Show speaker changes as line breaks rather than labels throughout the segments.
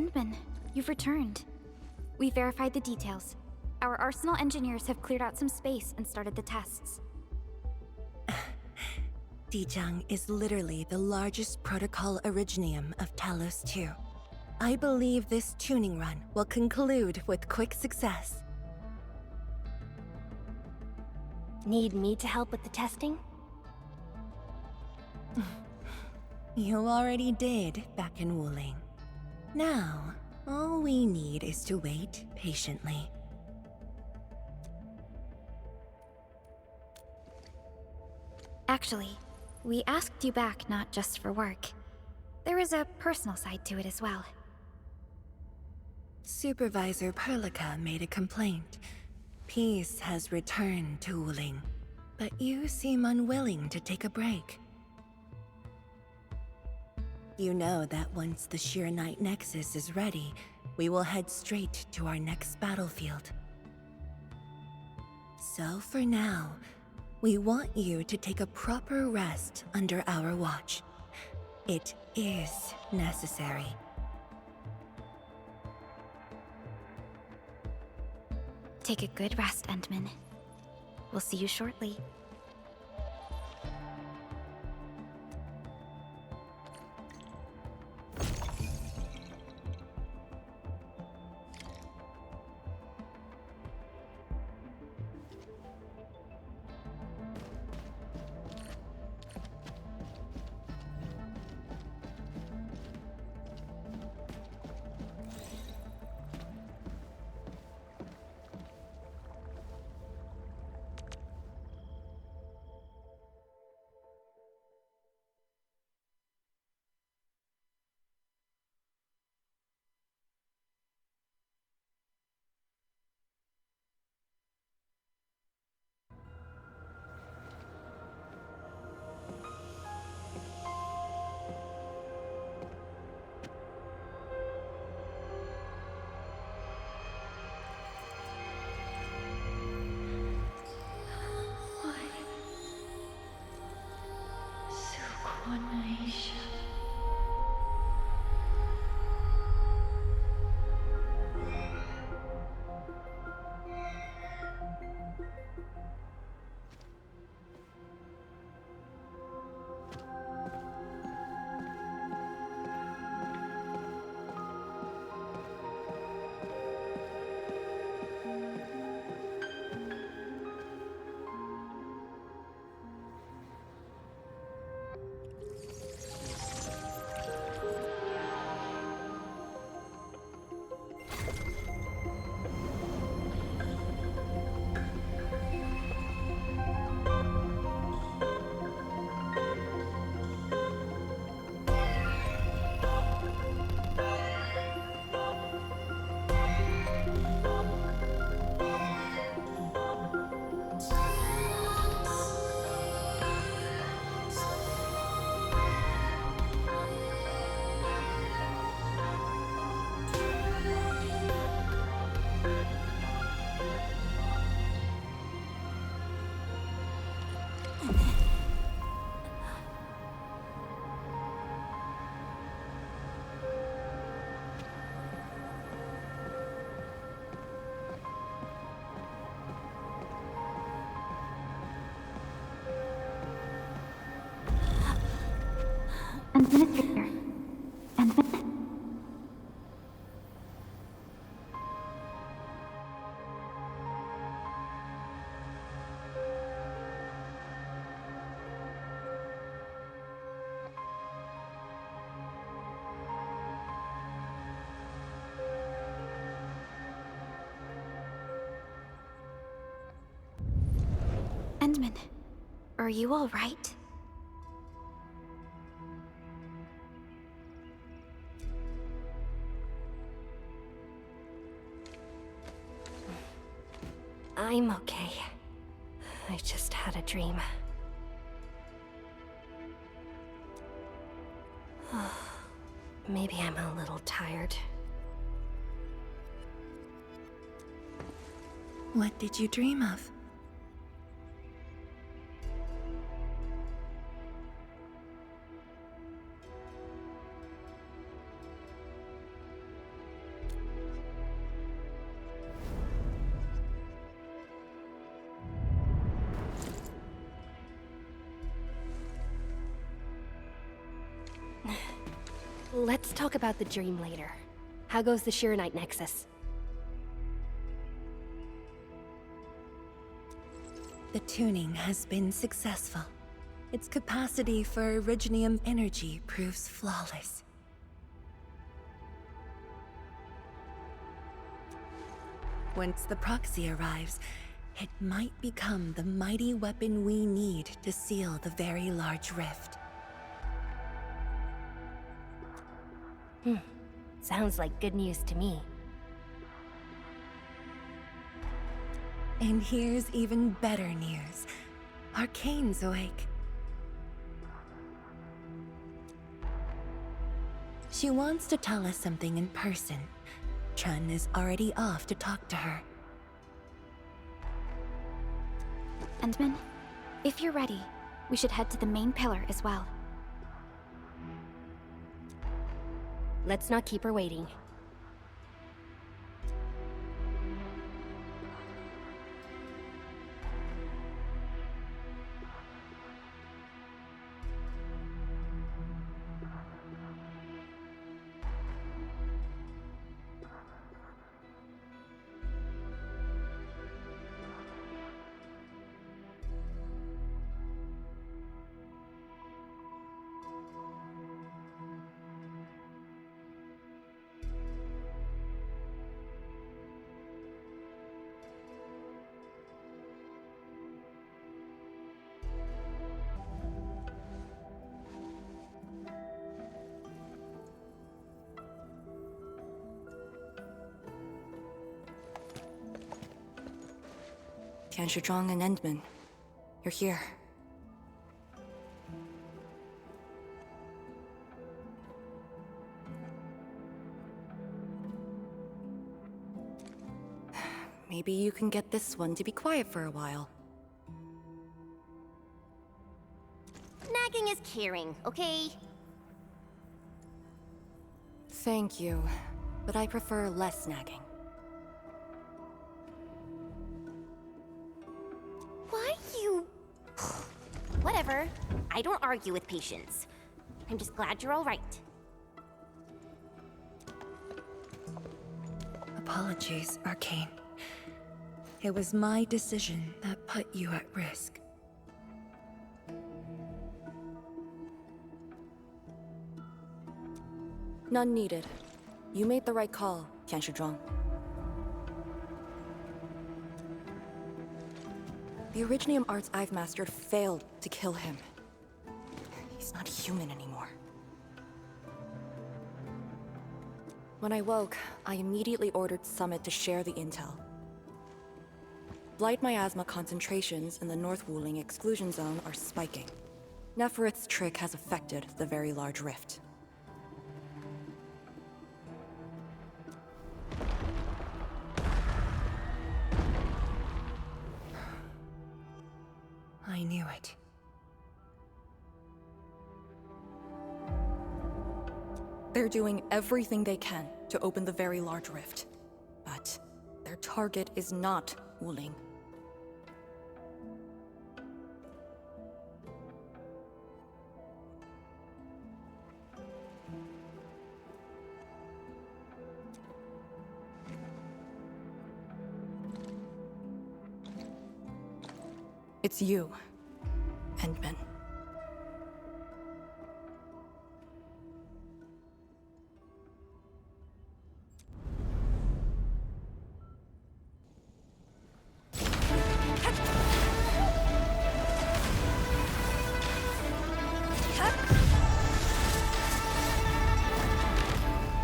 Endman, you've returned. We verified the details. Our Arsenal engineers have cleared out some space and started the tests.
Dijang is literally the largest protocol originium of Talos 2. I believe this tuning run will conclude with quick success.
Need me to help with the testing?
You already did back in Wuling. Now, all we need is to wait patiently.
Actually, we asked you back not just for work. There is a personal side to it as well.
Supervisor Perlica made a complaint. Peace has returned to Wuling, but you seem unwilling to take a break. You know that once the Shiranite Nexus is ready, we will head straight to our next battlefield. So for now, we want you to take a proper rest under our watch. It is necessary.
Take a good rest, Endman. We'll see you shortly. Administrator. Endman, are you all right?
I'm okay. I just had a dream. Maybe I'm a little tired.
What did you dream of?
Let's talk about the dream later. How goes the Shirenite Nexus?
The tuning has been successful. Its capacity for Originium energy proves flawless. Once the proxy arrives, it might become the mighty weapon we need to seal the very large rift.
Sounds like good news to me.
And here's even better news. Arcane's awake. She wants to tell us something in person. Chun is already off to talk to her.
Endman, if you're ready, we should head to the main pillar as well.
Let's not keep her waiting.
Tianshizhong and Endman, you're here. Maybe you can get this one to be quiet for a while.
Nagging is caring, okay?
Thank you, but I prefer less nagging.
Why you... Whatever. I don't argue with patience. I'm just glad you're all right.
Apologies, Arcane. It was my decision that put you at risk.
None needed. You made the right call, Tianshizhong. The Originium arts I've mastered failed to kill him. He's not human anymore. When I woke, I immediately ordered Summit to share the intel. Blight miasma concentrations in the North Wuling exclusion zone are spiking. Neferith's trick has affected the Very Large Rift.
I knew it.
They're doing everything they can to open the Very Large Rift. But their target is not Wuling. It's you, Endman.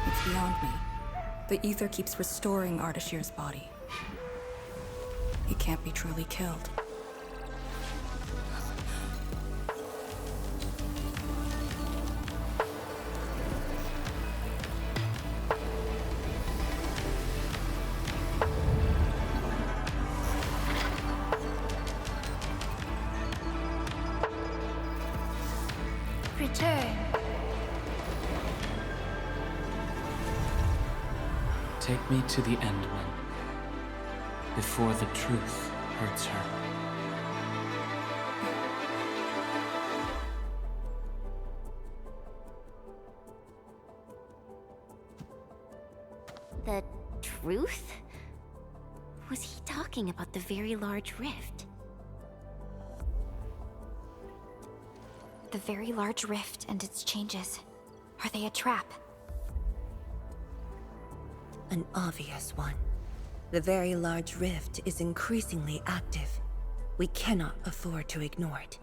It's beyond me. The ether keeps restoring Ardashir's body. He can't be truly killed.
Return.
Take me to the Endman, before the truth hurts her.
The truth? Was he talking about the very large rift?
The very large rift and its changes. Are they a trap?
An obvious one. The very large rift is increasingly active. We cannot afford to ignore it.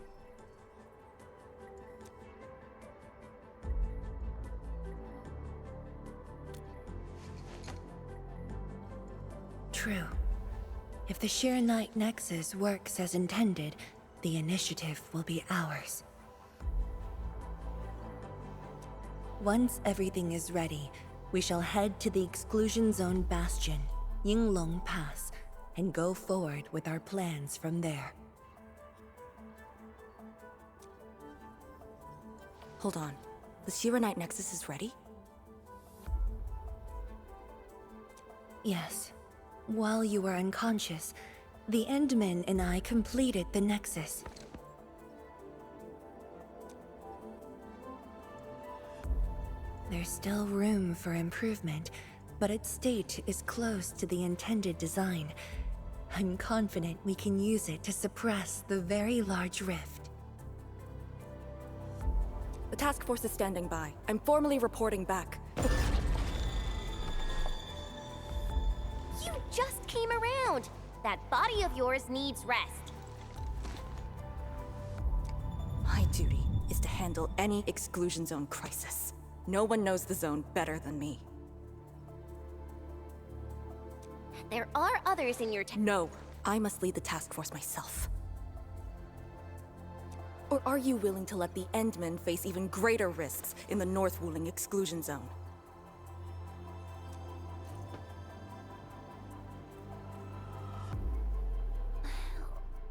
True. If the Sheer Night Nexus works as intended, the initiative will be ours. Once everything is ready, we shall head to the Exclusion Zone Bastion, Yinglong Pass, and go forward with our plans from there.
Hold on. The Sheer Night Nexus is ready?
Yes. While you were unconscious, the Endmen and I completed the Nexus. There's still room for improvement, but its state is close to the intended design. I'm confident we can use it to suppress the very large rift.
The task force is standing by. I'm formally reporting back.
You just came around! That body of yours needs rest.
My duty is to handle any exclusion zone crisis. No one knows the zone better than me.
There are others in your
No, I must lead the task force myself. Or are you willing to let the Endmen face even greater risks in the North Wuling exclusion zone?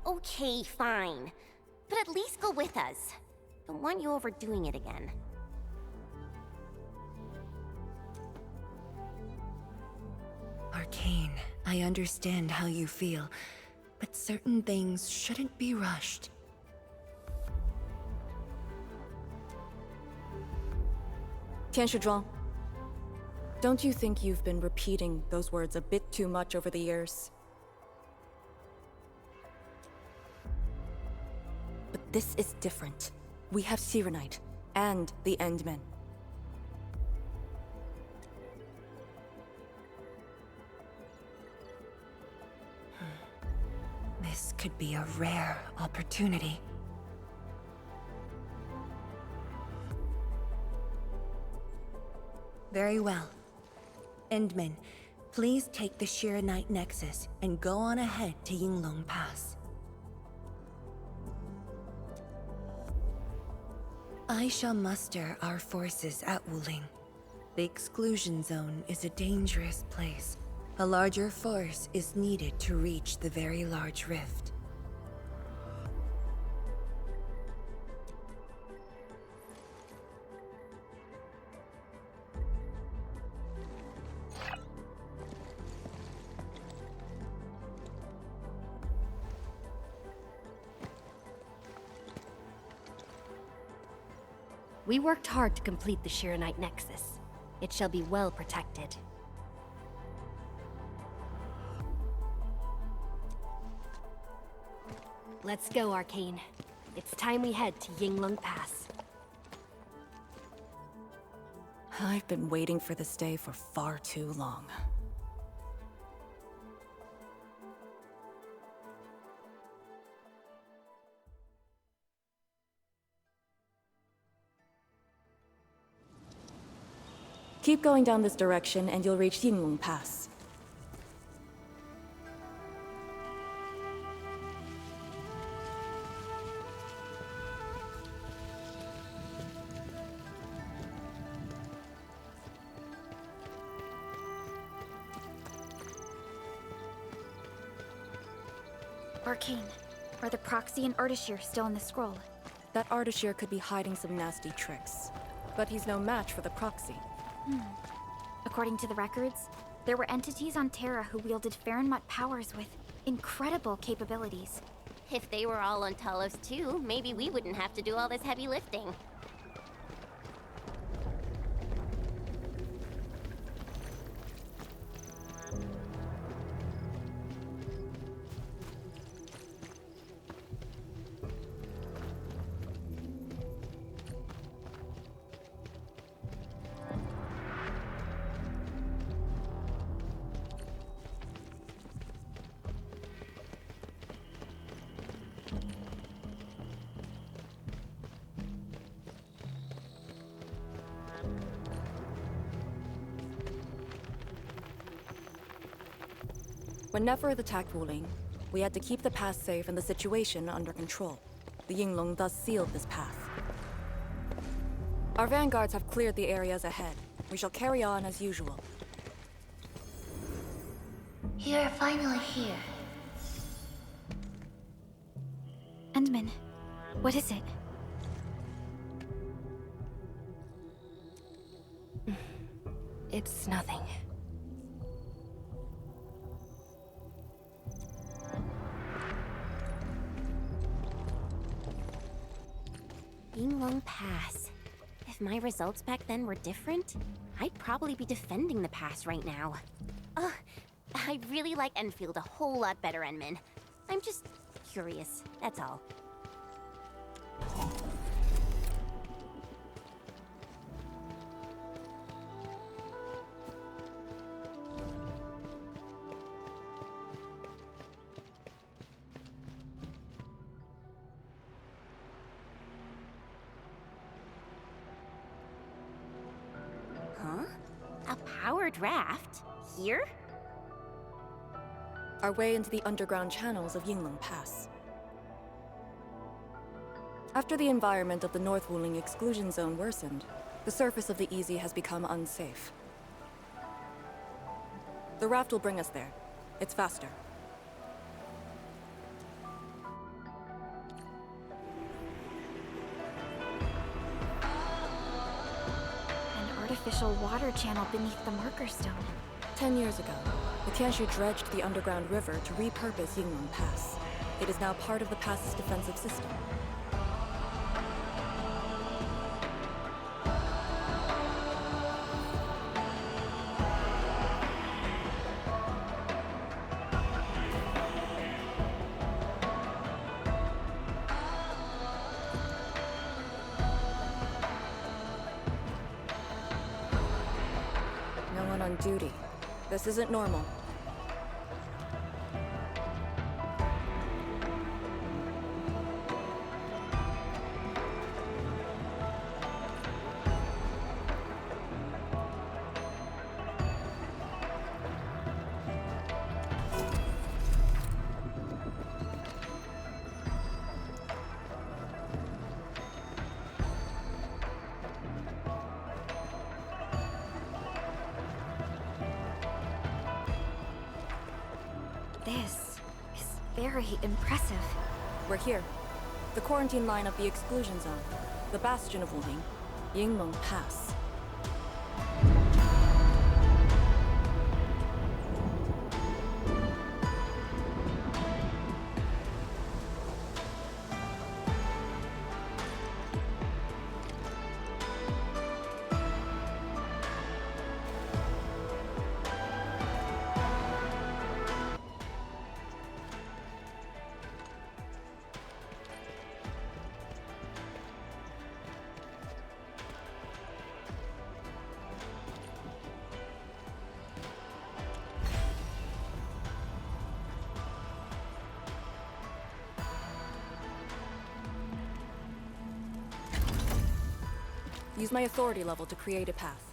Okay, fine. But at least go with us. Don't want you overdoing it again.
Arcane, I understand how you feel, but certain things shouldn't be rushed.
Tianshizhuang, don't you think you've been repeating those words a bit too much over the years? But this is different. We have Sirenite and the Endmen.
This could be a rare opportunity. Very well. Endmen, please take the Sheer Night Nexus and go on ahead to Yinglong Pass. I shall muster our forces at Wuling. The exclusion zone is a dangerous place. A larger force is needed to reach the very large rift.
We worked hard to complete the Sheer Night Nexus. It shall be well protected. Let's go, Arcane. It's time we head to Yinglong Pass.
I've been waiting for this day for far too long. Keep going down this direction and you'll reach Yinglong Pass.
Arcane, are the proxy and Ardashir still in the scroll?
That Ardashir could be hiding some nasty tricks, but he's no match for the proxy.
According to the records, there were entities on Terra who wielded Farenmut powers with incredible capabilities.
If they were all on Talos too, maybe we wouldn't have to do all this heavy lifting.
When Neferth attacked Wuling, we had to keep the pass safe and the situation under control. The Yinglong thus sealed this path. Our vanguards have cleared the areas ahead. We shall carry on as usual.
You're finally here.
Endman, what is it?
It's nothing.
Yinglong Pass. If my results back then were different, I'd probably be defending the pass right now. I really like Enfield a whole lot better, Enman. I'm just curious, that's all. Huh? A powered raft? Here?
Our way into the underground channels of Yinglong Pass. After the environment of the North Wuling exclusion zone worsened, the surface of the Easy has become unsafe. The raft will bring us there. It's faster.
An artificial water channel beneath the marker stone.
10 years ago, the Tianshu dredged the underground river to repurpose Yinglong Pass. It is now part of the pass's defensive system. No one on duty. This isn't normal.
This is very impressive.
We're here. The quarantine line of the exclusion zone. The bastion of Wuling. Yinglong Pass. Use my authority level to create a path.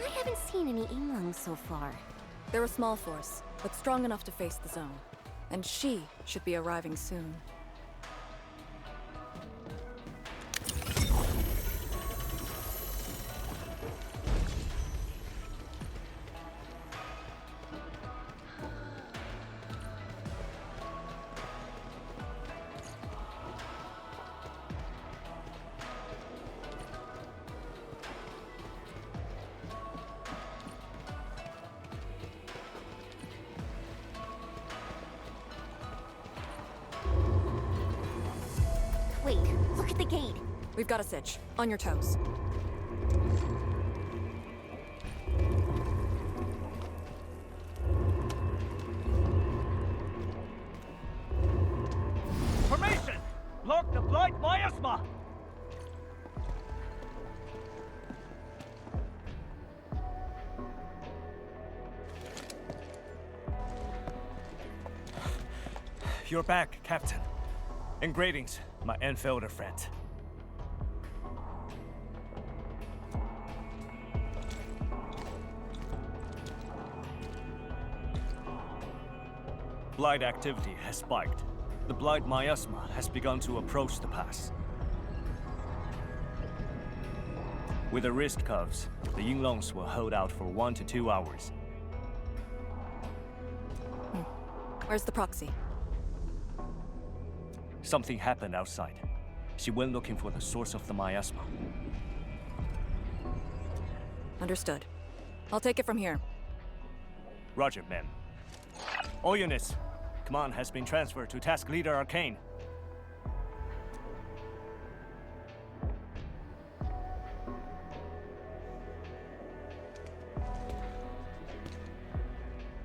I haven't seen any Yinglongs so far.
They're a small force, but strong enough to face the zone. And she should be arriving soon.
Wait, look at the gate.
We've got a sitch. On your toes.
Formation! Block the Miasma! You're back, Captain. And greetings, my Enfielder friend. Blight activity has spiked. The Blight miasma has begun to approach the pass. With the wrist cuffs, the Yinglongs will hold out for 1 to 2 hours.
Where's the proxy?
Something happened outside. She went looking for the source of the miasma.
Understood. I'll take it from here.
Roger, ma'am. All units, command has been transferred to Task Leader Arcane.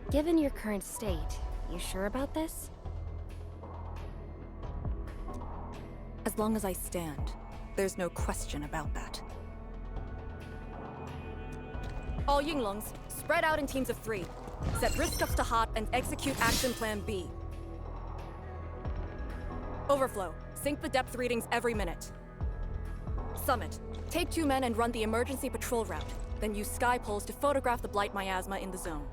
Given your current state, you sure about this?
As long as I stand, there's no question about that. All Yinglongs, spread out in teams of 3. Set risk ups to hot and execute action plan B. Overflow, sync the depth readings every minute. Summit, take 2 men and run the emergency patrol route, then use sky poles to photograph the Blight miasma in the zone.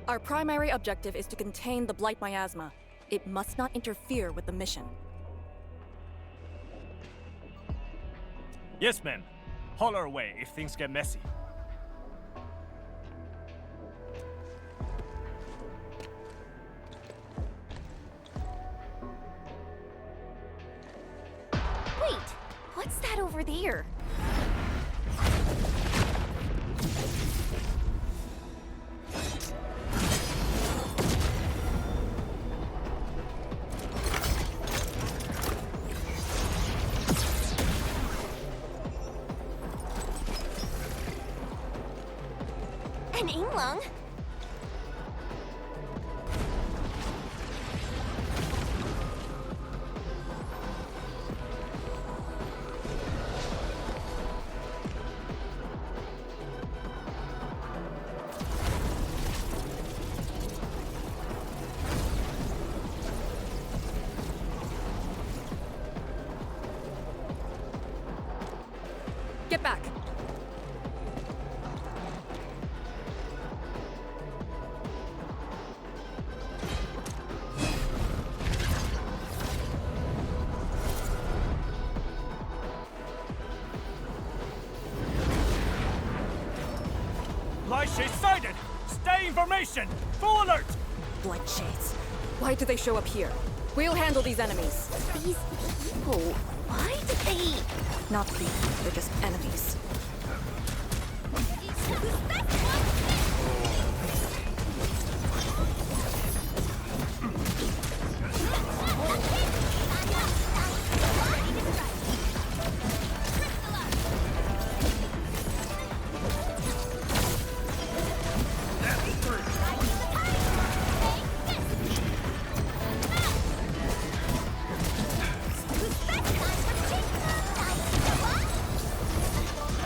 Our primary objective is to contain the Blight miasma. It must not interfere with the mission.
Yes, ma'am. Holler away if things get messy.
Wait, what's that over there? An Yinglong?
Get back!
Light shade sighted! Stay in formation! Full alert!
Blight shades. Why do they show up here? We'll handle these enemies.
These people, why did they...
Not people, they're just enemies.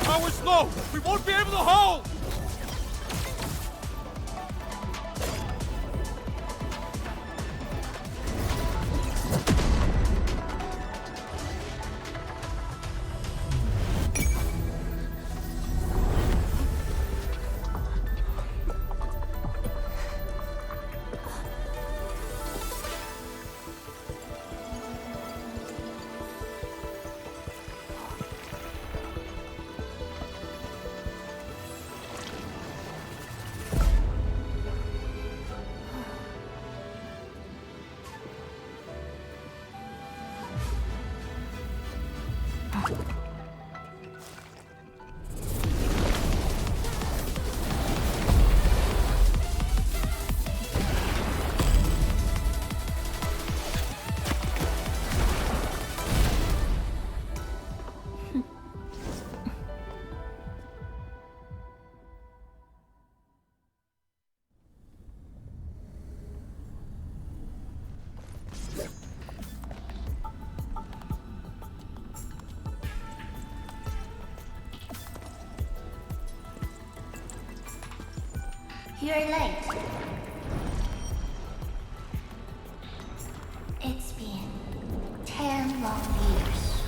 Power's low! We won't be able to hold!
You're late. It's been 10 long years.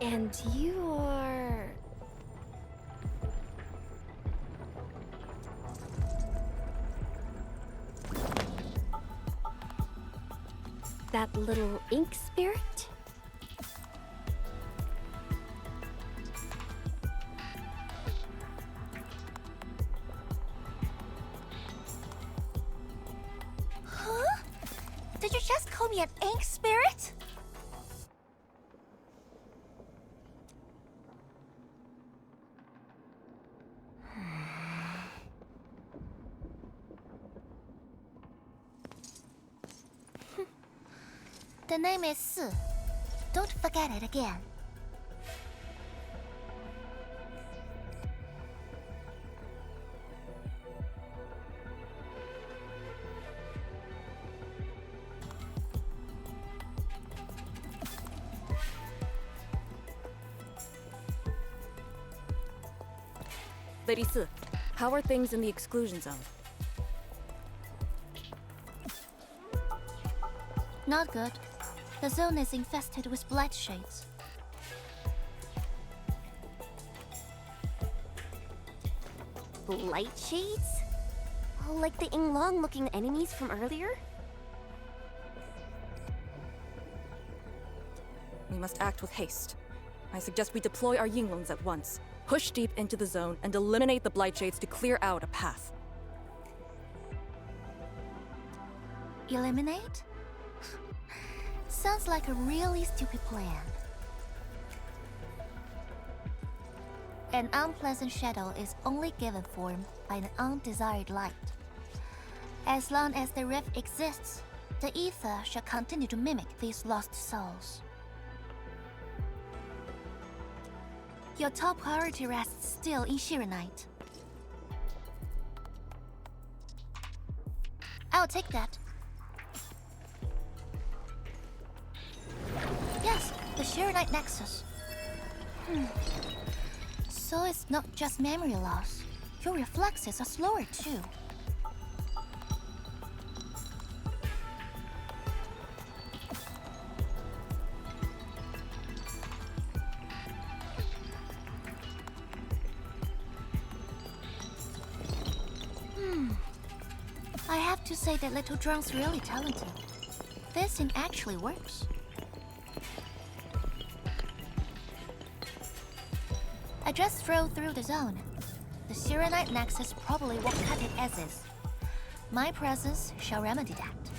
And you are... that little ink spirit?
Huh? Did you just call me an ink spirit? The name is Su. Don't forget it again.
Lady Su, how are things in the exclusion zone?
Not good. The zone is infested with blight shades.
Blight shades? Like the Inglong-looking enemies from earlier?
We must act with haste. I suggest we deploy our Yinglongs at once, push deep into the zone, and eliminate the blight shades to clear out a path.
Eliminate? Sounds like a really stupid plan. An unpleasant shadow is only given form by an undesired light. As long as the rift exists, the ether shall continue to mimic these lost souls. Your top priority rests still in Shirenite. I'll take that. Yes, the Shirenite Nexus. So it's not just memory loss. Your reflexes are slower too. I have to say that Little Drone's really talented. This thing actually works. I just drove through the zone. The Shirenite Nexus probably won't cut it as is. My presence shall remedy that.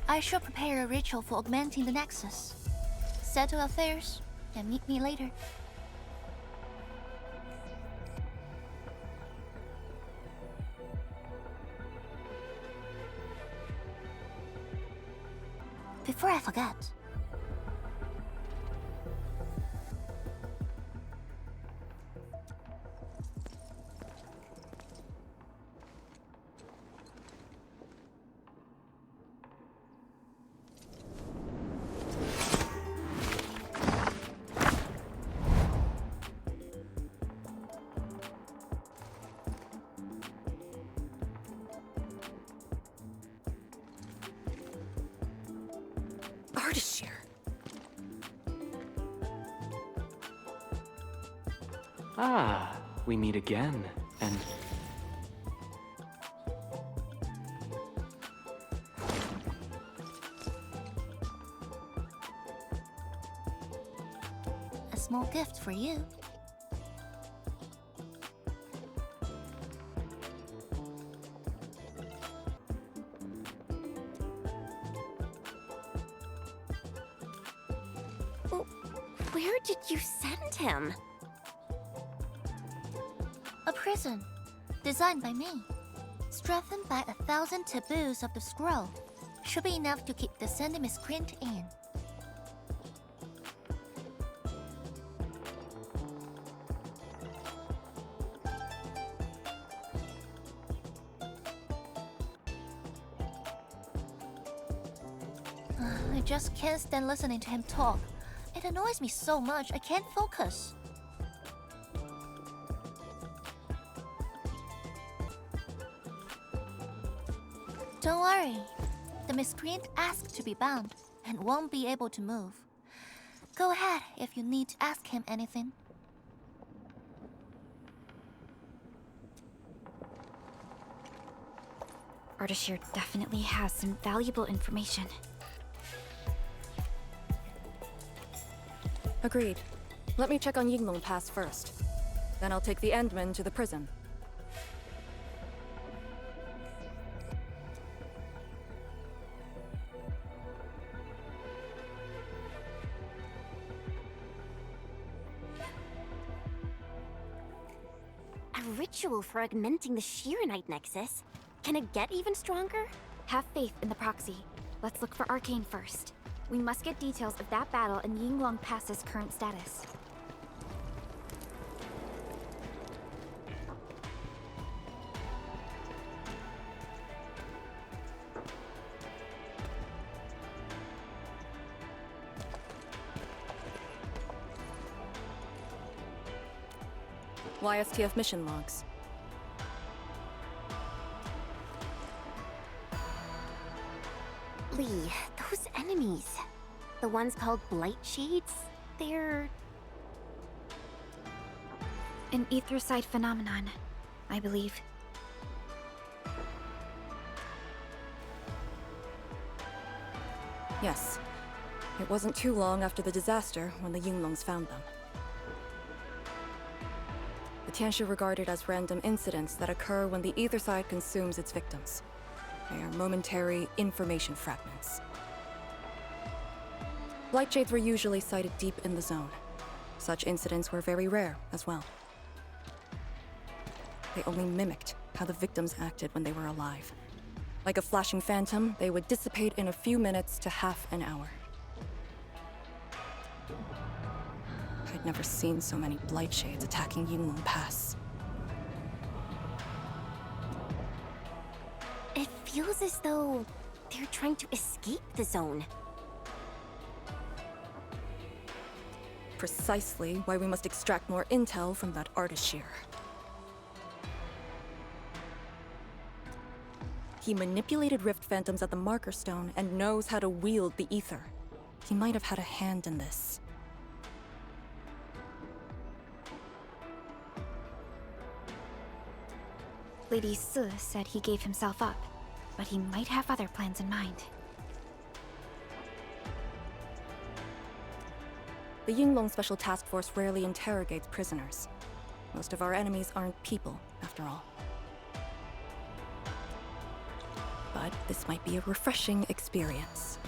I shall prepare a ritual for augmenting the Nexus. Settle affairs, and meet me later. Before I forget,
Ah, we meet again, and...
a small gift for you.
Where did you send him?
A prison, designed by me. Strengthened by 1,000 taboos of the scroll. Should be enough to keep the sending miscreant in.
I just can't stand listening to him talk. It annoys me so much, I can't focus. Don't worry. The miscreant asked to be bound and won't be able to move. Go ahead if you need to ask him anything.
Ardashir definitely has some valuable information.
Agreed. Let me check on Yinglong Pass first. Then I'll take the Endmen to the prison.
A ritual for augmenting the Shirenite Nexus? Can it get even stronger?
Have faith in the proxy. Let's look for Arcane first. We must get details of that battle and Yinglong Pass's current status.
YSTF mission logs.
Lee, those enemies. The ones called Blight Shades? They're...
An ether-side phenomenon, I believe.
Yes. It wasn't too long after the disaster when the Yinglongs found them. The Tianshi regarded as random incidents that occur when the ether side consumes its victims. They are momentary information fragments. Blight shades were usually sighted deep in the zone. Such incidents were very rare as well. They only mimicked how the victims acted when they were alive. Like a flashing phantom, they would dissipate in a few minutes to half an hour. I'd never seen so many blight shades attacking Yinglong Pass.
It feels as though they're trying to escape the zone.
Precisely why we must extract more intel from that Ardashir. He manipulated Rift Phantoms at the Marker Stone and knows how to wield the ether. He might have had a hand in this.
Lady Su said he gave himself up, but he might have other plans in mind.
The Yinglong Special Task Force rarely interrogates prisoners. Most of our enemies aren't people, after all. But this might be a refreshing experience.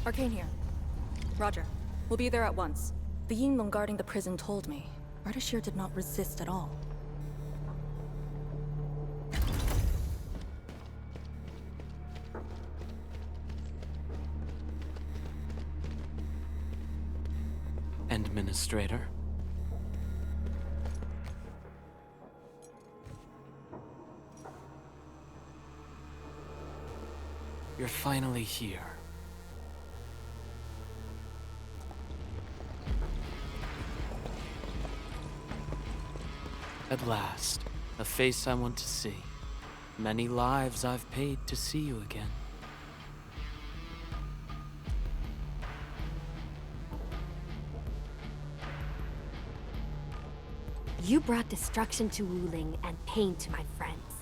Arcane here. Roger. We'll be there at once. The Yinglong guarding the prison told me. Ardashir did not resist at all.
Administrator. You're finally here. At last, a face I want to see. Many lives I've paid to see you again.
You brought destruction to Wuling and pain to my friends.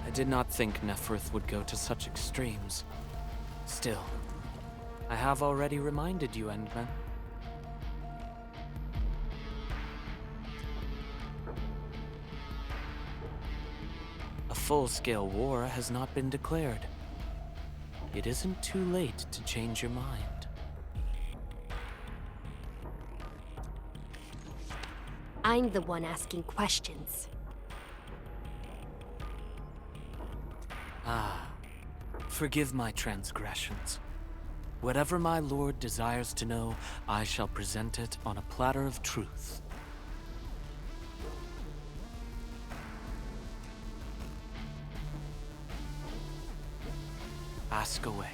I did not think Neferth would go to such extremes. Still, I have already reminded you, Endmen. A full-scale war has not been declared. it isn't too late to change your mind.
I'm the one asking questions.
Ah, forgive my transgressions. Whatever my lord desires to know, I shall present it on a platter of truth. Ask away.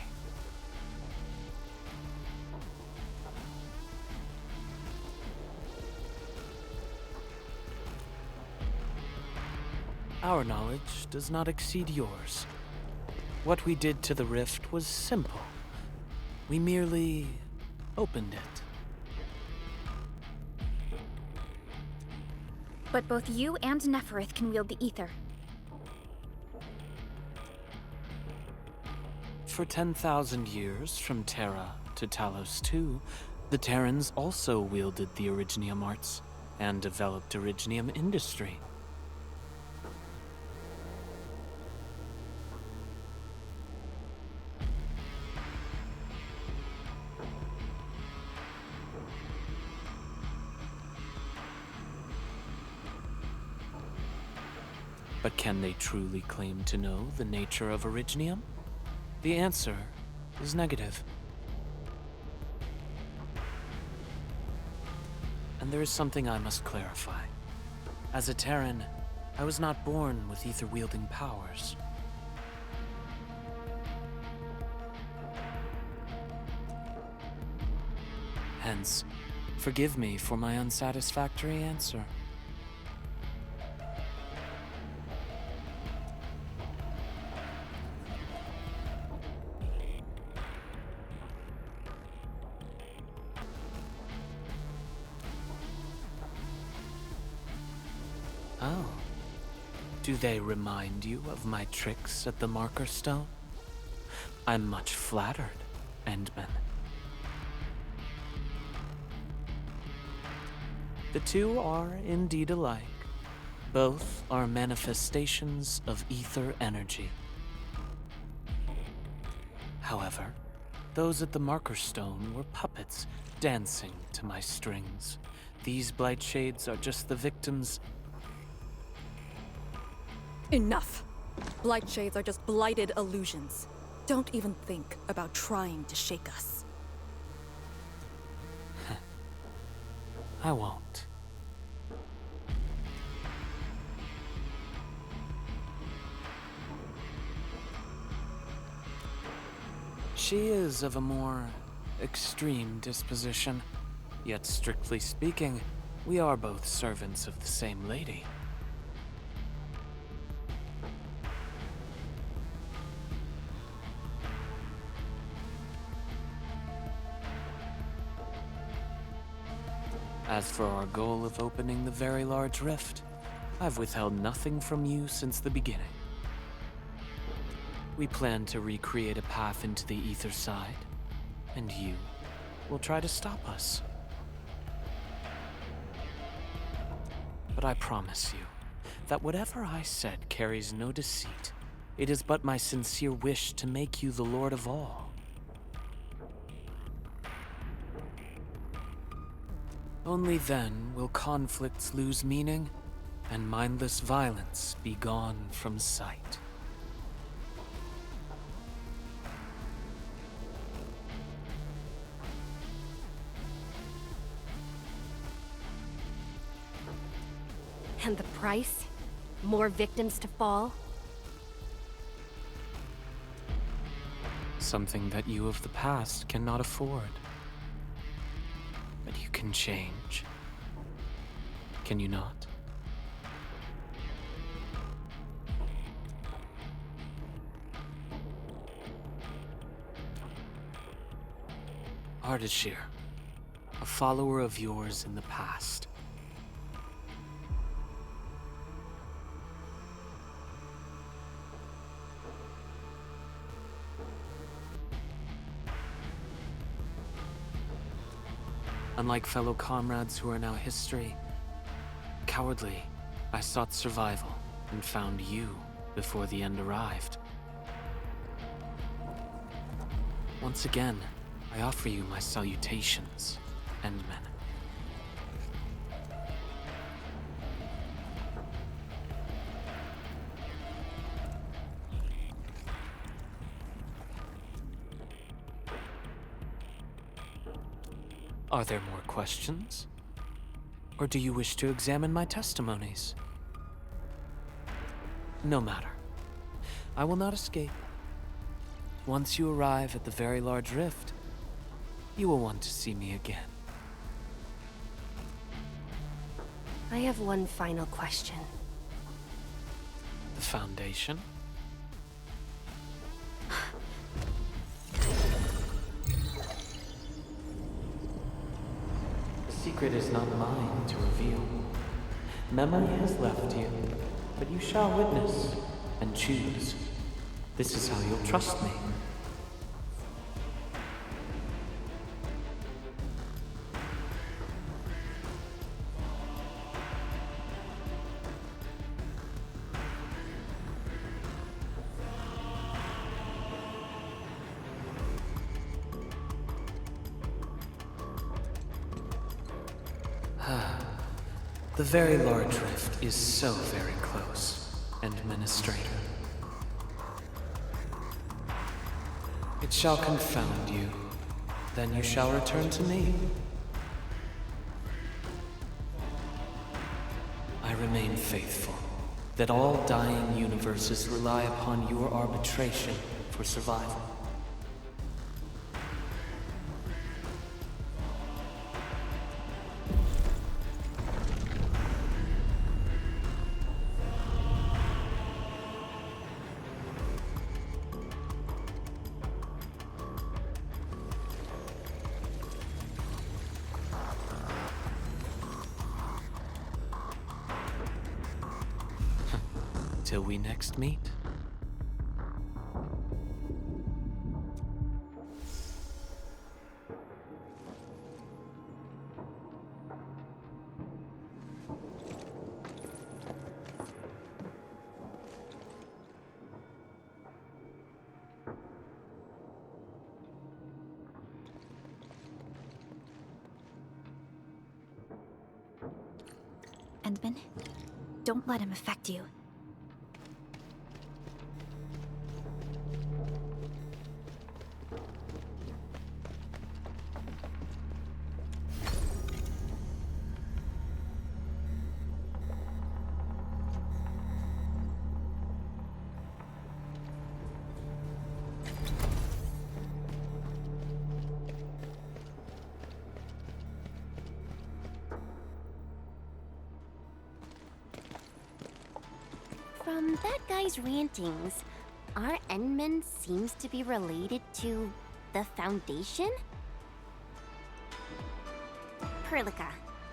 Our knowledge does not exceed yours. What we did to the rift was simple. We merely opened it.
But both you and Neferith can wield the ether.
For 10,000 years, from Terra to Talos II, the Terrans also wielded the Originium arts and developed Originium industry. But can they truly claim to know the nature of Originium? The answer is negative. And there is something I must clarify. As a Terran, I was not born with ether-wielding powers. Hence, forgive me for my unsatisfactory answer. Oh. Do they remind you of my tricks at the Marker Stone? I'm much flattered, Endman. The two are indeed alike. Both are manifestations of ether energy. However, those at the Marker Stone were puppets dancing to my strings. These blight shades are just the victims.
Enough! Blight shades are just blighted illusions. Don't even think about trying to shake us.
I won't. She is of a more extreme disposition, yet strictly speaking, we are both servants of the same lady. As for our goal of opening the very large rift, I've withheld nothing from you since the beginning. We plan to recreate a path into the ether side, and you will try to stop us. But I promise you that whatever I said carries no deceit. It is but my sincere wish to make you the Lord of all. Only then will conflicts lose meaning and mindless violence be gone from sight.
And the price? More victims to fall?
Something that you of the past cannot afford. But you can change. Can you not? Ardashir, a follower of yours in the past. Unlike fellow comrades who are now history, cowardly, I sought survival and found you before the end arrived. Once again, I offer you my salutations, Endmen. Are there more questions? Or do you wish to examine my testimonies? No matter. I will not escape. Once you arrive at the very large rift, you will want to see me again.
I have one final question.
The Foundation? The secret is not mine to reveal. Memory has left you, but you shall witness and choose. This is how you'll trust me. The very large rift is so very close, Administrator. It shall confound you. Then you shall return to me. I remain faithful, that all dying universes rely upon your arbitration for survival. Till we next meet.
Endman, don't let him affect you.
From that guy's rantings, our Endman seems to be related to the Foundation? Perlica,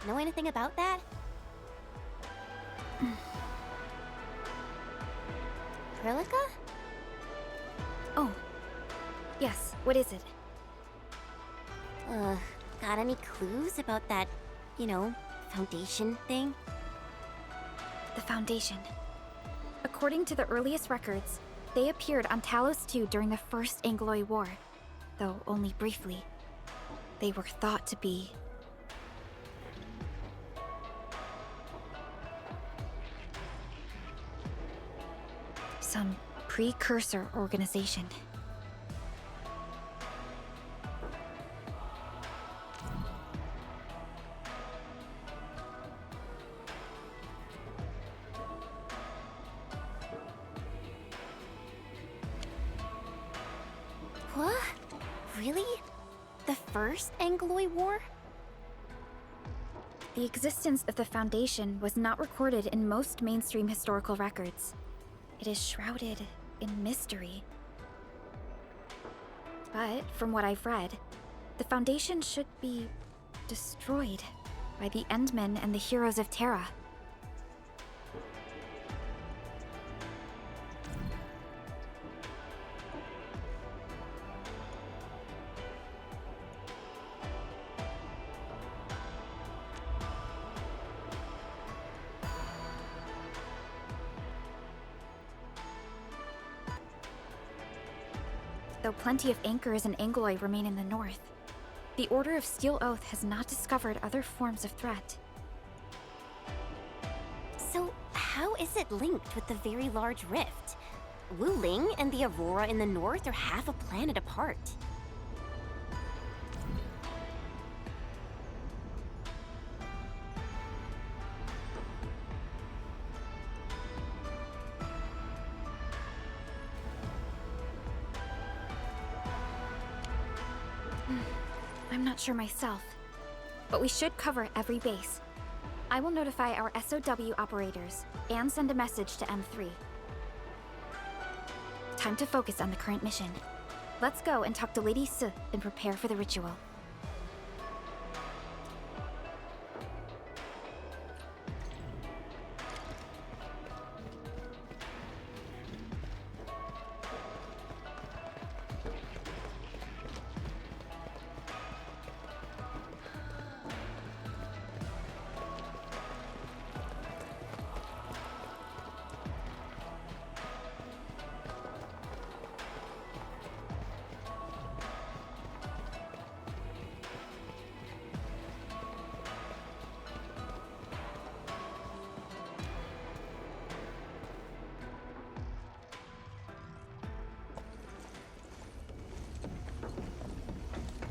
know anything about that? Perlica?
Oh, yes, what is it?
Got any clues about that, Foundation thing?
The Foundation. According to the earliest records, they appeared on Talos II during the First Angloid War, though only briefly. They were thought to be... some precursor organization.
What? Really? The First Angloid War?
The existence of the Foundation was not recorded in most mainstream historical records. It is shrouded in mystery. But, from what I've read, the Foundation should be destroyed by the Endmen and the heroes of Terra. though plenty of anchors and Angloy remain in the north. The Order of Steel Oath has not discovered other forms of threat.
So, how is it linked with the very large rift? Wu Ling and the Aurora in the north are half a planet apart.
I'm not sure myself, but we should cover every base. I will notify our SOW operators and send a message to M3. Time to focus on the current mission. Let's go and talk to Lady Si and prepare for the ritual.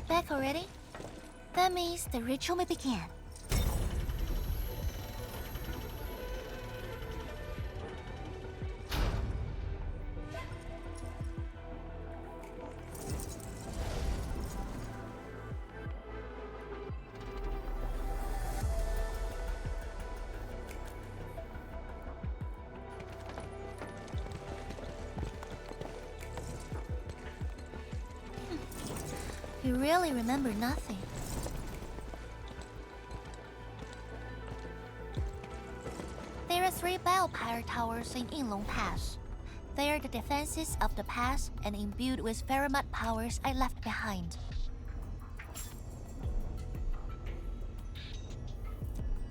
Back already? That means the ritual may begin. You really remember nothing. There are 3 biopower towers in Yinglong Pass. They are the defenses of the pass and imbued with Pheromat powers I left behind.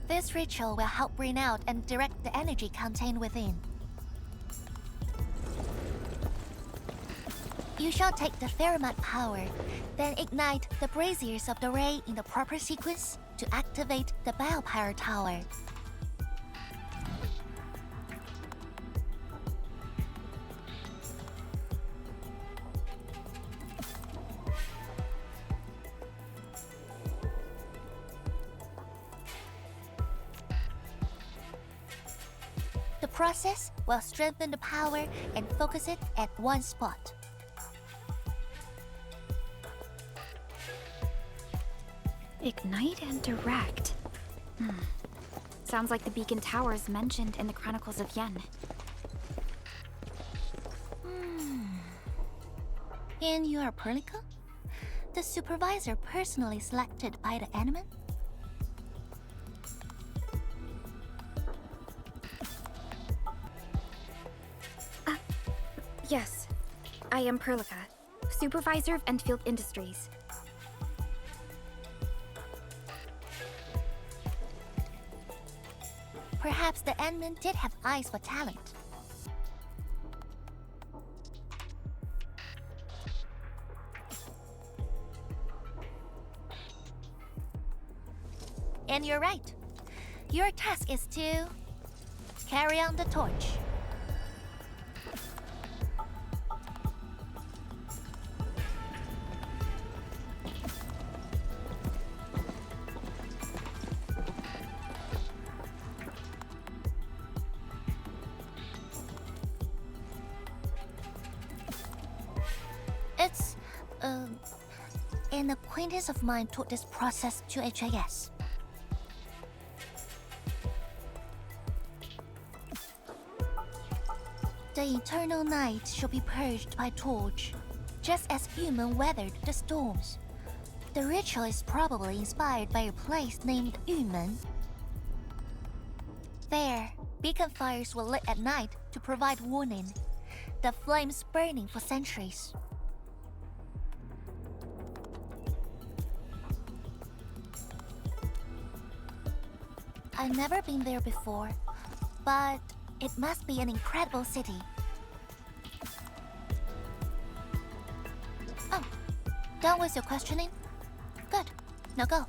This ritual will help bring out and direct the energy contained within. You shall take the Pheromat power, then ignite the braziers of the ray in the proper sequence to activate the biopower tower. The process will strengthen the power and focus it at one spot.
Ignite and direct. Sounds like the beacon towers mentioned in the Chronicles of Yen.
And you are Perlica? The supervisor personally selected by the enemy?
Yes. I am Perlica, supervisor of Endfield Industries.
Perhaps the admin did have eyes for talent. And you're right. Your task is to carry on the torch. It's, an acquaintance of mine taught this process to HIS. The eternal night shall be purged by torch, just as human weathered the storms. The ritual is probably inspired by a place named Yumen. There, beacon fires were lit at night to provide warning, the flames burning for centuries. I've never been there before, but it must be an incredible city. Done with your questioning? Good. Now go.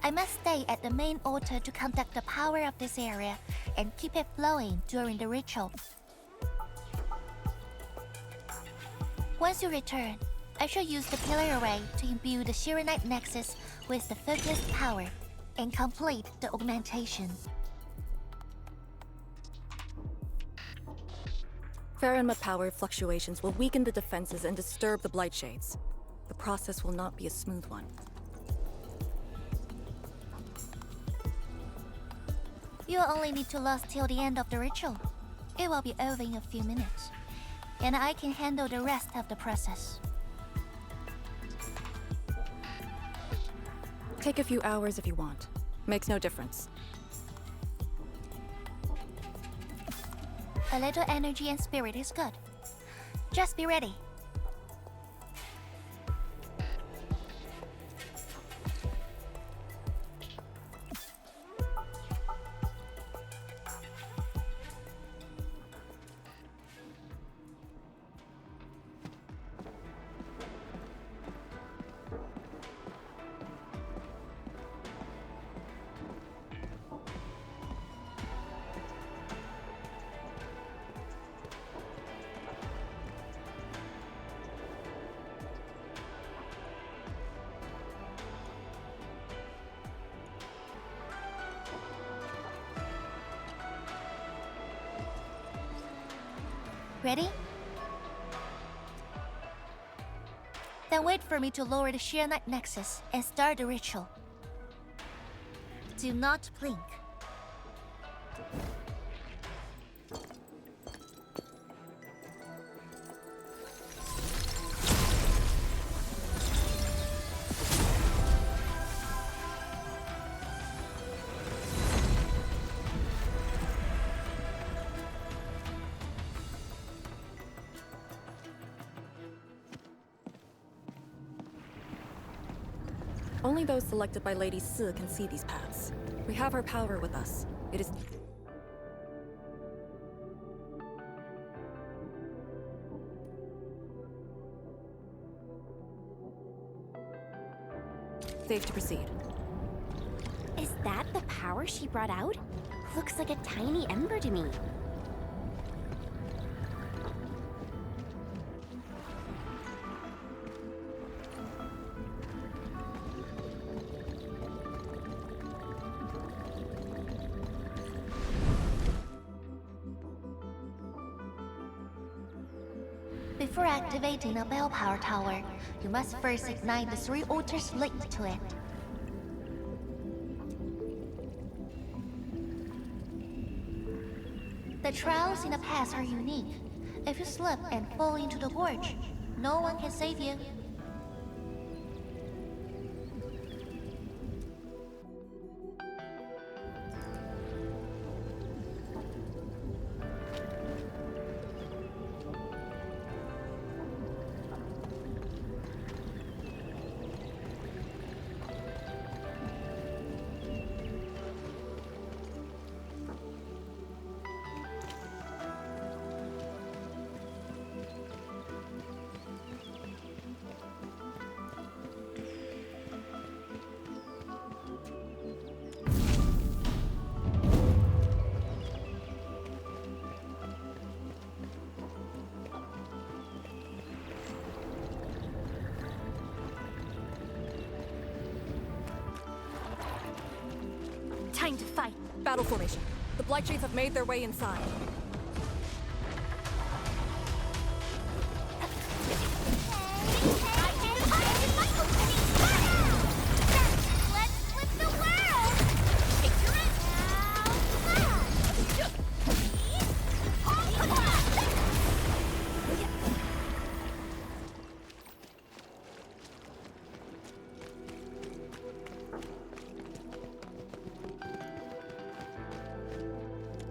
I must stay at the main altar to conduct the power of this area and keep it flowing during the ritual. Once you return, I shall use the pillar array to imbue the Shiranite Nexus with the focused power and complete the augmentation.
Farinma power fluctuations will weaken the defenses and disturb the Blight Shades. The process will not be a smooth one.
You only need to last till the end of the ritual. It will be over in a few minutes, and I can handle the rest of the process.
Take a few hours if you want. Makes no difference.
A little energy and spirit is good. Just be ready. Ready? Then wait for me to lower the Shiranite Nexus and start the ritual. Do not blink.
Only those selected by Lady Si can see these paths. We have her power with us. It is... safe to proceed.
Is that the power she brought out? Looks like a tiny ember to me.
Before activating a bell power tower, you must first ignite the 3 altars linked to it. The trials in the past are unique. If you slip and fall into the gorge, no one can save you.
Time to fight.
Battle formation. The Blight Shades have made their way inside.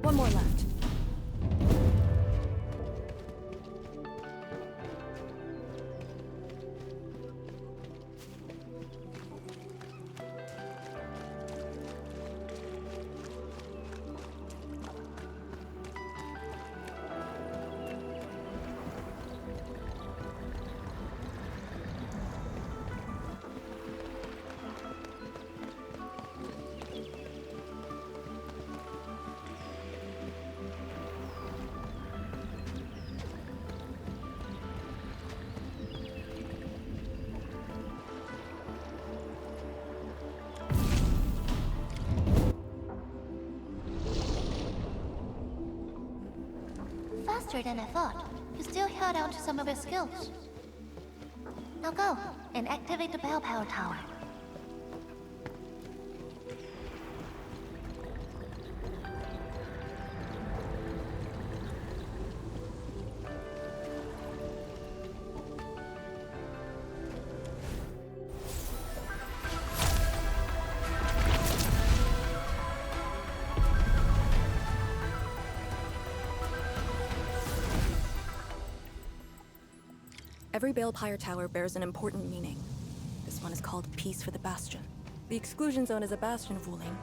One more left.
faster than I thought. You still held on to some of your skills. Now go and activate the bell power tower.
Every Balepire tower bears an important meaning. This one is called Peace for the Bastion. The exclusion zone is a bastion ruling.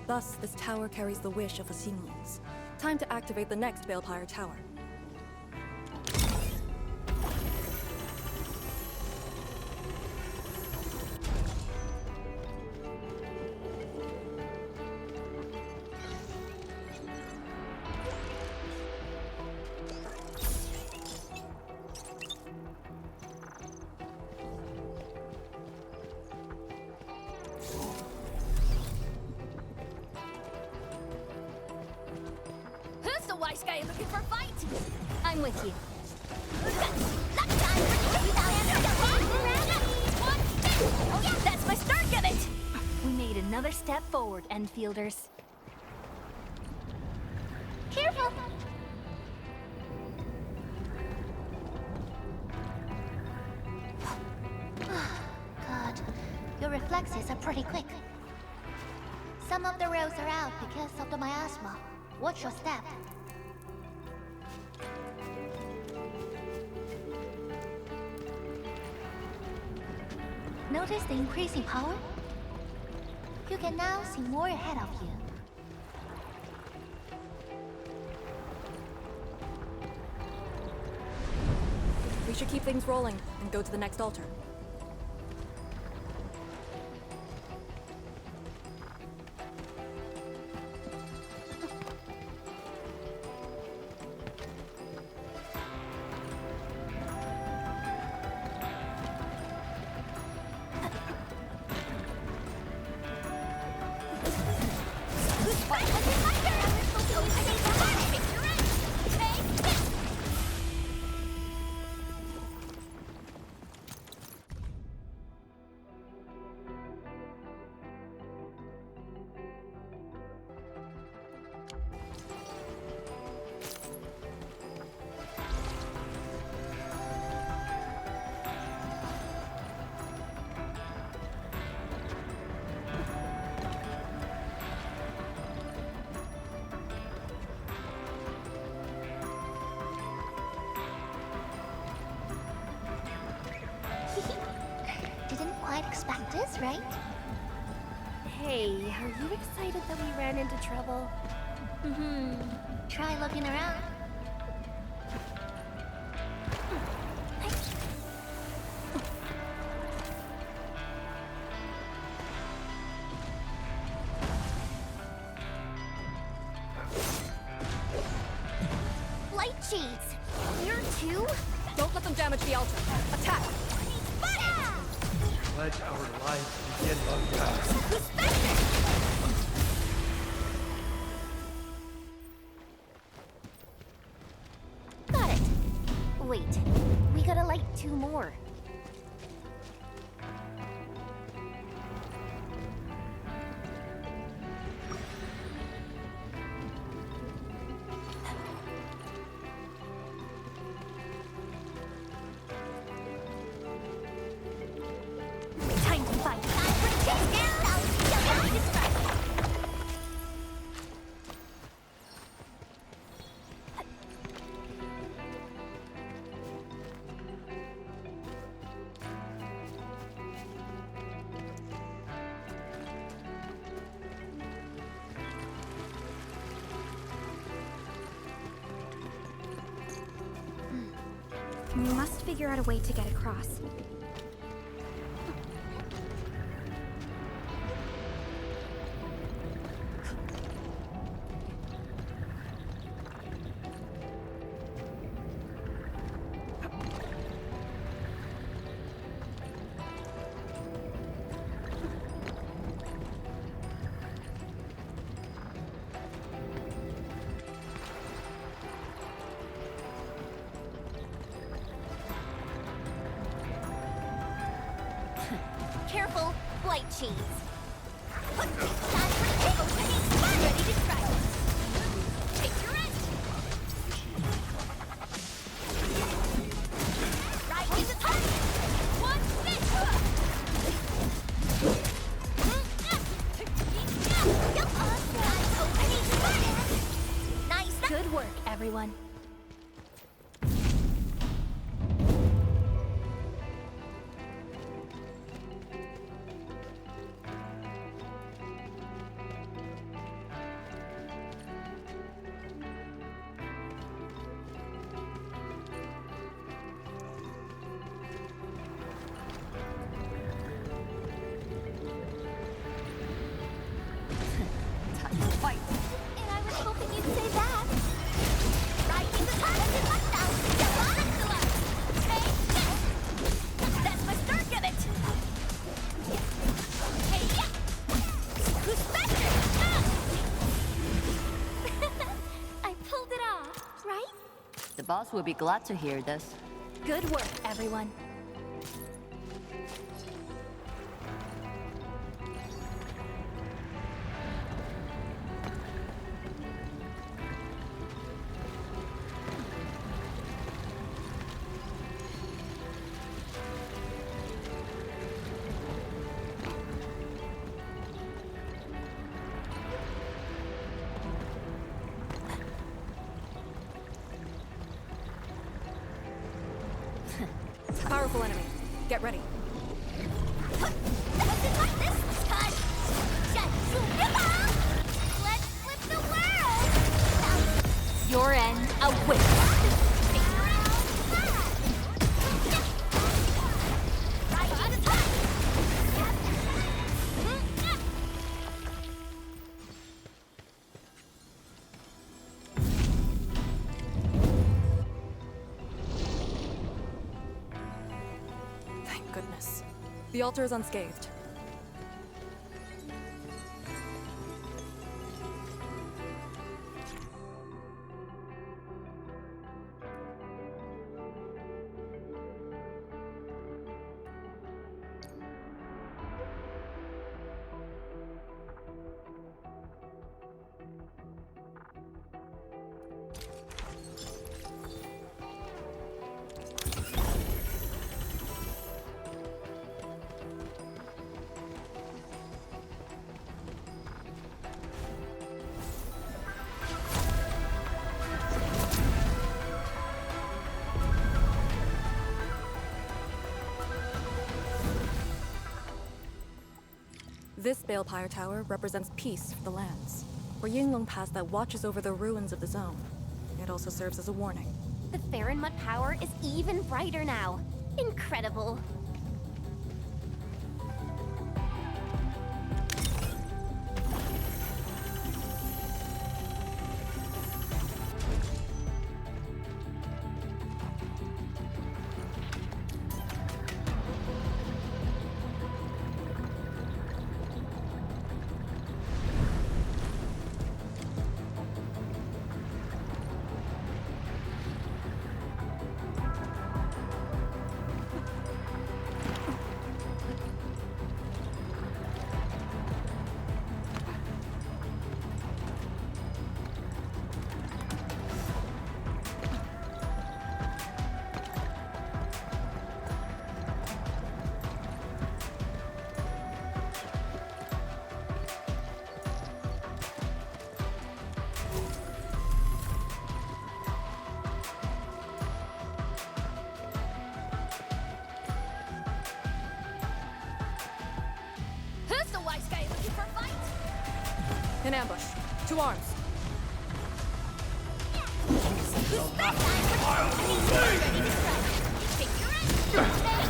Thus, this tower carries the wish of the Singlings. Time to activate the next Balepire tower.
Wise guy looking for a fight? I'm with you. Oh yeah, that's my start of it! We made another step forward, Enfielders.
Careful! God, your reflexes are pretty quick. Some of the rails are out because of the miasma. Watch your step. Notice the increasing power? You can now see more ahead of you.
We should keep things rolling and go to the next altar.
Didn't quite expect this, right?
Hey, are you excited that we ran into trouble?
Try looking around.
Light shades! Here too?
Don't let them damage the altar. Attack!
Let our life begin on path.
Got it. Wait, we gotta light 2 more. Time to fight.
We must figure out a way to get across.
white cheese. Time for opening. Ready to try. Take your rest. Right in the target. One spin. Nice.
Good work, everyone. And I was hoping you'd say that.
Right in the target. That's my start of it. Hey, yeah. Who's better?
I pulled it off, right?
The boss will be glad to hear this.
Good work, everyone.
Powerful enemy. Get ready.
Let's flip the world!
Your end awaits.
Right on the top!
Thank goodness. The altar is unscathed. This Balefire Tower represents peace for the lands. We're Yinglong Pass that watches over the ruins of the zone. It also serves as a warning.
The Farinmut power is even brighter now. Incredible. Who's the wise guy looking for a fight?
In ambush. To arms.
Who's back? Ready to strike. Take your end. Who's back?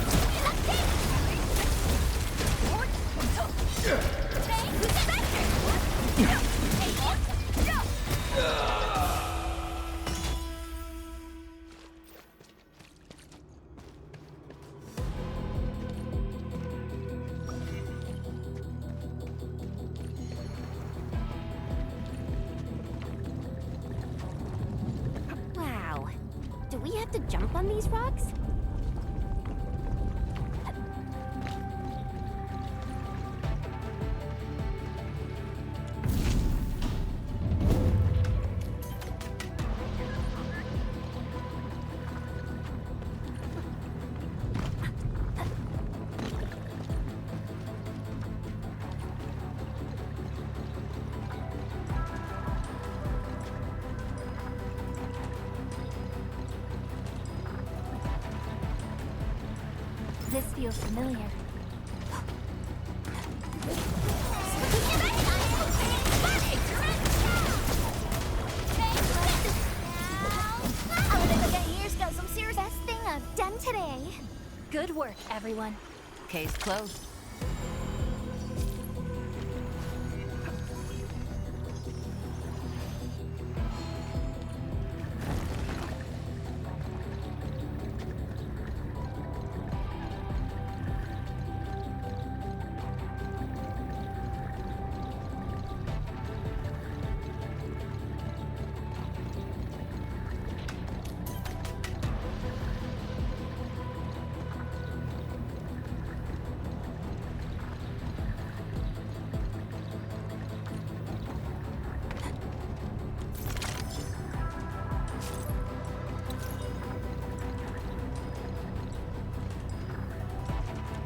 Wow. Do we have to jump on these rocks?
feels familiar.
Got some serious best thing I've done today.
Good work, everyone.
Case closed.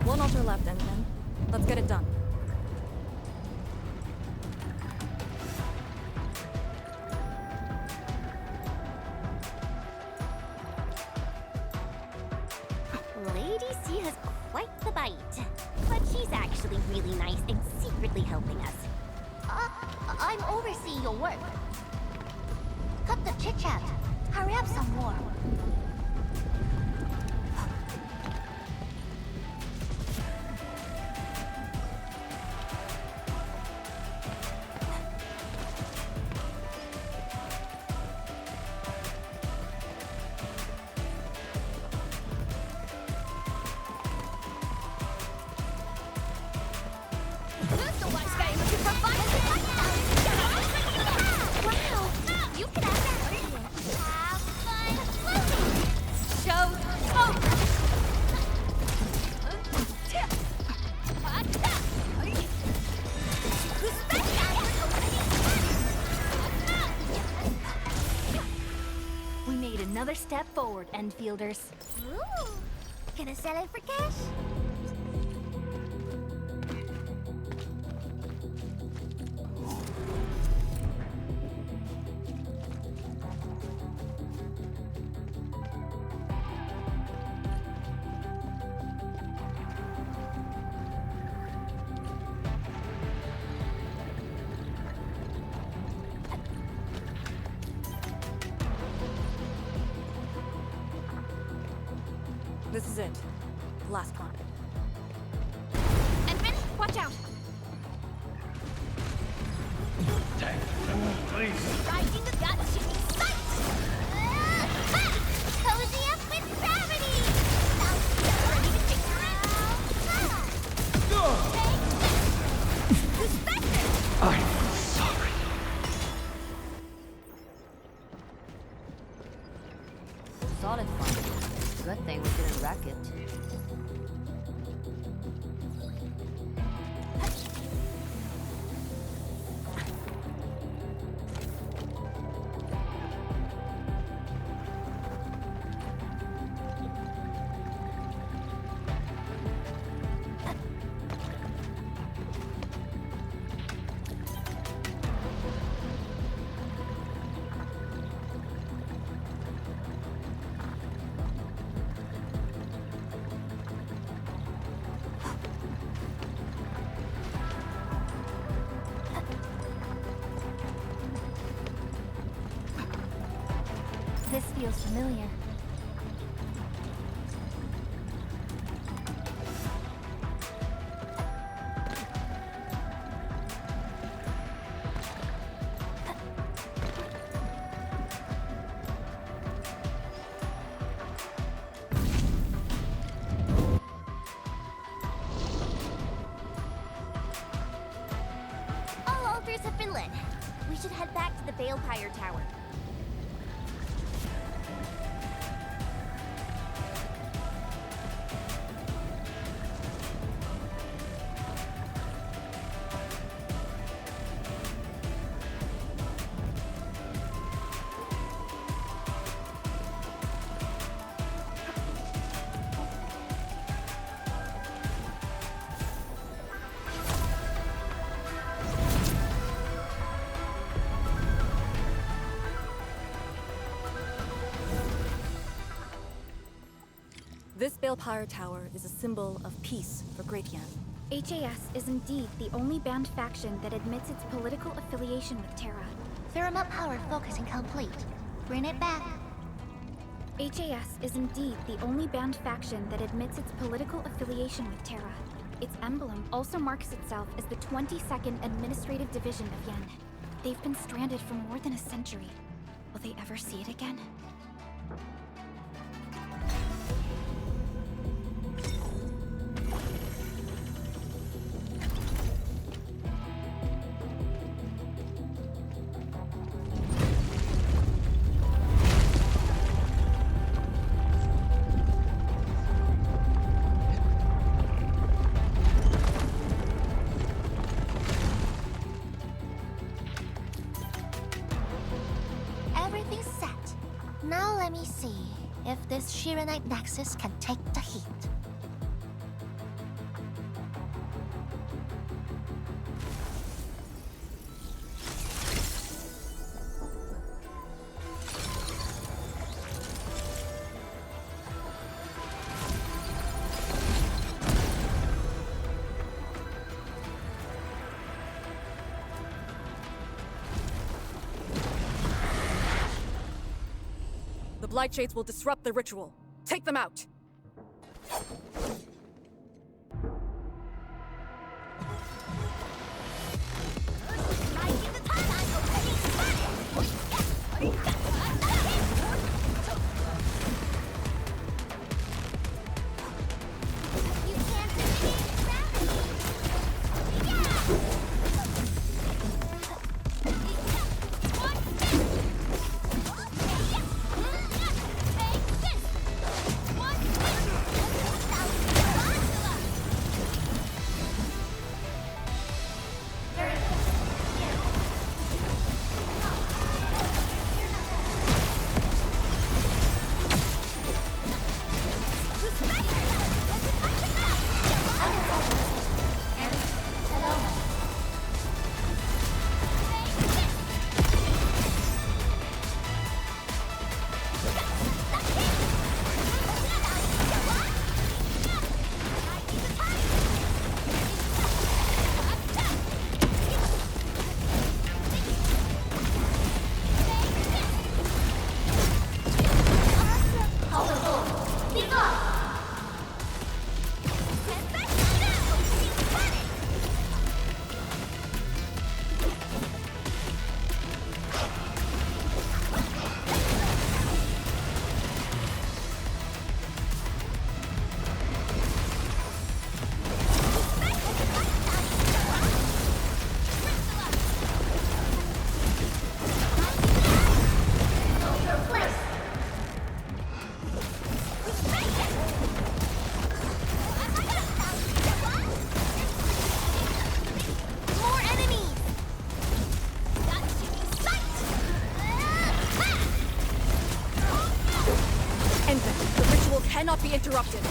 One altar left, Endman. Let's get it done.
Lady C has quite the bite. But she's actually really nice and secretly helping us.
I'm overseeing your work. Cut the chit-chat. Hurry up some more. We made another step forward, Enfielders.
Ooh. Gonna sell it for cash?
This is it. Last one.
Edmund, watch out!
Please.
Riding the gut shooting sight! Cozy up with gravity! Now ready to figure it out!
I'm sorry.
Solid fun. Good thing we didn't wreck it.
This feels familiar.
All altars have been lit. We should head back to the Balefire Tower.
This Balpire Tower is a symbol of peace for Great Yan.
HAS is indeed the only banned faction that admits its political affiliation with Terra.
Theorem power focusing complete. Bring it back.
HAS is indeed the only banned faction that admits its political affiliation with Terra. Its emblem also marks itself as the 22nd Administrative Division of Yen. They've been stranded for more than a century. Will they ever see it again?
Everything's set. Now let me see if this Shiranite Nexus can take the heat.
The Blight Shades will disrupt the ritual. Take them out! Cannot be interrupted.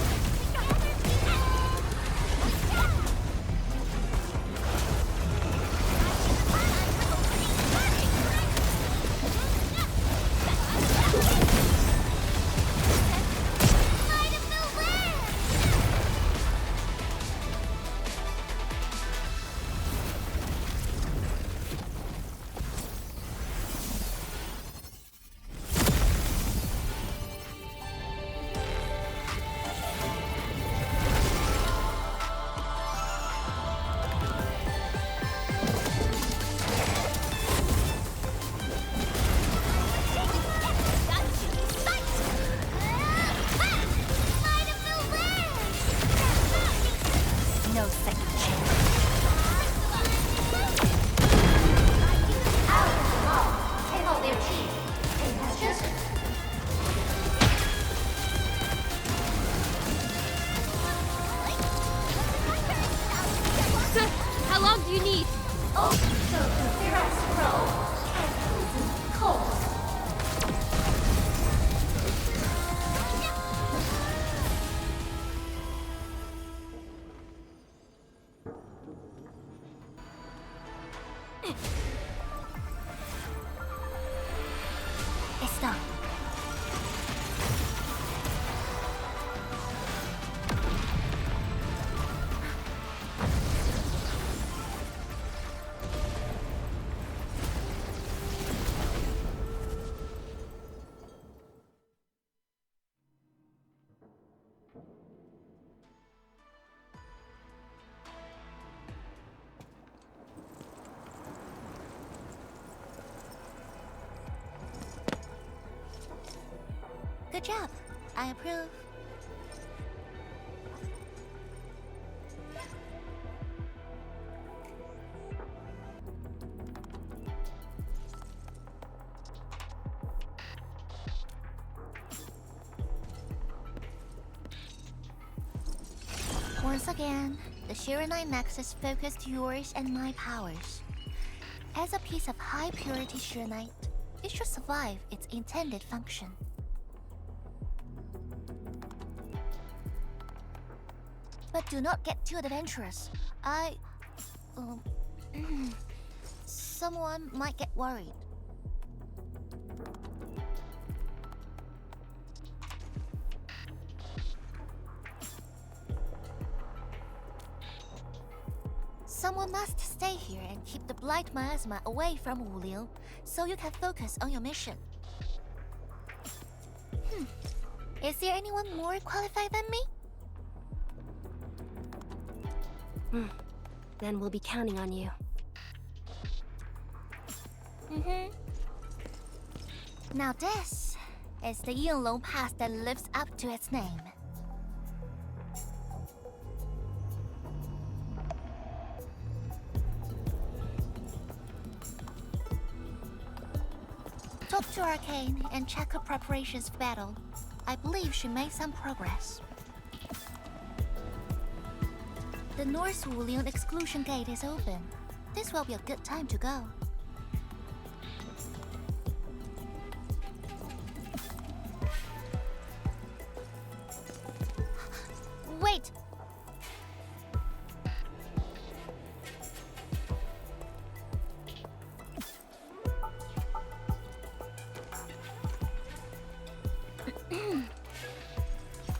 job. I approve. Once again, the Shiranite Nexus focused yours and my powers. As a piece of high-purity Shiranite, it should survive its intended function. But do not get too adventurous. Someone might get worried. Someone must stay here and keep the blight miasma away from Wuliu, so you can focus on your mission. Is there anyone more qualified than me?
Then we'll be counting on you.
Now this is the Yinglong Pass that lives up to its name. Talk to Arcane and check her preparations for battle. I believe she made some progress. The North Wulian exclusion gate is open. This will be a good time to go. Wait!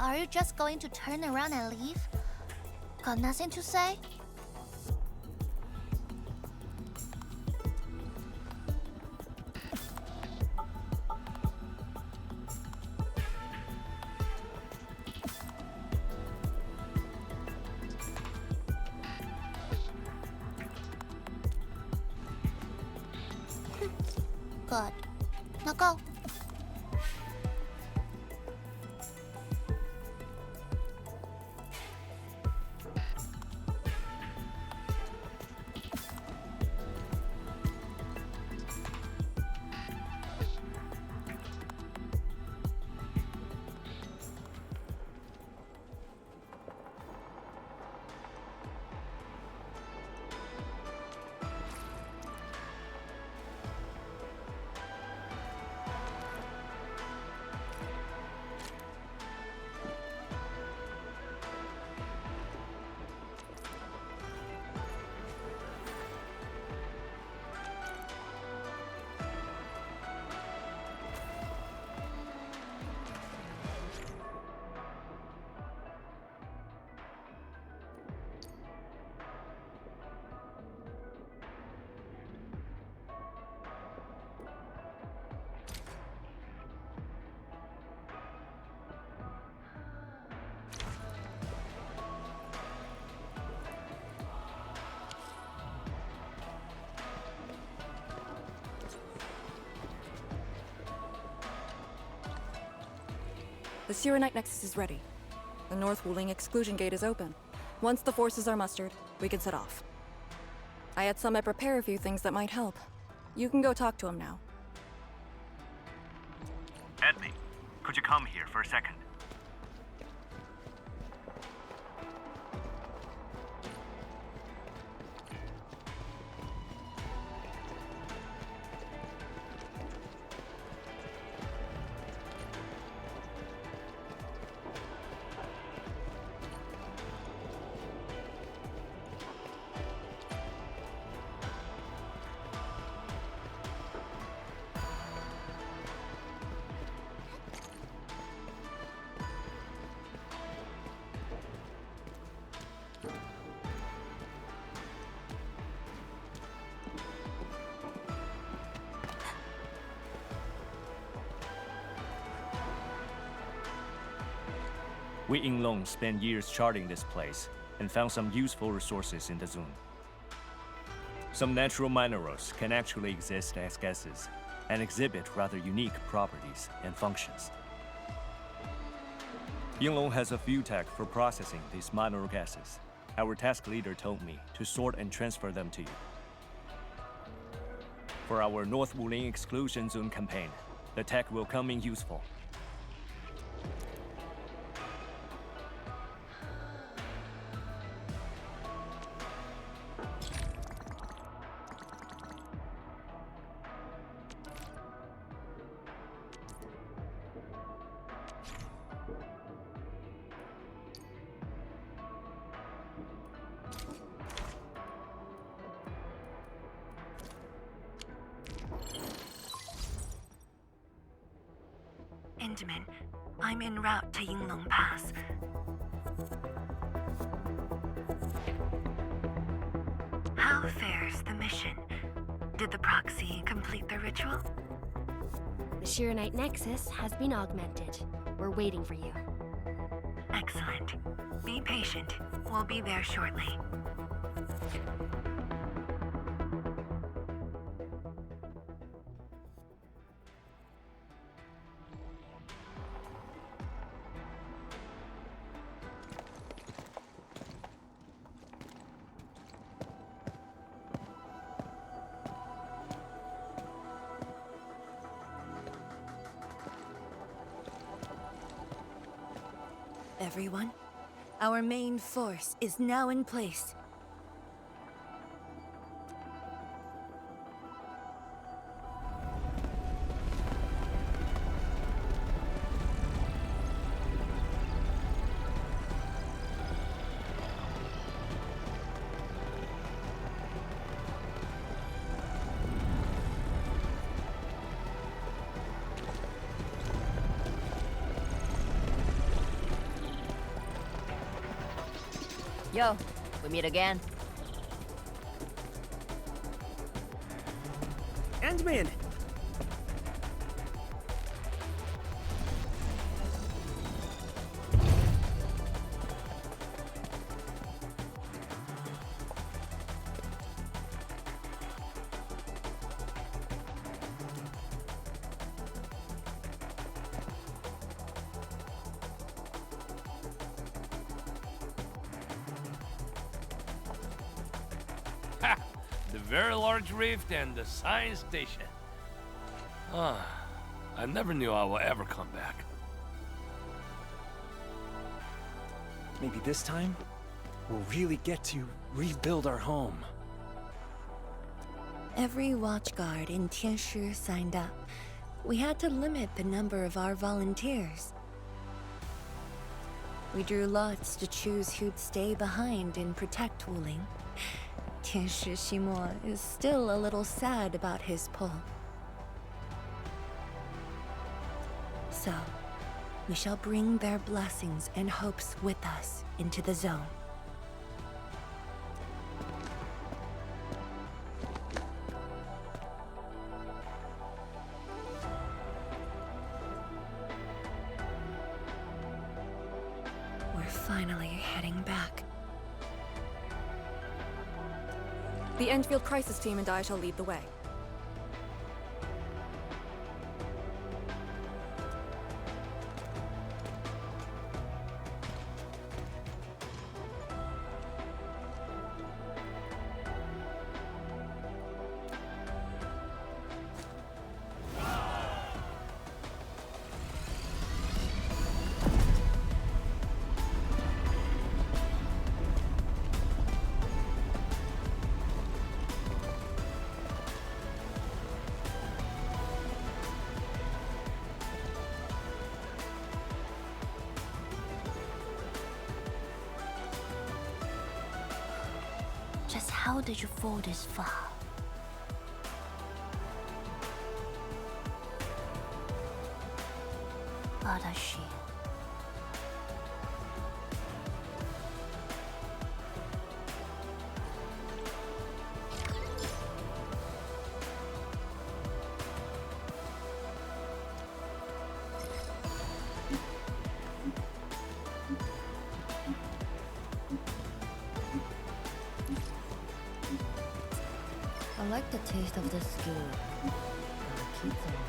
Are you just going to turn around and leave? Got nothing to say? Good. Now go.
The Shiranite Nexus is ready. The North Wuling exclusion gate is open. Once the forces are mustered, we can set off. I had Summit prepare a few things that might help. You can go talk to him now.
Edley, could you come here for a second? We Yinglong spent years charting this place and found some useful resources in the zone. Some natural minerals can actually exist as gases and exhibit rather unique properties and functions. Yinglong has a few tech for processing these minor gases. Our task leader told me to sort and transfer them to you. For our North Wuling exclusion zone campaign, the tech will come in useful.
Intamin, I'm en route to Yinglong Pass. How fares the mission? Did the proxy complete the ritual?
The Shiranite Nexus has been augmented. We're waiting for you.
Excellent. Be patient. We'll be there shortly. Everyone, our main force is now in place.
Yo, we meet again.
Endman!
Ha! The very large rift and the science station. Ah, I never knew I would ever come back.
Maybe this time, we'll really get to rebuild our home.
Every watchguard in Tianshi signed up. We had to limit the number of our volunteers. We drew lots to choose who'd stay behind and protect Wuling. Tianshi Ximo is still a little sad about his pull. So, we shall bring their blessings and hopes with us into the zone. We're finally heading back.
The Endfield crisis team and I shall lead the way.
Just how did you fall this far? Arashi.
I like the taste of this skill. Keep them on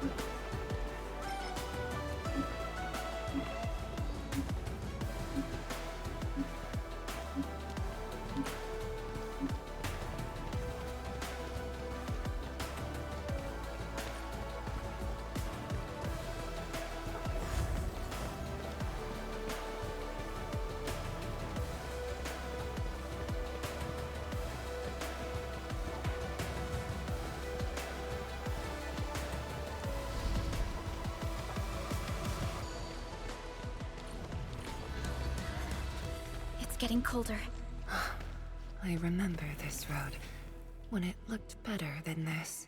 me.
getting colder.
I remember this road, when it looked better than this.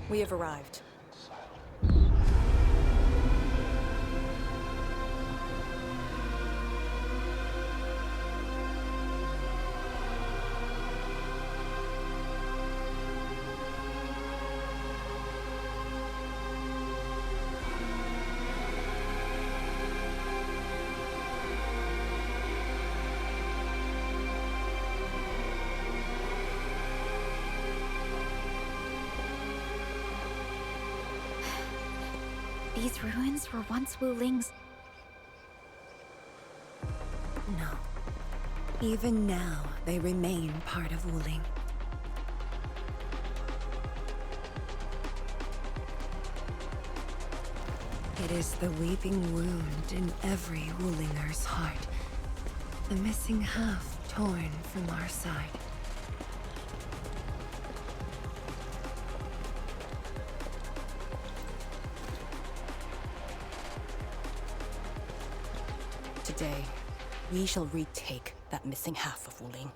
We have arrived.
These ruins were once Wu Ling's.
No. Even now, they remain part of Wuling. It is the weeping wound in every Wulinger's heart. The missing half torn from our side.
Today, we shall retake that missing half of Wuling.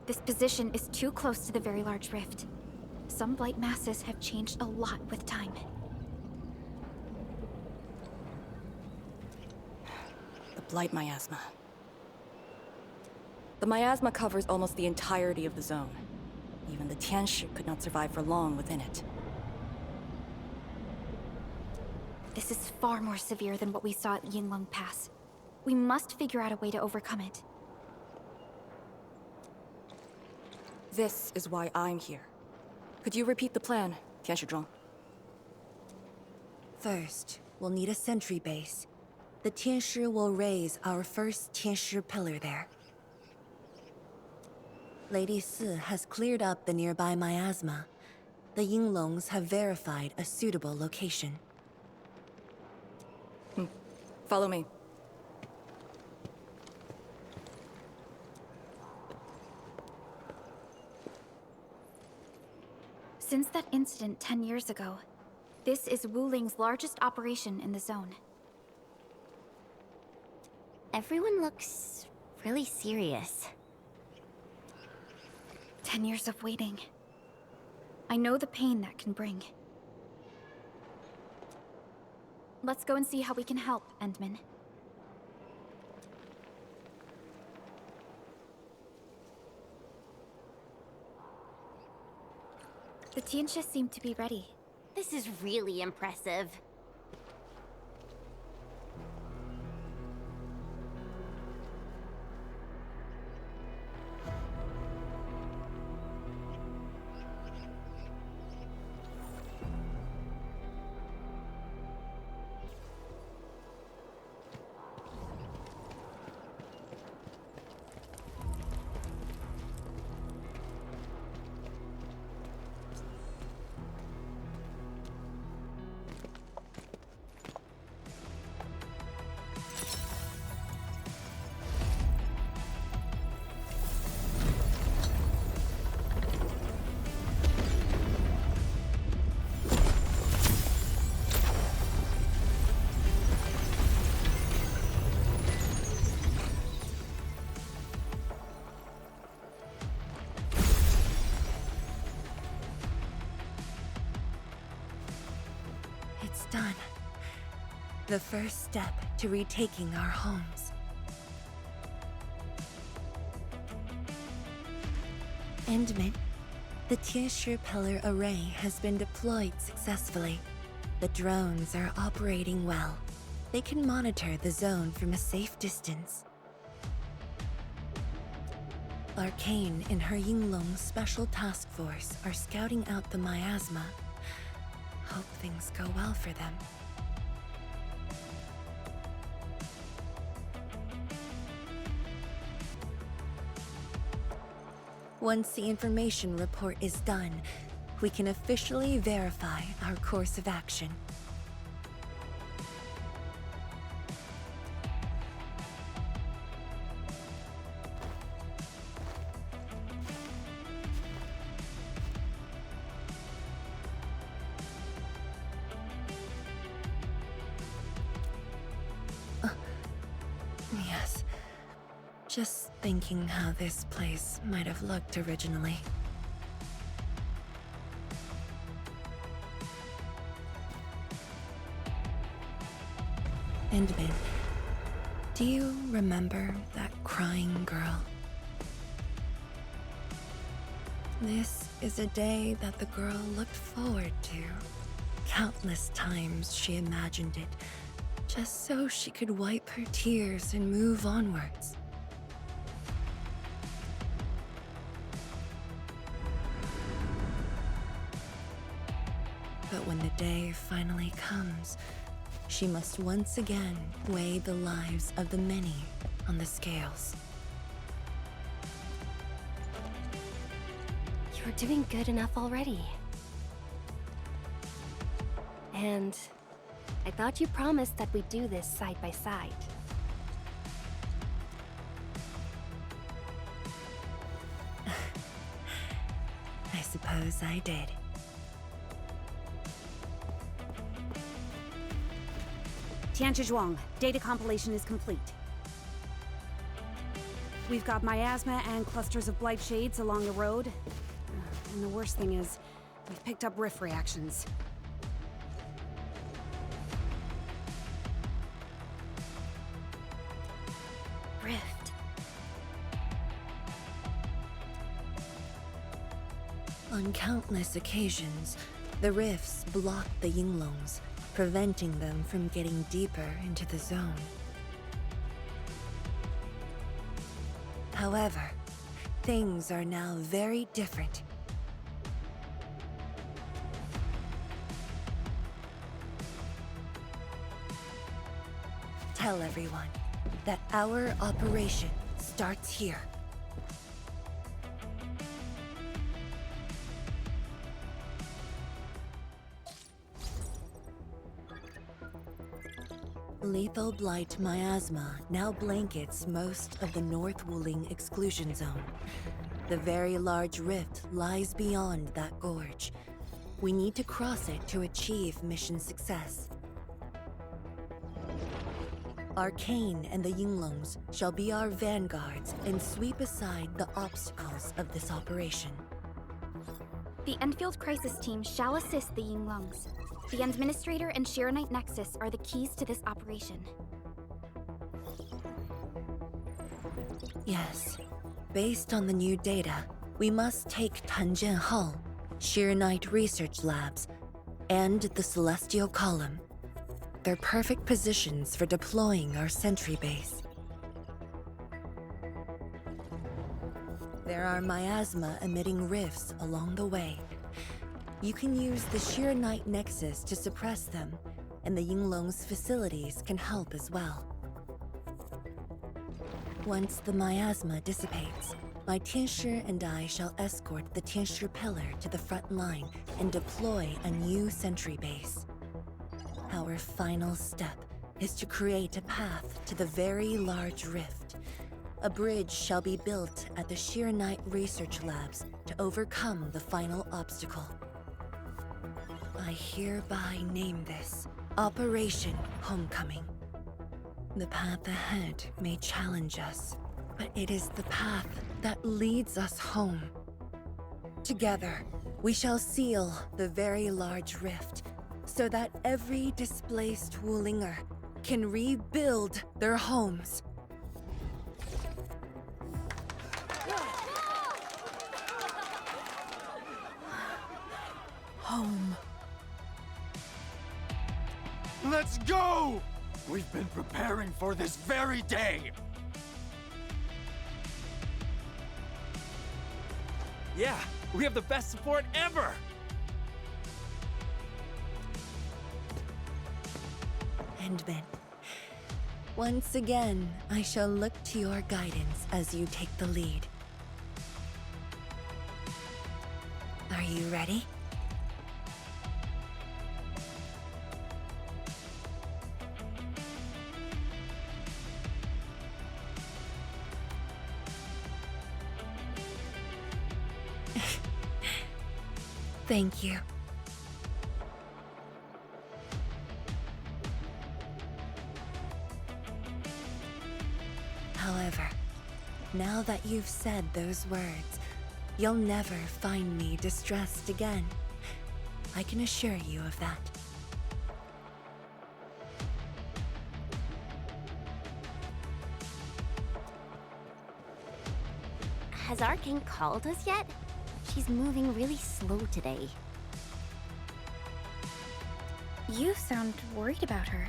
This position is too close to the very large rift. Some blight masses have changed a lot with time.
The blight miasma. The miasma covers almost the entirety of the zone. Even the Tianshi could not survive for long within it.
This is far more severe than what we saw at Yinglong Pass. We must figure out a way to overcome it.
This is why I'm here. Could you repeat the plan, Tianshi?
First, we'll need a sentry base. The Tianshi will raise our first Tianshi pillar there. Lady Si has cleared up the nearby miasma. The Yinglongs have verified a suitable location.
Follow me.
Since that incident 10 years ago, this is Wuling's largest operation in the zone.
Everyone looks really serious.
10 years of waiting. I know the pain that can bring. Let's go and see how we can help, Endman. The Tianshi seem to be ready.
This is really impressive.
It's done. The first step to retaking our homes. Endman, the Tianshi pillar array has been deployed successfully. The drones are operating well. They can monitor the zone from a safe distance. Arcane and her Yinglong Special Task Force are scouting out the miasma. Hope things go well for them. Once the information report is done, we can officially verify our course of action. Yes. Just thinking how this place might have looked originally. Endman, do you remember that crying girl? This is a day that the girl looked forward to. Countless times she imagined it, just so she could wipe her tears and move onwards. But when the day finally comes, she must once again weigh the lives of the many on the scales.
You're doing good enough already. And I thought you promised that we'd do this side by side.
I suppose I did.
Tianzhuang, data compilation is complete. We've got miasma and clusters of blight shades along the road. And the worst thing is, we've picked up rift reactions.
Rift.
On countless occasions, the rifts block the Yinglongs, preventing them from getting deeper into the zone. However, things are now very different. Tell everyone that our operation starts here. Lethal blight miasma now blankets most of the North Wuling exclusion zone. The very large rift lies beyond that gorge. We need to cross it to achieve mission success. Arcane and the Yinglongs shall be our vanguards and sweep aside the obstacles of this operation.
The Enfield Crisis Team shall assist the Yinglongs. The Administrator and Shiranite Nexus are the keys to this operation.
Yes. Based on the new data, we must take Tanjian Hall, Shiranite Research Labs, and the Celestial Column. They're perfect positions for deploying our sentry base. There are miasma-emitting rifts along the way. You can use the Shiranite Nexus to suppress them, and the Yinglong's facilities can help as well. Once the miasma dissipates, my Tianshi and I shall escort the Tianshi Pillar to the front line and deploy a new sentry base. Our final step is to create a path to the very large rift. A bridge shall be built at the Shiranite Research Labs to overcome the final obstacle. I hereby name this Operation Homecoming. The path ahead may challenge us, but it is the path that leads us home. Together, we shall seal the very large rift, so that every displaced Wulinger can rebuild their homes.
Home.
Let's go! We've been preparing for this very day! Yeah, we have the best support ever!
Endman, once again, I shall look to your guidance as you take the lead. Are you ready? Thank you. However, now that you've said those words, you'll never find me distressed again. I can assure you of that.
Has Arcane called us yet? She's moving really slow today.
You sound worried about her.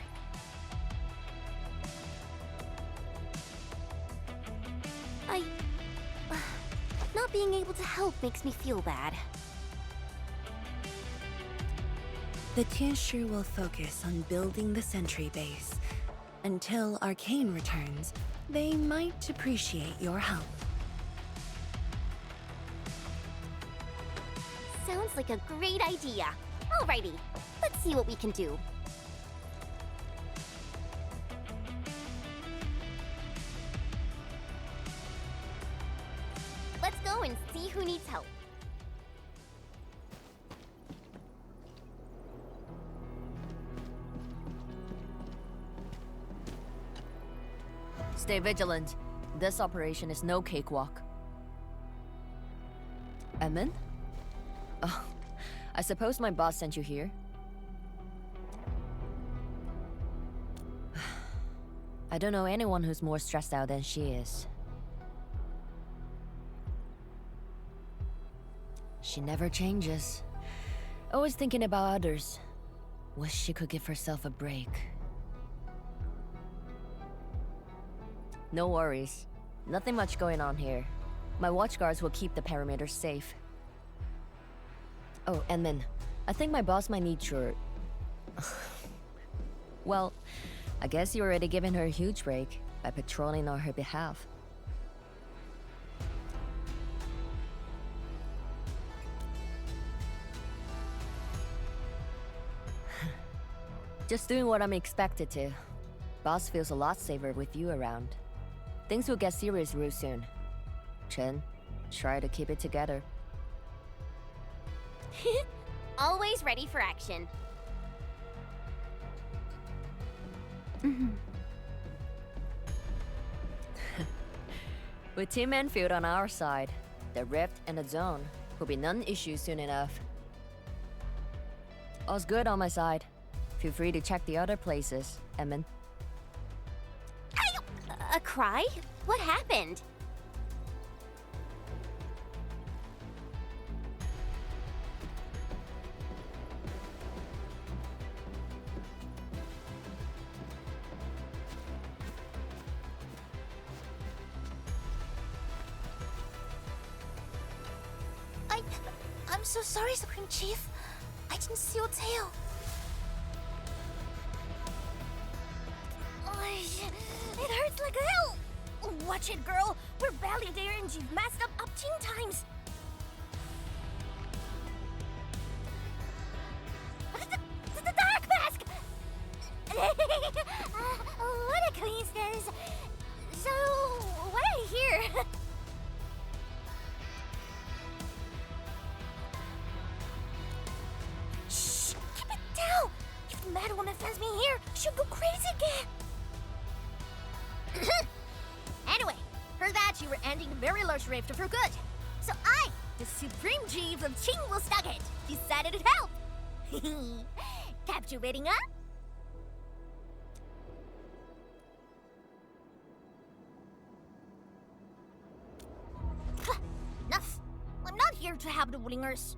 Not being able to help makes me feel bad.
The Tinshu will focus on building the sentry base. Until Arcane returns, they might appreciate your help.
Sounds like a great idea. Alrighty, let's see what we can do. Let's go and see who needs help.
Stay vigilant. This operation is no cakewalk. Emin? Oh, I suppose my boss sent you here? I don't know anyone who's more stressed out than she is. She never changes. Always thinking about others. Wish she could give herself a break. No worries. Nothing much going on here. My watchguards will keep the perimeter safe. Oh, and Min, I think my boss might need your... Well, I guess you already given her a huge break by patrolling on her behalf. Just doing what I'm expected to. Boss feels a lot safer with you around. Things will get serious real soon. Chen, try to keep it together.
Always ready for action.
With Team Enfield on our side, the rift and the zone will be non-issue soon enough. All's good on my side. Feel free to check the other places, Emin.
A cry? What happened?
I'm so sorry, Supreme Chief. I didn't see your tail. It hurts like hell! Watch it, girl! We're barely there and you've messed up 10 times! The dark mask! What a coincidence! So, what I hear? Shh! Keep it down! If the mad woman finds me here, she'll go crazy again!
Anyway, heard that you were ending the very large rift for good. So I, the Supreme Chief of Chingwilstocket, decided to help. Captivating, huh? Enough. I'm not here to help the Wulingers.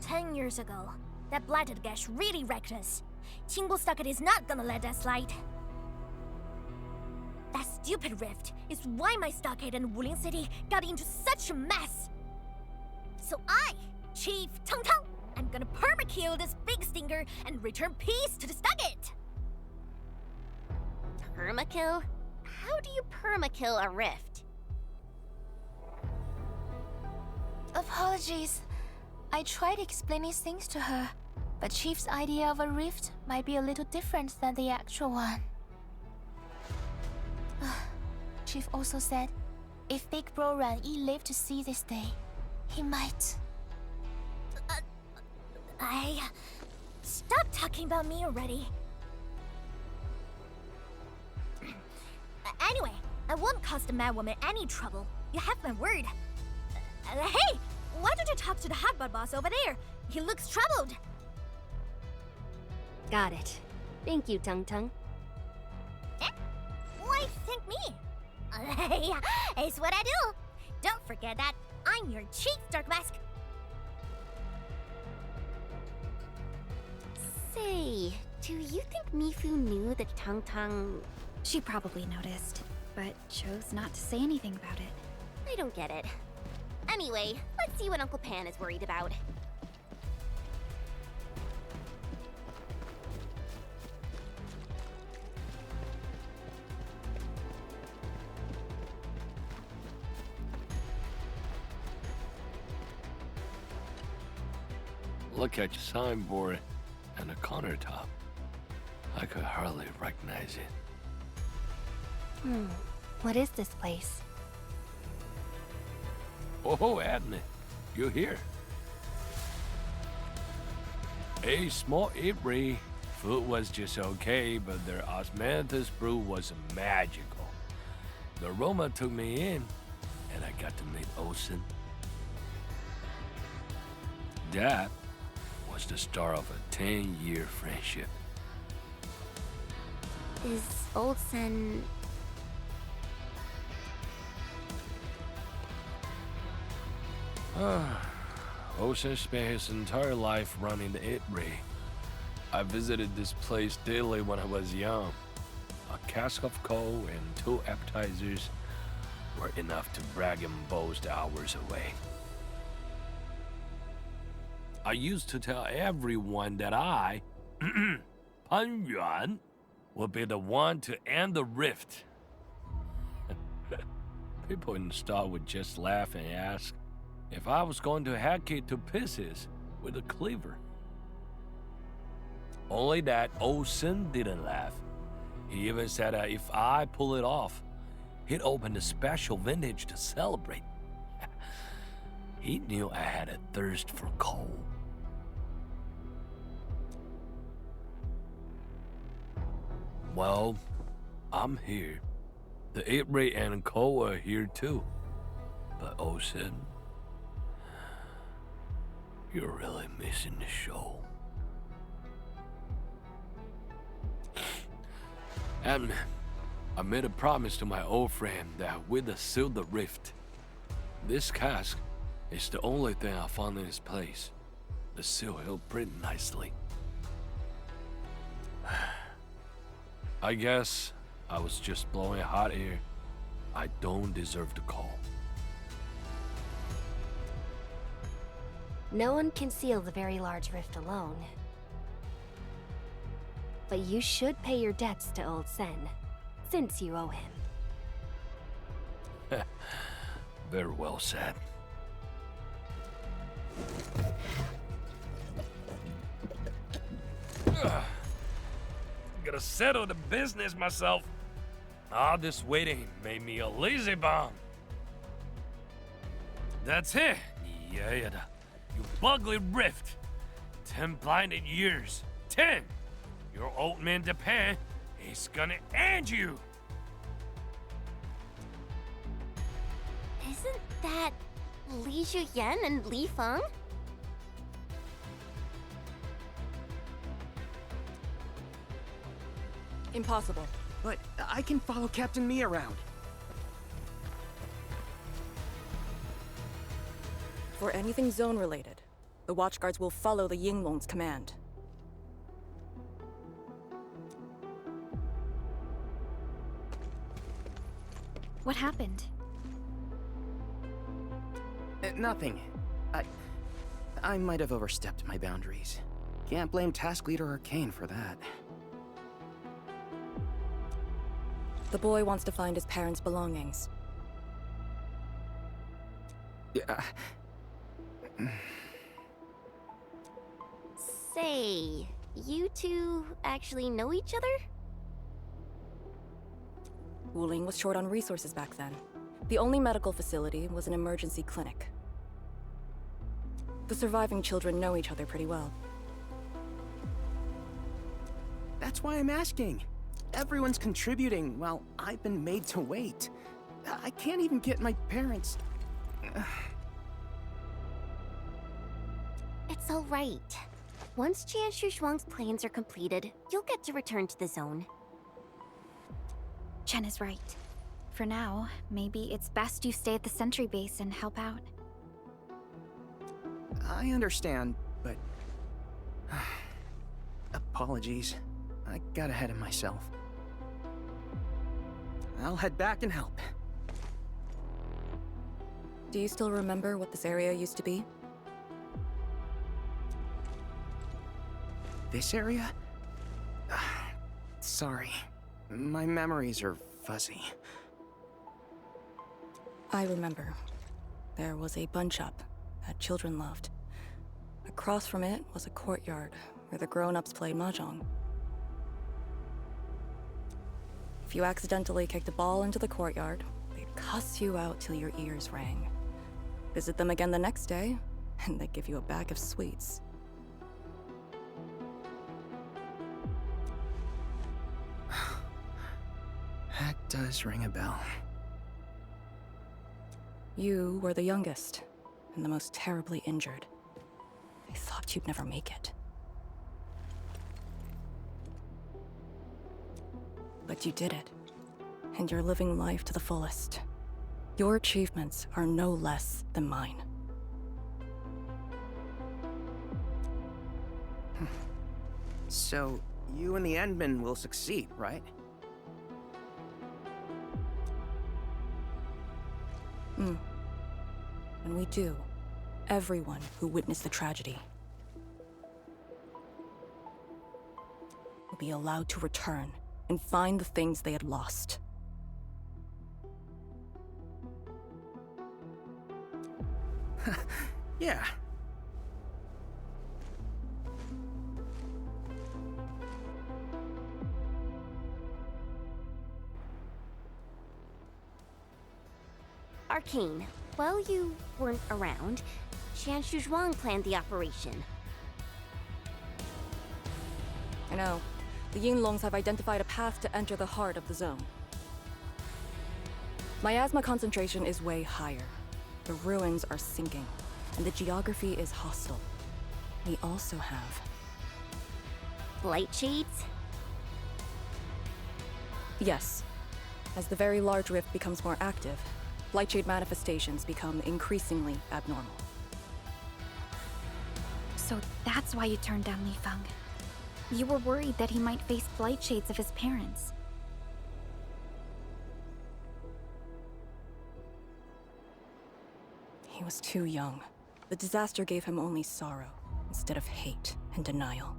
10 years ago, That blighted gash really wrecked us. Qingwu Stockade is not gonna let that slide. That stupid rift is why my stockade and Wuling City got into such a mess. So I, Chief Tong Tong, I'm gonna permakill this big stinker and return peace to the stockade.
Permakill? How do you permakill a rift?
Apologies. I tried explaining things to her, but Chief's idea of a rift might be a little different than the actual one. Chief also said, if Big Bro Ran Yi lived to see this day, he might.
Stop talking about me already. Anyway, I won't cause the mad woman any trouble. You have my word. Hey, why don't you talk to the hotbot boss over there? He looks troubled.
Got it. Thank you, Tung Tung.
Why thank me? It's what I do. Don't forget that I'm your chief, Dark Mask.
Say, do you think Mifu knew that Tung Tung...
She probably noticed, but chose not to say anything about it.
I don't get it. Anyway, let's see what Uncle Pan is worried about.
Look at your signboard and the countertop. I could hardly recognize it.
What is this place?
Oh, Adney, you here? A small Ipri. Food was just okay, but their osmanthus brew was magical. The aroma took me in, and I got to meet Olsen. That was the start of a 10-year friendship.
Is Olsen...
Olsen spent his entire life running the Ipri. I visited this place daily when I was young. A cask of coal and 2 appetizers were enough to brag and boast hours away. I used to tell everyone that I, Pan Yuan, would be the one to end the rift. People in the store would just laugh and ask if I was going to hack it to pieces with a cleaver. Only that Olsen didn't laugh. He even said that if I pull it off, he'd open a special vintage to celebrate. He knew I had a thirst for coal. Well, I'm here. The Ipri and coal are here too. But Olsen, you're really missing the show. And I made a promise to my old friend that we'd seal the rift. This cask is the only thing I found in this place. The seal held pretty nicely. I guess I was just blowing hot air. I don't deserve the call.
No one can seal the very large rift alone. But you should pay your debts to Old Sen, since you owe him.
Very well said. Gotta settle the business myself. All this waiting made me a lazy bum. That's it. Yeah, you ugly rift. 10 blinded years. 10. Your old man Japan is gonna end you.
Isn't that Li Juyen and Li Feng?
Impossible.
But I can follow Captain Me around.
For anything zone related, The watchguards will follow the Yinglong's command.
What happened?
Nothing. I might have overstepped my boundaries. Can't blame Task Leader Arcane for that.
The boy wants to find his parents' belongings.
Yeah.
Say, you two actually know each other?
Wuling was short on resources back then. The only medical facility was an emergency clinic. The surviving children know each other pretty well.
That's why I'm asking. Everyone's contributing while I've been made to wait. I can't even get my parents...
It's all right. Once Jianshu Zhuang's plans are completed, you'll get to return to the zone.
Chen is right. For now, maybe it's best you stay at the sentry base and help out.
I understand, but... Apologies. I got ahead of myself. I'll head back and help.
Do you still remember what this area used to be?
This area? Sorry. My memories are fuzzy.
I remember. There was a bun shop that children loved. Across from it was a courtyard where the grown-ups played mahjong. If you accidentally kicked a ball into the courtyard, they'd cuss you out till your ears rang. Visit them again the next day, and they'd give you a bag of sweets.
That does ring a bell.
You were the youngest, and the most terribly injured. I thought you'd never make it. But you did it, and you're living life to the fullest. Your achievements are no less than mine.
So, you and the Endmen will succeed, right?
When we do, everyone who witnessed the tragedy will be allowed to return and find the things they had lost.
Yeah.
Arcane, while you weren't around, Jianshu Zhuang planned the operation.
I know. The Yinglongs have identified a path to enter the heart of the zone. Miasma concentration is way higher. The ruins are sinking, and the geography is hostile. We also have...
Light shades?
Yes. As the very large rift becomes more active, Lightshade manifestations become increasingly abnormal.
So that's why you turned down Li Feng. You were worried that he might face blight shades of his parents.
He was too young. The disaster gave him only sorrow, instead of hate and denial.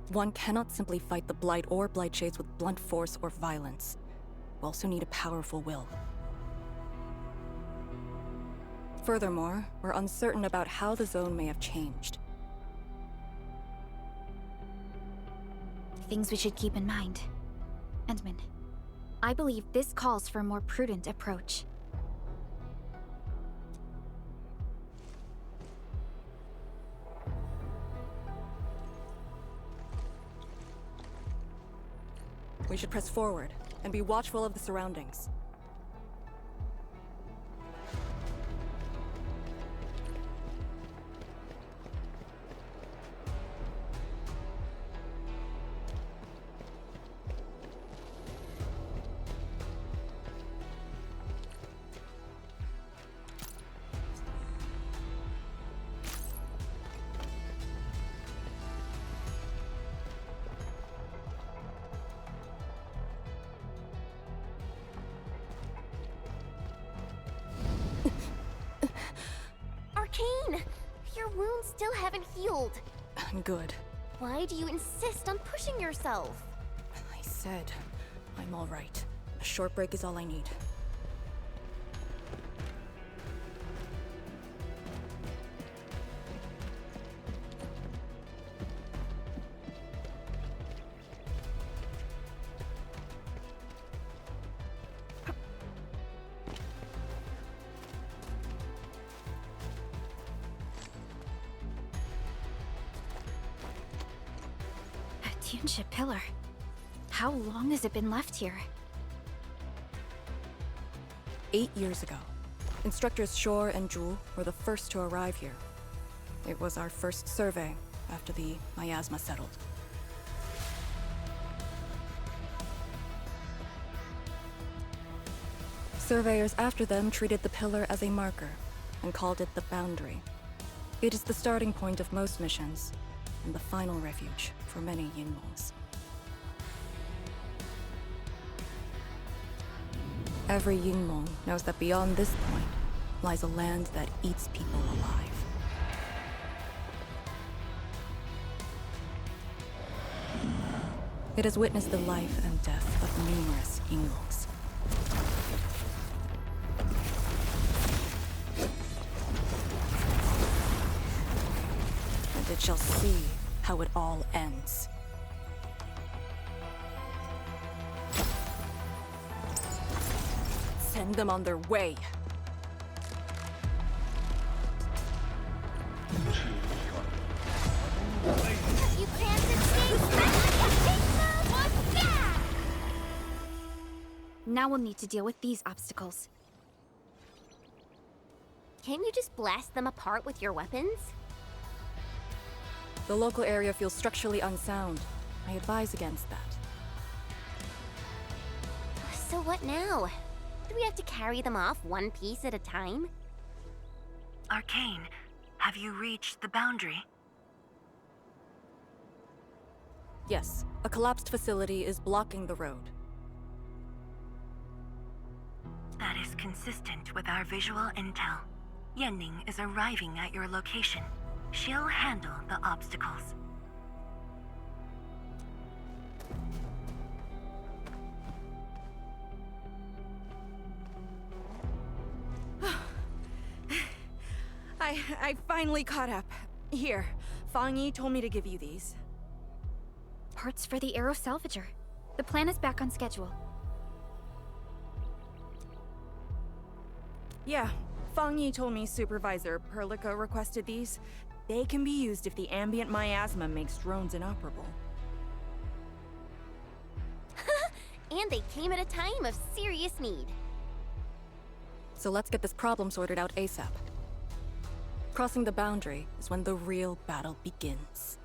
One cannot simply fight the Blight or Blight Shades with blunt force or violence. We also need a powerful will. Furthermore, we're uncertain about how the zone may have changed.
Things we should keep in mind. Endman, I believe this calls for a more prudent approach.
We should press forward and be watchful of the surroundings.
still haven't healed.
Good.
Why do you insist on pushing yourself?
I said I'm all right. A short break is all I need.
Tuneship pillar. How long has it been left here?
8 years ago. Instructors Shore and Jewel were the first to arrive here. It was our first survey after the miasma settled. Surveyors after them treated the pillar as a marker and called it the boundary. It is the starting point of most missions and the final refuge for many Yinlongs. Every Yinlong knows that beyond this point lies a land that eats people alive. It has witnessed the life and death of numerous Yinlongs. And it shall see how it all ends. Send them on their way.
You planted seeds.
Now we'll need to deal with these obstacles.
Can't you just blast them apart with your weapons?
The local area feels structurally unsound. I advise against that.
So what now? Do we have to carry them off one piece at a time?
Arcane, have you reached the boundary?
Yes, a collapsed facility is blocking the road.
That is consistent with our visual intel. Yenning is arriving at your location. She'll handle the obstacles.
I finally caught up. Here, Fang Yi told me to give you these.
Parts for the Aero Salvager. The plan is back on schedule.
Yeah, Fang Yi told me Supervisor Perlica requested these. They can be used if the ambient miasma makes drones inoperable.
And they came at a time of serious need.
So let's get this problem sorted out ASAP. Crossing the boundary is when the real battle begins.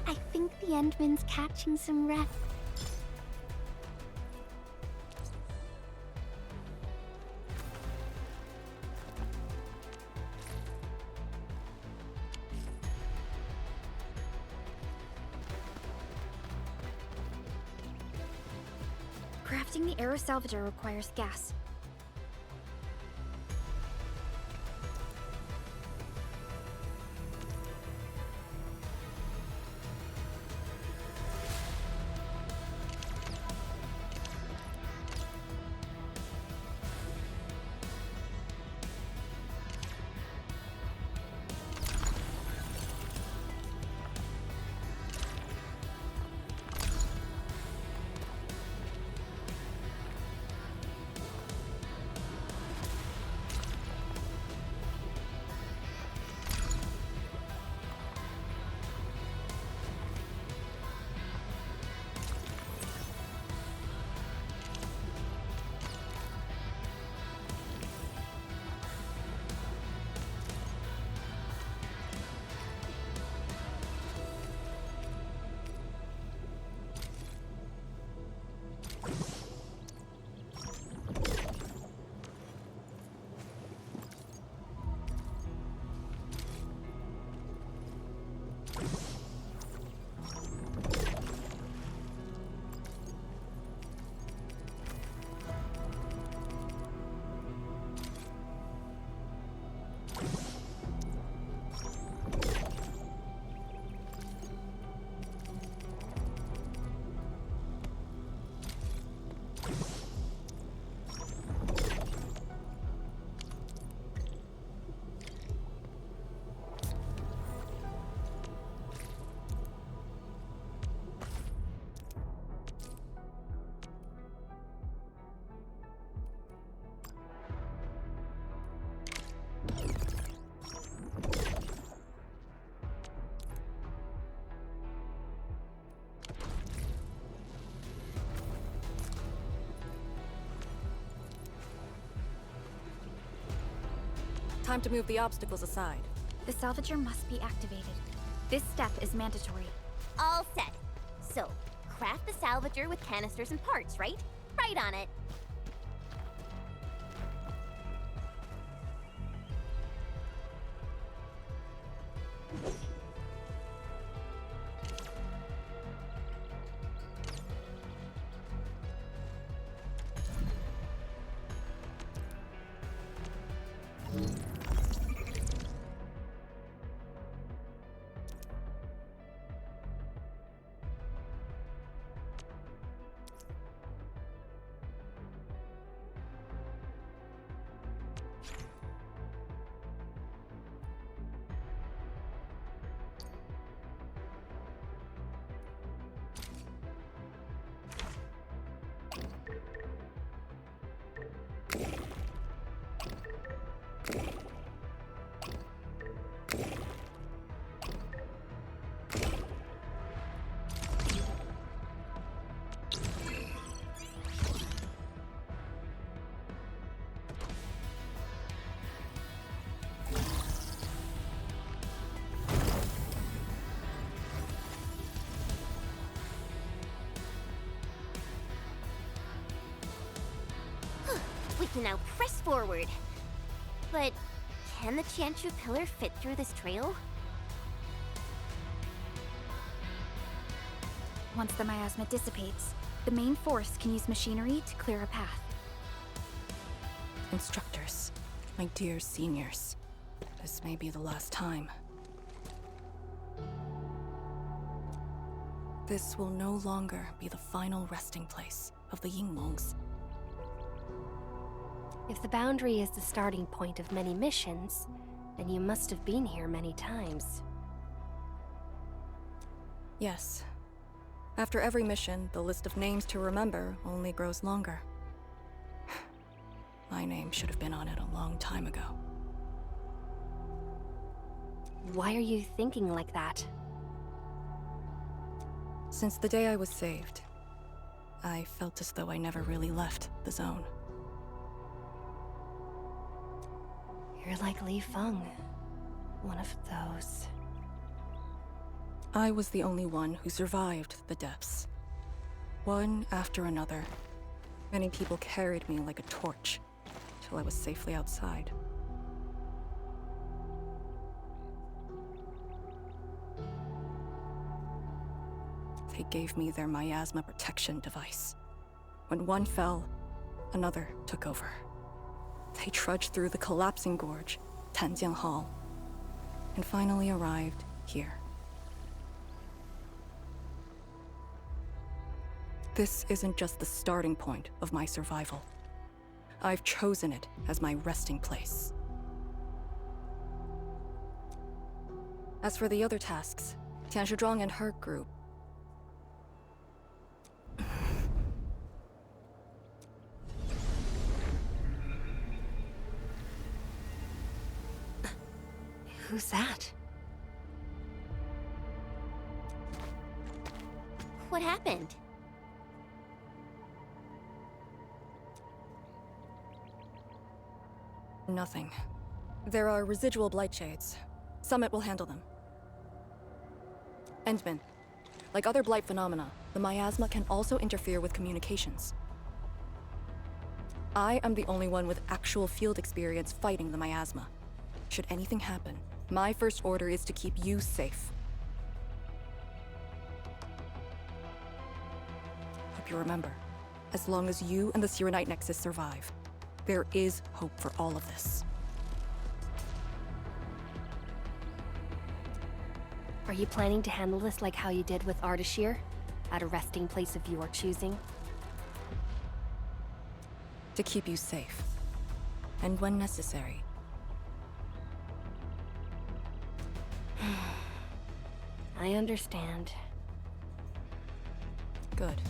I think the Endman's catching some rep.
Crafting the Aero Salvager requires gas.
Time to move the obstacles aside.
The salvager must be activated. This step is mandatory.
All set. So, craft the salvager with canisters and parts, right? Right on it. We can now press forward. But can the Tianchu pillar fit through this trail?
Once the miasma dissipates, the main force can use machinery to clear a path.
Instructors, my dear seniors, this may be the last time. This will no longer be the final resting place of the Yingmongs.
If the boundary is the starting point of many missions, then you must have been here many times.
Yes. After every mission, the list of names to remember only grows longer. My name should have been on it a long time ago.
Why are you thinking like that?
Since the day I was saved, I felt as though I never really left the zone.
You're like Li Feng, one of those.
I was the only one who survived the depths. One after another, many people carried me like a torch till I was safely outside. They gave me their miasma protection device. When one fell, another took over. They trudged through the collapsing gorge, Tanjiang Hall, and finally arrived here. This isn't just the starting point of my survival. I've chosen it as my resting place. As for the other tasks, Tian Shizhuang and her group,
Who's that?
What happened?
nothing. There are residual blight shades. Summit will handle them. Endman. Like other blight phenomena, the miasma can also interfere with communications. I am the only one with actual field experience fighting the miasma. Should anything happen, my first order is to keep you safe. Hope you remember, as long as you and the Serenite Nexus survive, there is hope for all of this.
Are you planning to handle this like how you did with Ardashir? At a resting place of your choosing?
To keep you safe. And when necessary.
I understand.
Good.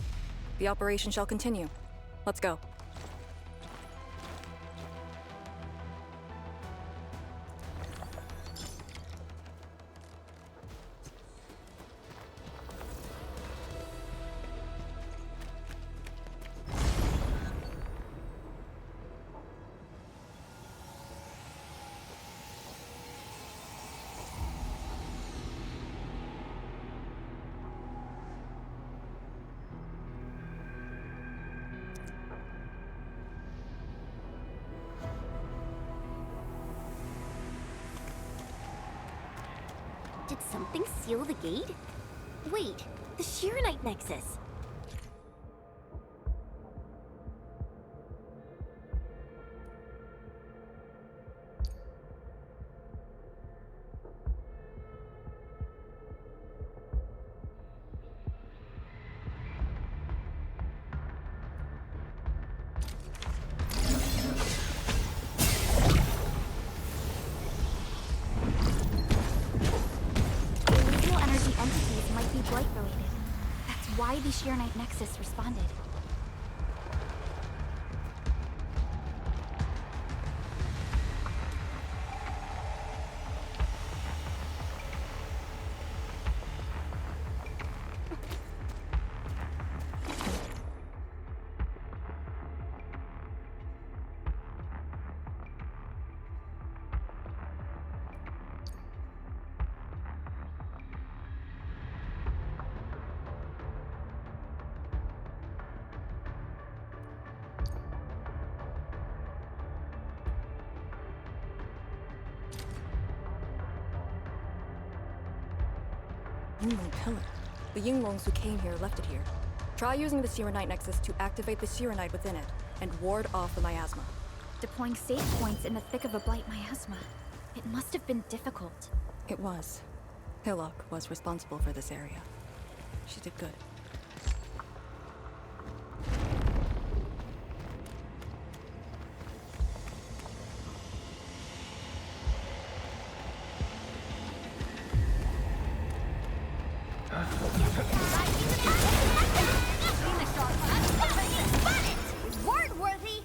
The operation shall continue. Let's go.
Did something seal the gate? Wait, the Shirenite Nexus.
Why the Shirenite Nexus responded.
Yinglong pillar. The Yinglongs who came here left it here. Try using the Shirenite Nexus to activate the Shirenite within it and ward off the miasma.
Deploying save points in the thick of a blight miasma. It must have been difficult.
It was. Hillock was responsible for this area. She did good.
Word-worthy!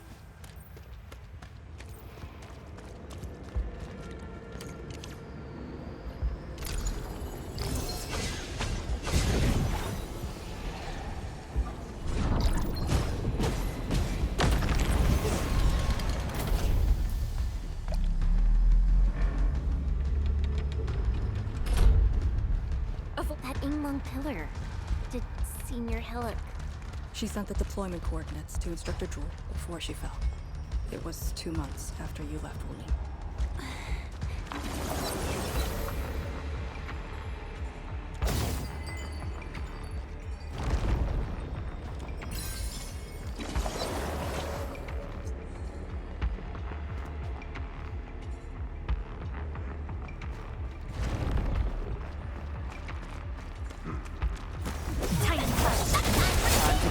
That Yinglong pillar. Did Senior Hillock...
She sent the deployment coordinates to Instructor Jewel before she fell. It was 2 months after you left Wuling.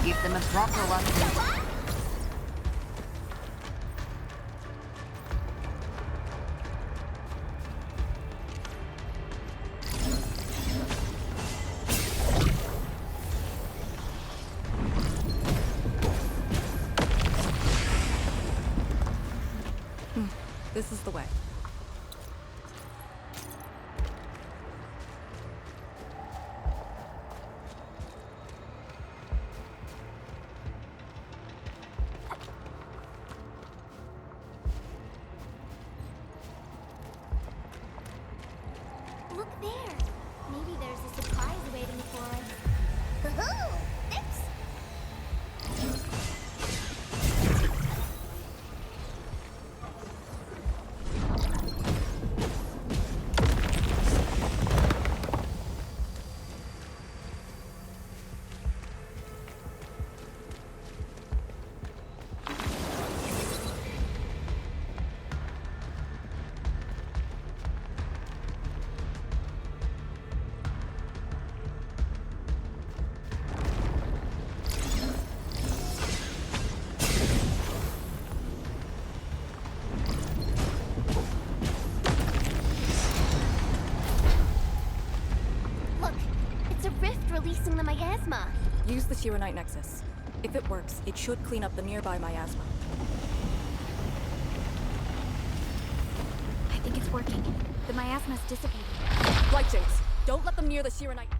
Give them a proper one.
This is the way.
Look there. Maybe there's a surprise waiting for us. Woohoo! Thanks!
Releasing the miasma.
Use the Shirenite Nexus. If it works, it should clean up the nearby miasma.
I think it's working. The miasma's dissipating.
Blight Shades, don't let them near the Shirenite.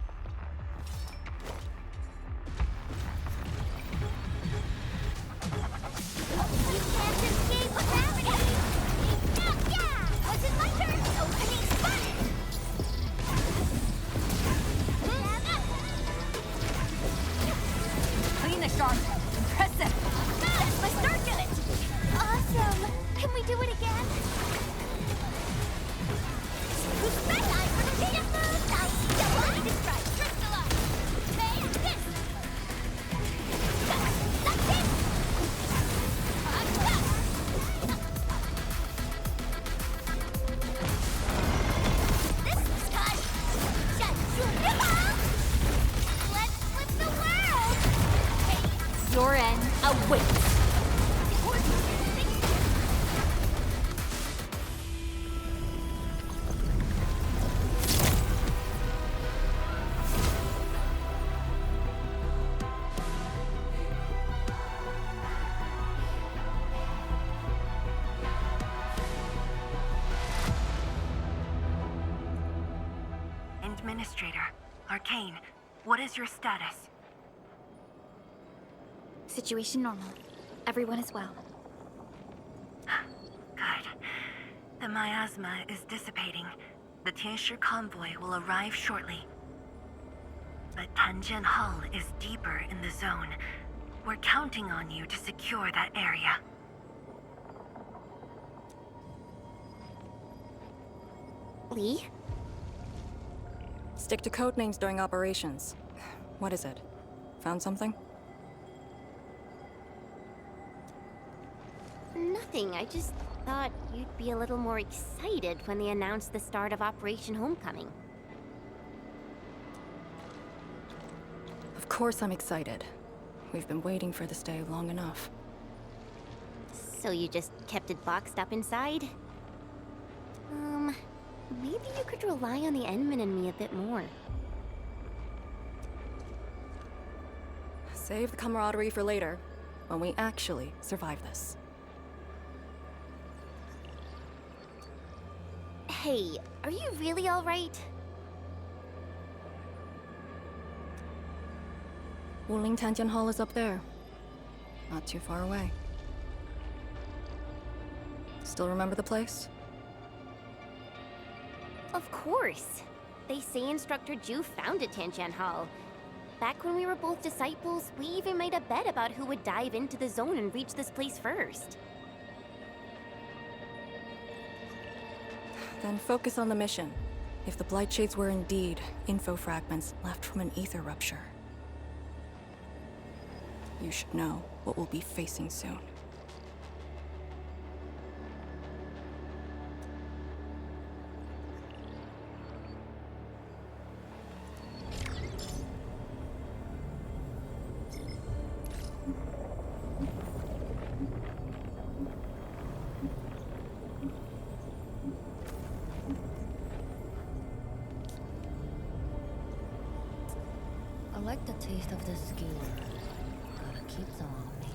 You can't escape gravity! Yeah! Was it my turn? Opening spotted!
Clean the shark. Impressive.
That's my start in it! Awesome! Can we do it again? Who's that guy for the biggest move?
Administrator. Arcane, what is your status?
Situation normal. Everyone is well.
Good. The miasma is dissipating. The Tianshi convoy will arrive shortly. But Tanjian Hall is deeper in the zone. We're counting on you to secure that area.
Lee?
Stick to codenames during operations. What is it? Found something?
Nothing. I just thought you'd be a little more excited when they announced the start of Operation Homecoming.
Of course I'm excited. We've been waiting for this day long enough.
So you just kept it boxed up inside? Maybe you could rely on the Endman and me a bit more.
Save the camaraderie for later, when we actually survive this.
Hey, are you really alright?
Wuling Tanjian Hall is up there. Not too far away. Still remember the place?
Of course. They say Instructor Ju founded Tanjian Hall. Back when we were both disciples, we even made a bet about who would dive into the zone and reach this place first.
Then focus on the mission. If the Blight Shades were indeed info fragments left from an ether rupture, you should know what we'll be facing soon.
I like the taste of the skewer. Gotta keep some on me.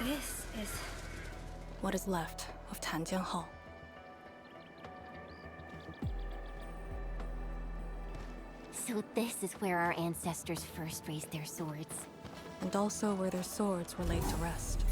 This is
What is left of Tanjian Hall.
So this is where our ancestors first raised their swords.
And also where their swords were laid to rest.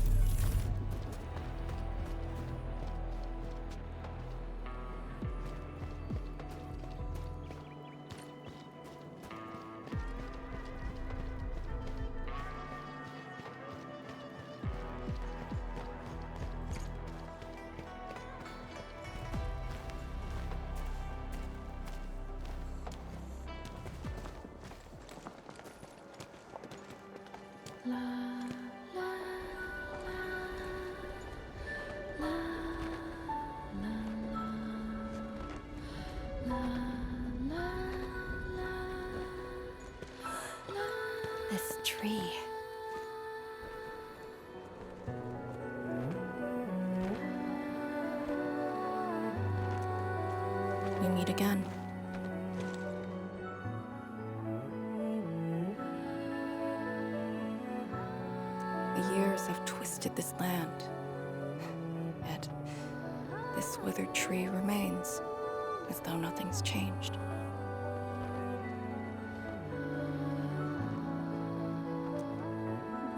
This tree. We meet again. The years have twisted this land. Yet, this withered tree remains, as though nothing's changed.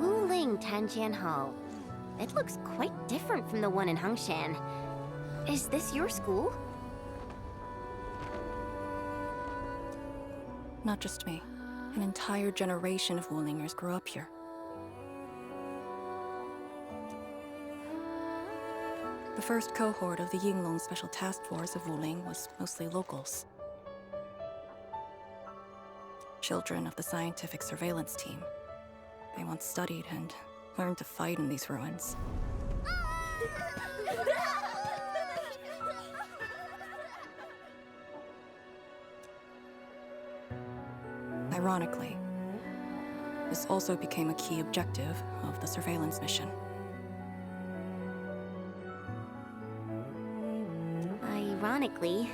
Wuling Tanjian Hall. It looks quite different from the one in Hongshan. Is this your school?
Not just me. An entire generation of Wulingers grew up here. The first cohort of the Yinglong Special Task Force of Wuling was mostly locals. Children of the scientific surveillance team. They once studied and learned to fight in these ruins. Ironically, this also became a key objective of the surveillance mission.
Ironically,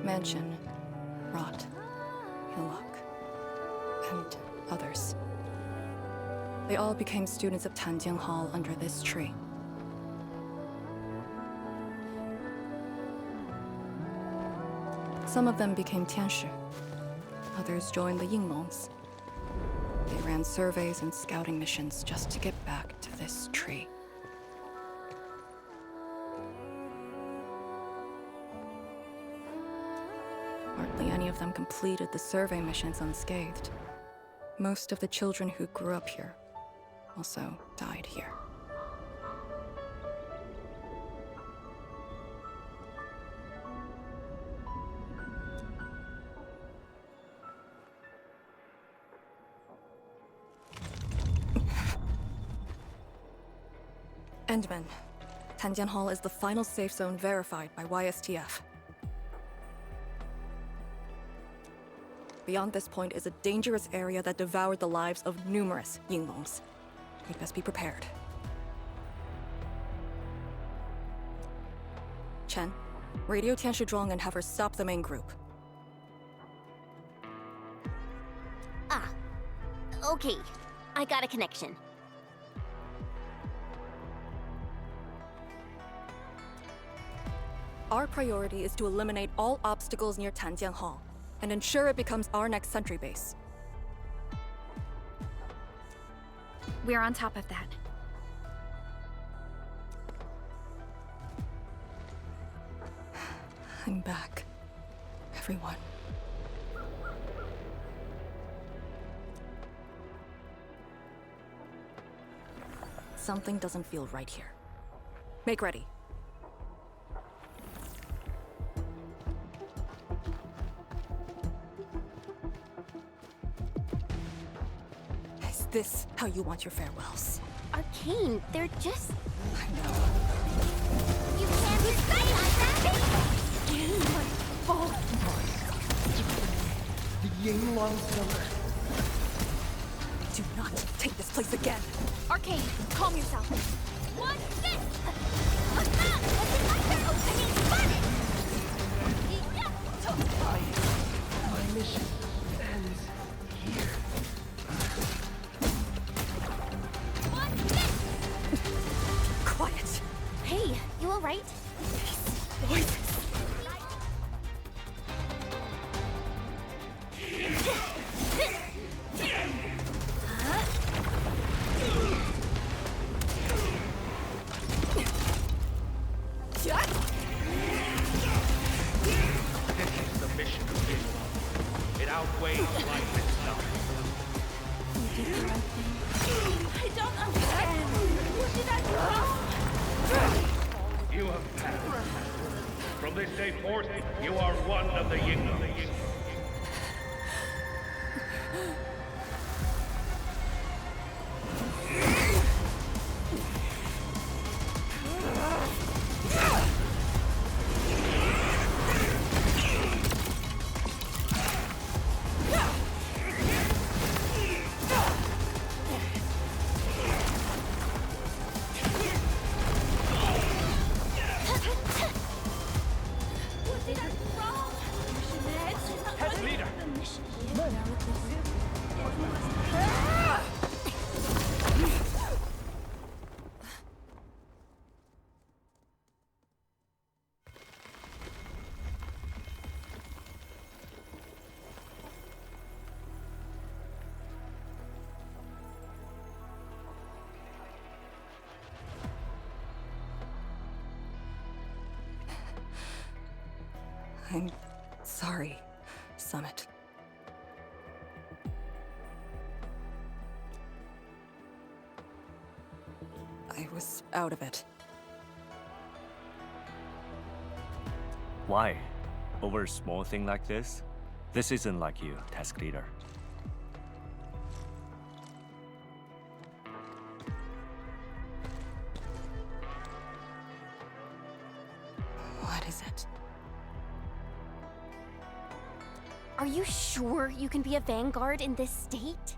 Mansion, Rot, Hillock, and others. They all became students of Tanjiang Hall under this tree. Some of them became Tianshu. Others joined the Yinglongs. They ran surveys and scouting missions just to get back to this tree. Hardly any of them completed the survey missions unscathed. Most of the children who grew up here also died here. Endman, Tanjian Hall is the final safe zone verified by YSTF. Beyond this point is a dangerous area that devoured the lives of numerous Yinglongs. We best be prepared. Chen, radio Tianshu Zhuang and have her stop the main group.
Okay, I got a connection.
Our priority is to eliminate all obstacles near Tanjiang Hall and ensure it becomes our next sentry base.
We're on top of that.
I'm back. Everyone. Something doesn't feel right here. Make ready. Is this how you want your farewells?
Arcane, they're just...
I know.
You can't be saying like that!
The Yinglong Pillar.
Do not take this place again.
Arcane, calm yourself. What's this? What's that? What's in my third opening?
My mission ends here.
What's this?
Quiet.
Hey, you alright?
Voices.
You are one of the Yinglongs. I'm sorry, Summit. I was out of it.
Why? Over a small thing like this? This isn't like you, task leader.
What is it?
Are you sure you can be a vanguard in this state?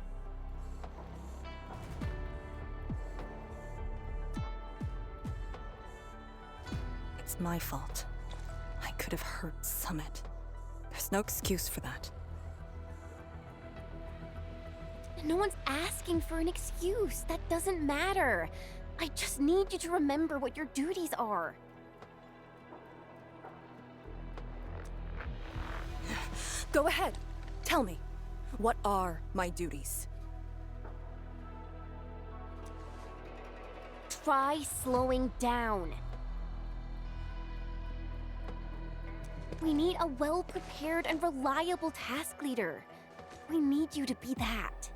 It's my fault. I could have hurt Summit. There's no excuse for that.
No one's asking for an excuse. That doesn't matter. I just need you to remember what your duties are.
Go ahead. Tell me. What are my duties?
Try slowing down. We need a well-prepared and reliable task leader. We need you to be that.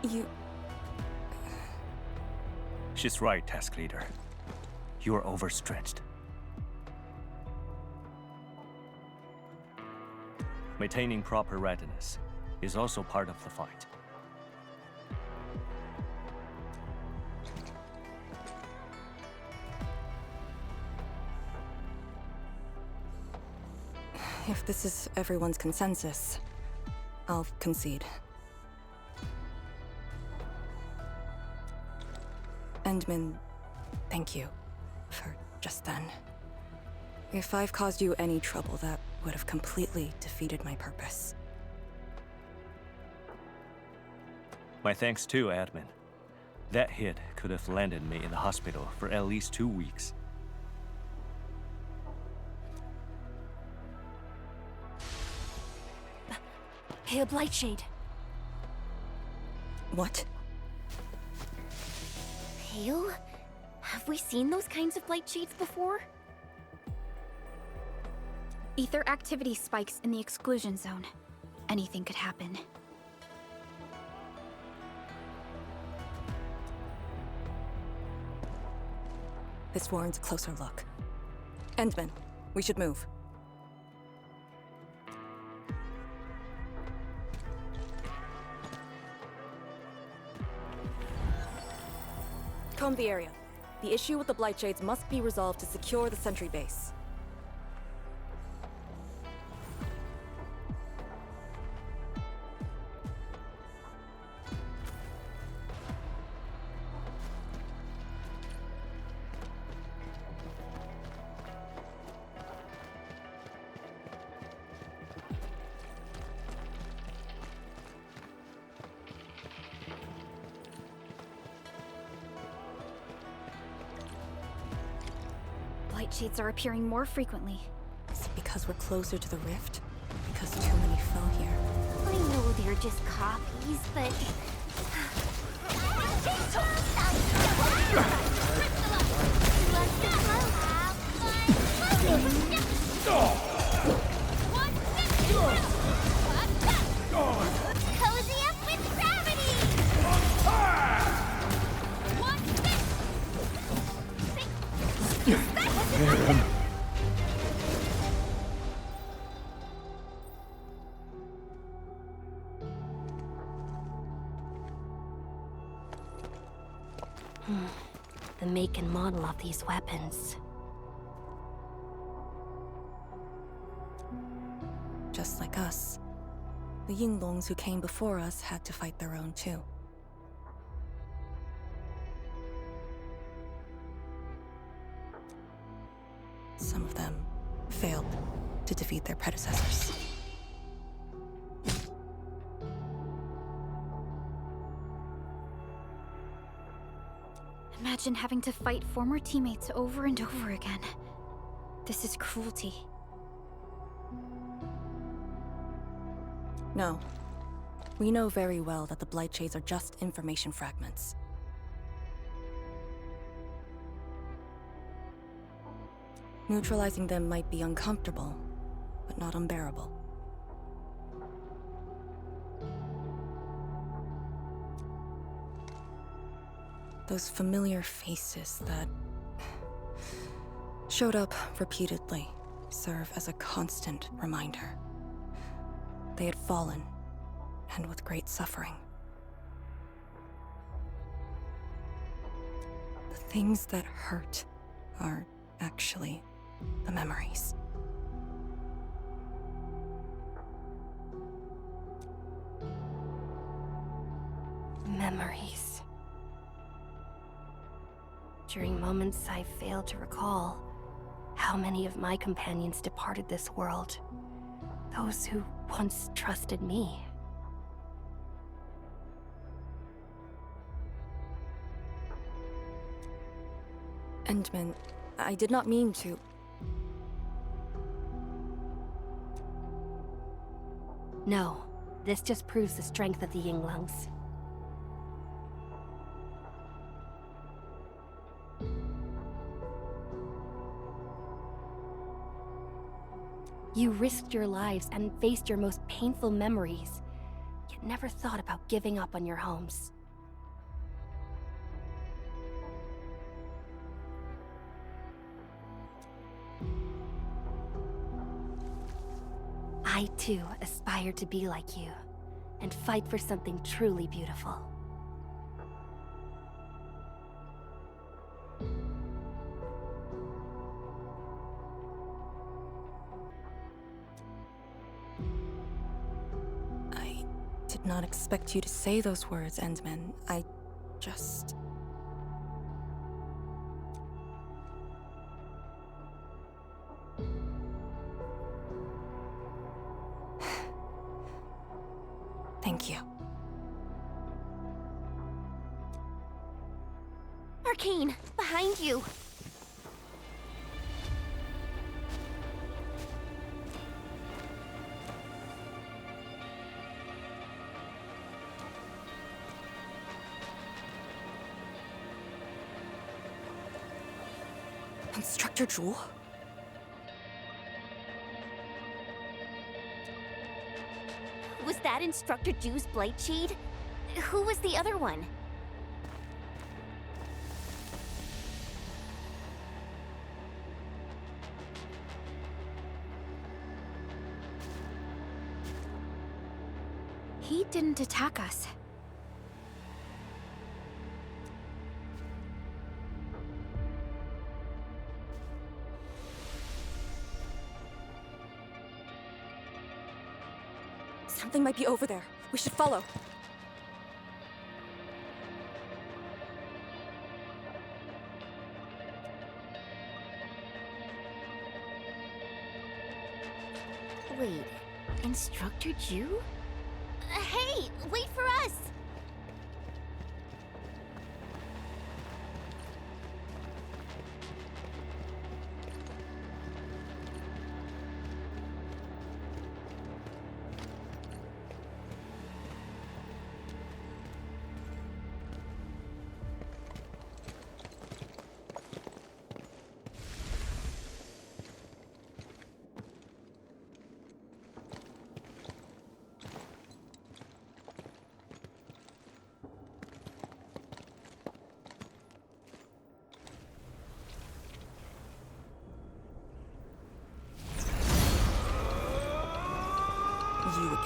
You...
She's right, task leader. You are overstretched. Maintaining proper readiness is also part of the fight.
If this is everyone's consensus, I'll concede. Endman, thank you for just then. If I've caused you any trouble, that would have completely defeated my purpose.
My thanks too, Admin. That hit could have landed me in the hospital for at least 2 weeks.
Hey, a Blightshade.
What?
Pale? Have we seen those kinds of light shades before?
Ether activity spikes in the exclusion zone. Anything could happen.
This warrants a closer look. Endman, we should move. Comb the area. The issue with the Blightshades must be resolved to secure the sentry base.
Light shades are appearing more frequently.
Is it because we're closer to the rift? Because too many fell here?
I know they're just copies, but...
Cozy up with gravity!
The make and model of these weapons.
Just like us. The Yinglongs who came before us had to fight their own too. Some of them failed to defeat their predecessors.
Imagine having to fight former teammates over and over again. This is cruelty.
No. We know very well that the Blightshades are just information fragments. Neutralizing them might be uncomfortable, but not unbearable. Those familiar faces that showed up repeatedly serve as a constant reminder. They had fallen, and with great suffering. The things that hurt are actually the memories.
Memories. During moments I failed to recall, how many of my companions departed this world? Those who once trusted me.
Endman, I did not mean to.
No, this just proves the strength of the Yinglungs. You risked your lives and faced your most painful memories, yet never thought about giving up on your homes. I too aspire to be like you, and fight for something truly beautiful.
I did not expect you to say those words, Endman. I just... Thank you.
Arcane, behind you!
Instructor Jewel?
Was that Instructor Jew's Blight Shade? Who was the other one?
He didn't attack us.
Something might be over there. We should follow.
Wait, Instructor Jew? Hey, wait for us!
You again.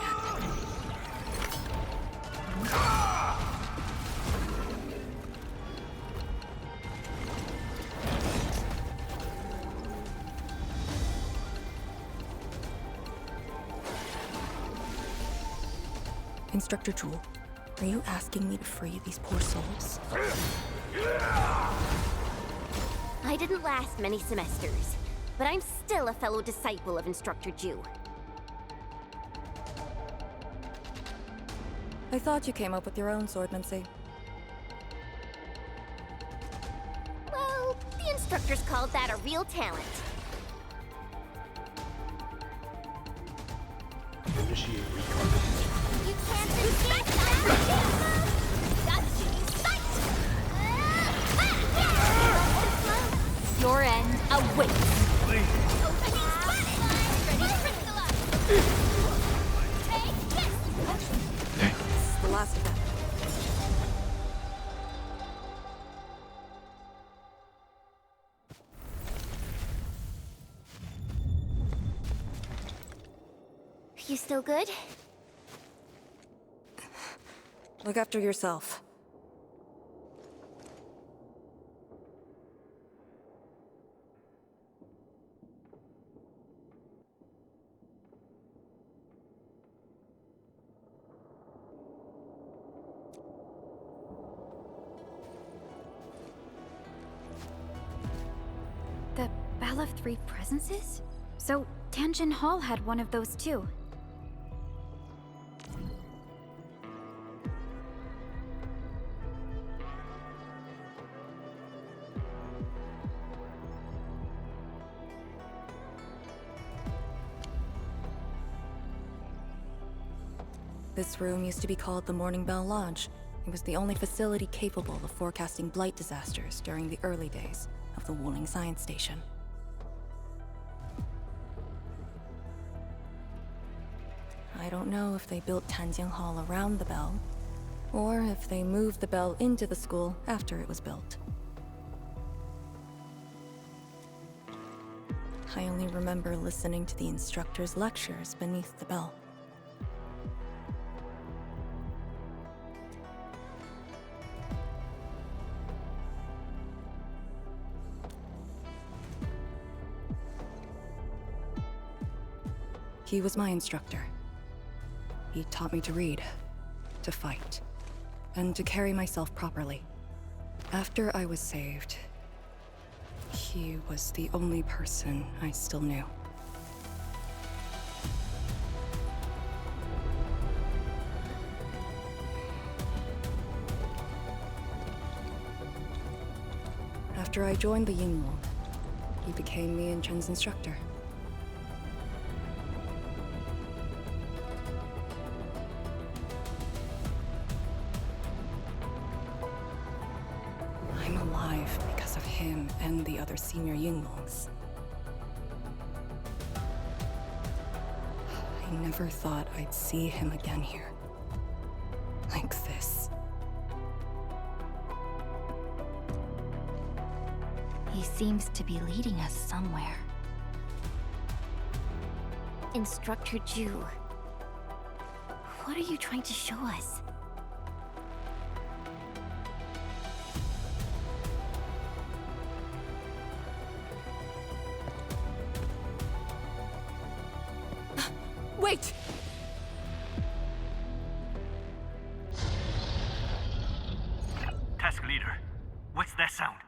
Instructor Jewel, are you asking me to free these poor souls?
I didn't last many semesters, but I'm still a fellow disciple of Instructor Jew.
I thought you came up with your own swordmancy.
Well, the instructors called that a real talent.
Initiate recon.
You can't escape that! Got you in sight! Your end awaits. Opening fire! Ready to crystallize! Take this!
The last of them.
You still good?
Look after yourself.
3 presences? So, Tanjin Hall had one of those too.
This room used to be called the Morning Bell Lodge. It was the only facility capable of forecasting blight disasters during the early days of the Wuling Science Station. I don't know if they built Tanjin Hall around the bell, or if they moved the bell into the school after it was built. I only remember listening to the instructor's lectures beneath the bell. He was my instructor. He taught me to read, to fight, and to carry myself properly. After I was saved, he was the only person I still knew. After I joined the Yinlu, he became me and Chen's instructor. I'm alive because of him and the other senior Yinlungs. I never thought I'd see him again here. Like this.
He seems to be leading us somewhere.
Instructor Ju, what are you trying to show us?
Wait!
Task leader, what's that sound?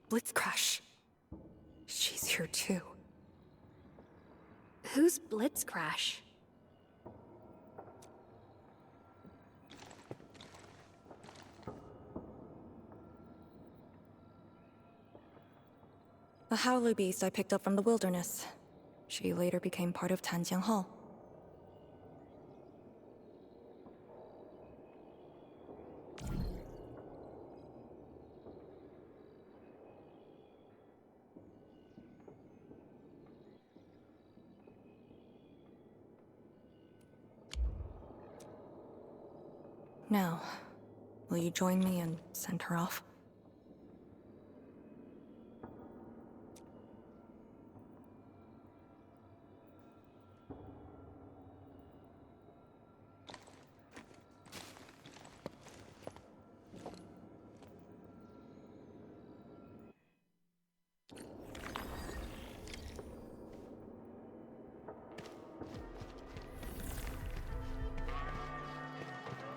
Blitz Crash. She's here too.
Who's Blitz Crash?
A howler beast I picked up from the wilderness. She later became part of Tanjiang Hall. Now, will you join me and send her off?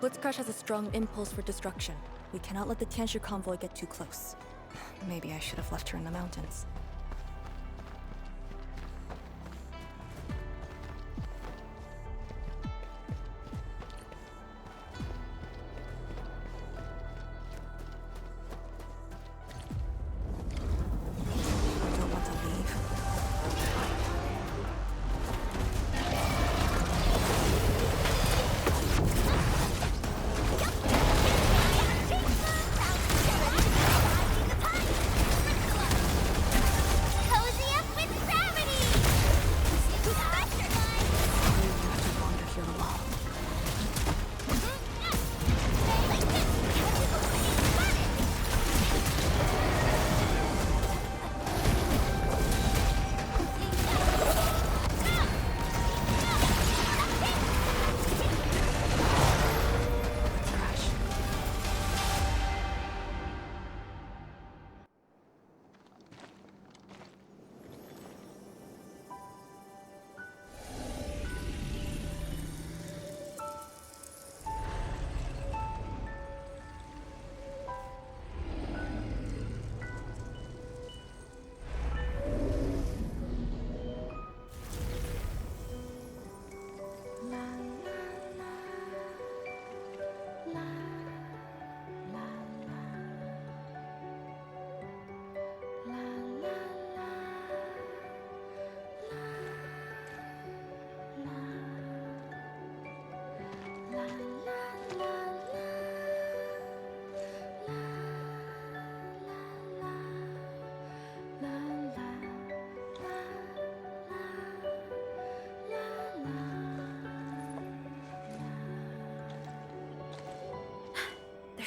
Blitzcrash has a strong impulse for destruction. We cannot let the Tianshu convoy get too close. Maybe I should have left her in the mountains. I don't want to leave.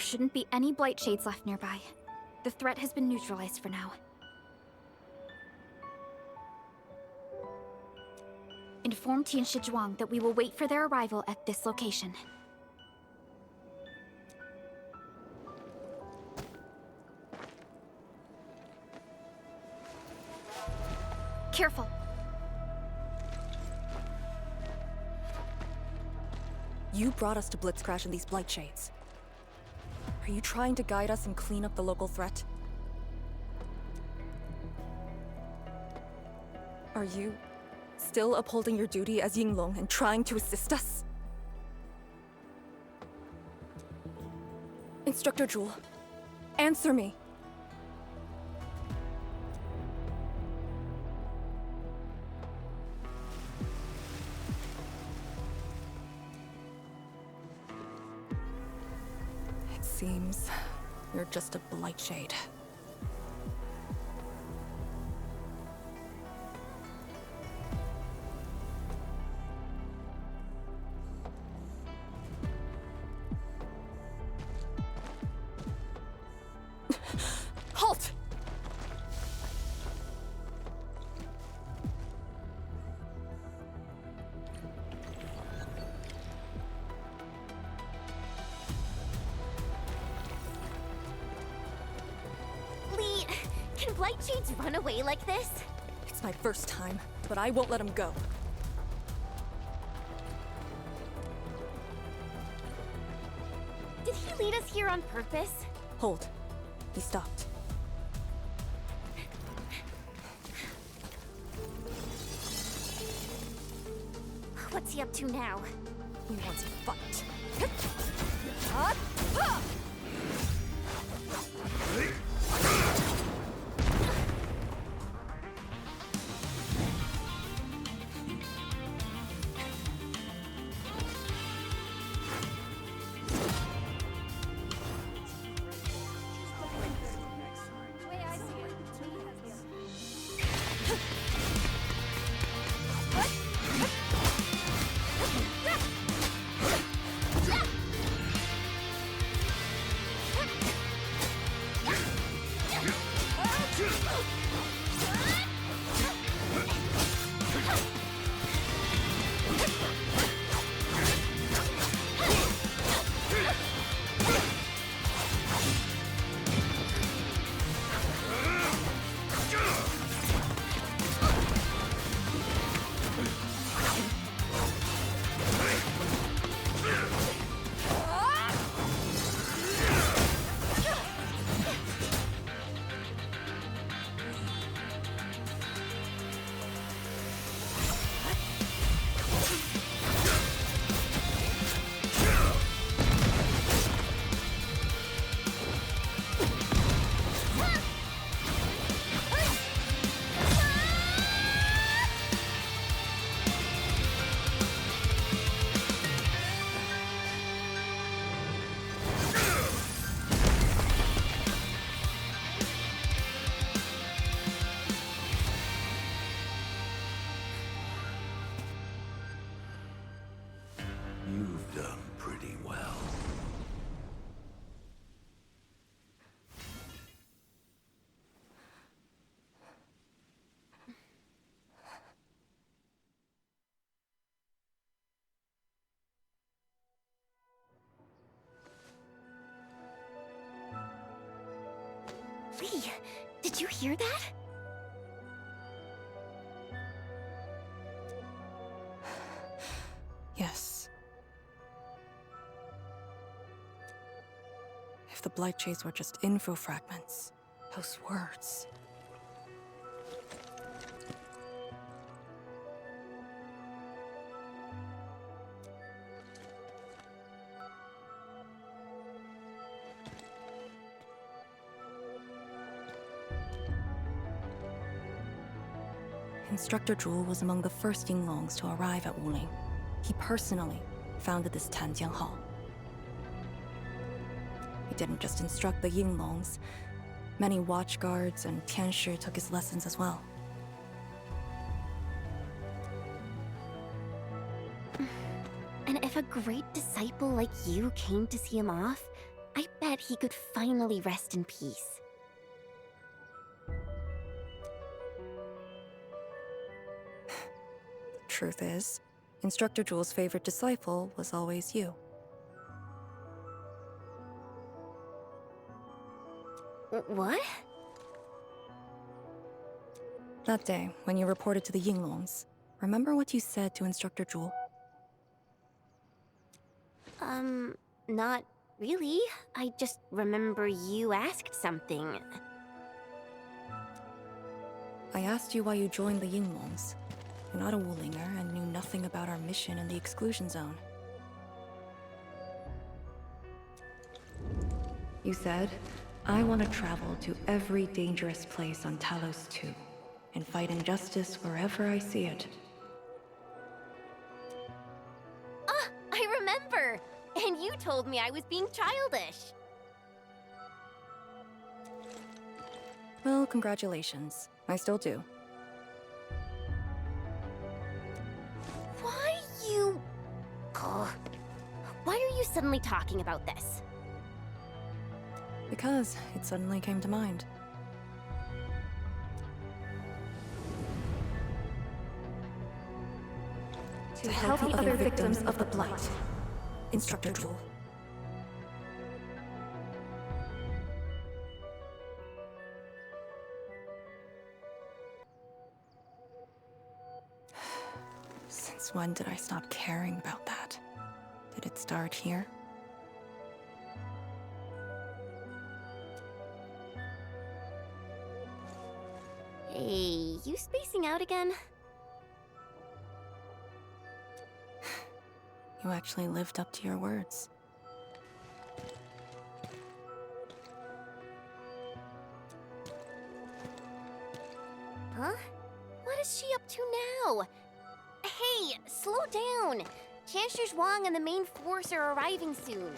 shouldn't be any blight shades left nearby. The threat has been neutralized for now. Inform Tianshi Zhuang that we will wait for their arrival at this location. Careful.
You brought us to Blitzcrash in these blight shades. Are you trying to guide us and clean up the local threat? Are you still upholding your duty as Yinglong and trying to assist us? Instructor Jewel, answer me. It seems you're just a blight shade. Halt!
Lee, can blight shades run away like this?
It's my first time, but I won't let him go.
Did he lead us here on purpose?
Hold. He stopped.
What's he up to now?
He wants to fight.
You've done pretty well.
Lee, did you hear that?
Yes. If the blight shades were just info fragments, those words. Instructor Zhuo was among the first Yinglongs to arrive at Wuling. He personally founded this Tanjiang Hall. He didn't just instruct the Yinglongs. Many watchguards and Tianshi took his lessons as well.
And if a great disciple like you came to see him off, I bet he could finally rest in peace.
The truth is, Instructor Jewel's favorite disciple was always you.
What?
That day, when you reported to the Yinglongs, remember what you said to Instructor Jewel?
Not really. I just remember you asked something.
I asked you why you joined the Yinglongs. You're not a Wulinger and knew nothing about our mission in the exclusion zone. You said, I want to travel to every dangerous place on Talos 2 and fight injustice wherever I see it.
Ah, I remember! And you told me I was being childish.
Well, congratulations. I still do.
Why you... Ugh. Why are you suddenly talking about this?
Because it suddenly came to mind.
To help the other victims of the Blight.
Instructor Jewel. Since when did I stop caring about that? Did it start here?
Hey, you spacing out again?
You actually lived up to your words.
Huh? What is she up to now? Hey, slow down! Chancellor Zhuang and the main force are arriving soon.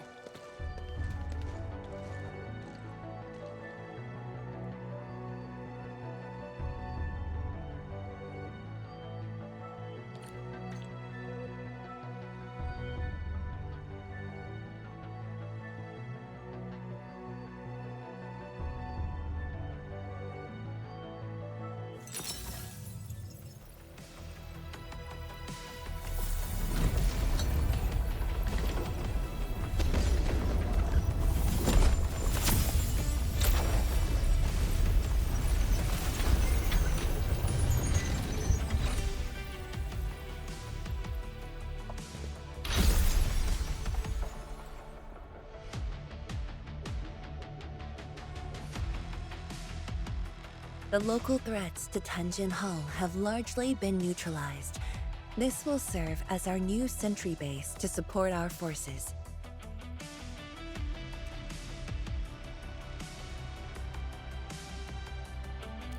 The local threats to Tenjin Hull have largely been neutralized. This will serve as our new sentry base to support our forces.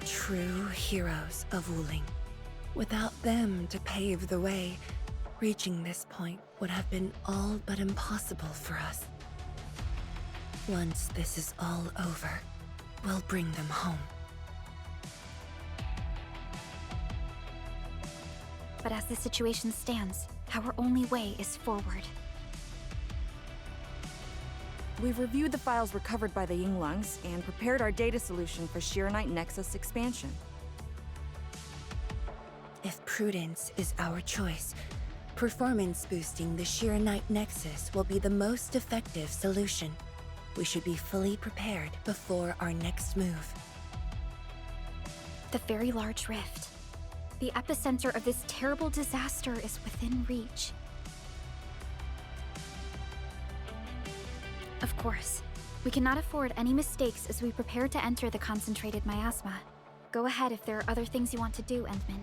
True heroes of Wuling. Without them to pave the way, reaching this point would have been all but impossible for us. Once this is all over, we'll bring them home.
But as the situation stands, our only way is forward.
We've reviewed the files recovered by the Yinglongs and prepared our data solution for Shiranite Nexus expansion.
If prudence is our choice, performance boosting the Shiranite Nexus will be the most effective solution. We should be fully prepared before our next move.
The very large rift. The epicenter of this terrible disaster is within reach. Of course, we cannot afford any mistakes as we prepare to enter the concentrated miasma. Go ahead if there are other things you want to do, Endman.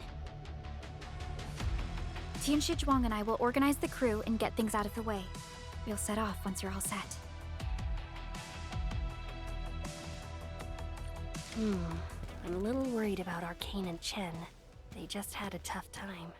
Tianshi Zhuang and I will organize the crew and get things out of the way. We'll set off once you're all set.
I'm a little worried about Arcane and Chen. They just had a tough time.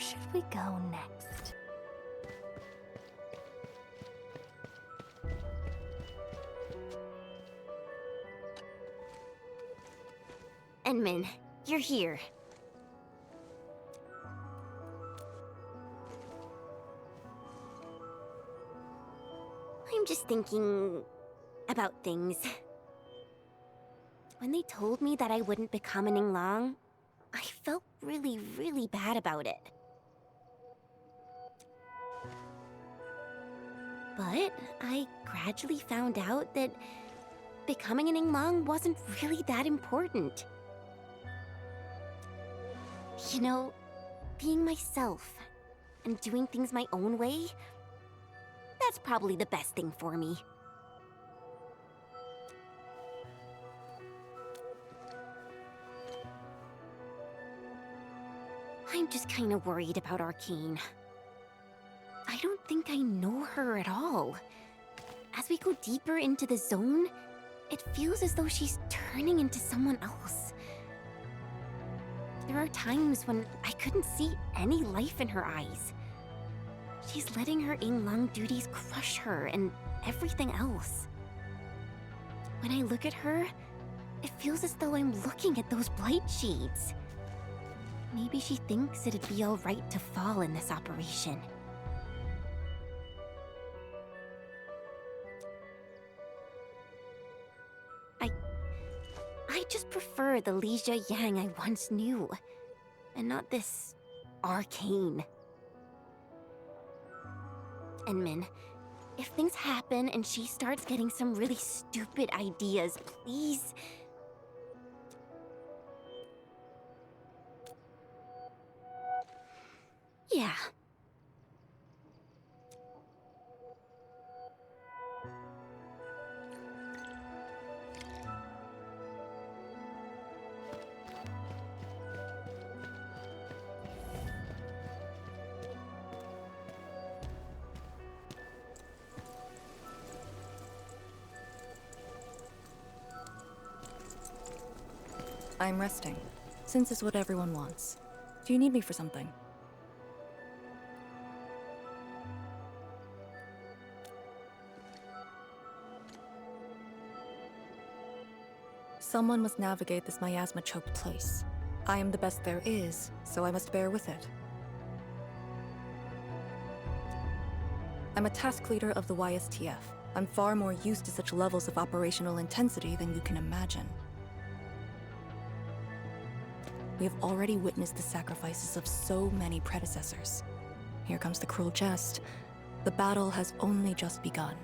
should we go next?
Enmin, you're here. I'm just thinking about things. When they told me that I wouldn't become an Yinglang, I felt really, really bad about it. But I gradually found out that becoming an Yinglang wasn't really that important. You know, being myself and doing things my own way, that's probably the best thing for me. I'm just kind of worried about Arcane. I don't think I know her at all. As we go deeper into the zone, it feels as though she's turning into someone else. There are times when I couldn't see any life in her eyes. She's letting her Yinglang duties crush her and everything else. When I look at her, it feels as though I'm looking at those blight shades. Maybe she thinks it'd be alright to fall in this operation. I just prefer the Lija Yang I once knew, and not this Arcane. Enmin, if things happen and she starts getting some really stupid ideas, please... Yeah.
I'm resting, since it's what everyone wants. Do you need me for something? Someone must navigate this miasma-choked place. I am the best there is, so I must bear with it. I'm a task leader of the YSTF. I'm far more used to such levels of operational intensity than you can imagine. We have already witnessed the sacrifices of so many predecessors. Here comes the cruel jest. The battle has only just begun.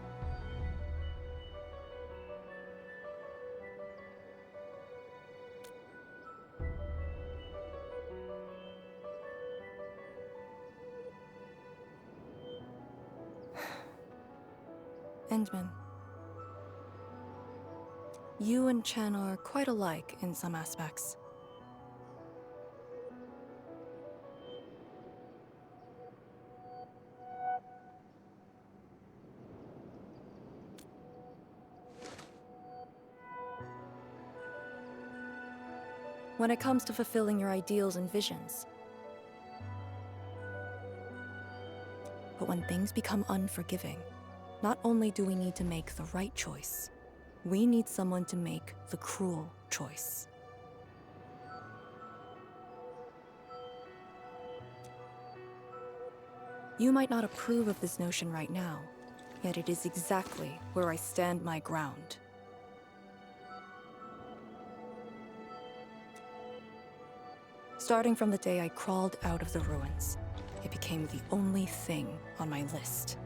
Endman. You and Chen are quite alike in some aspects. When it comes to fulfilling your ideals and visions. But when things become unforgiving, not only do we need to make the right choice, we need someone to make the cruel choice. You might not approve of this notion right now, yet it is exactly where I stand my ground. Starting from the day I crawled out of the ruins, it became the only thing on my list.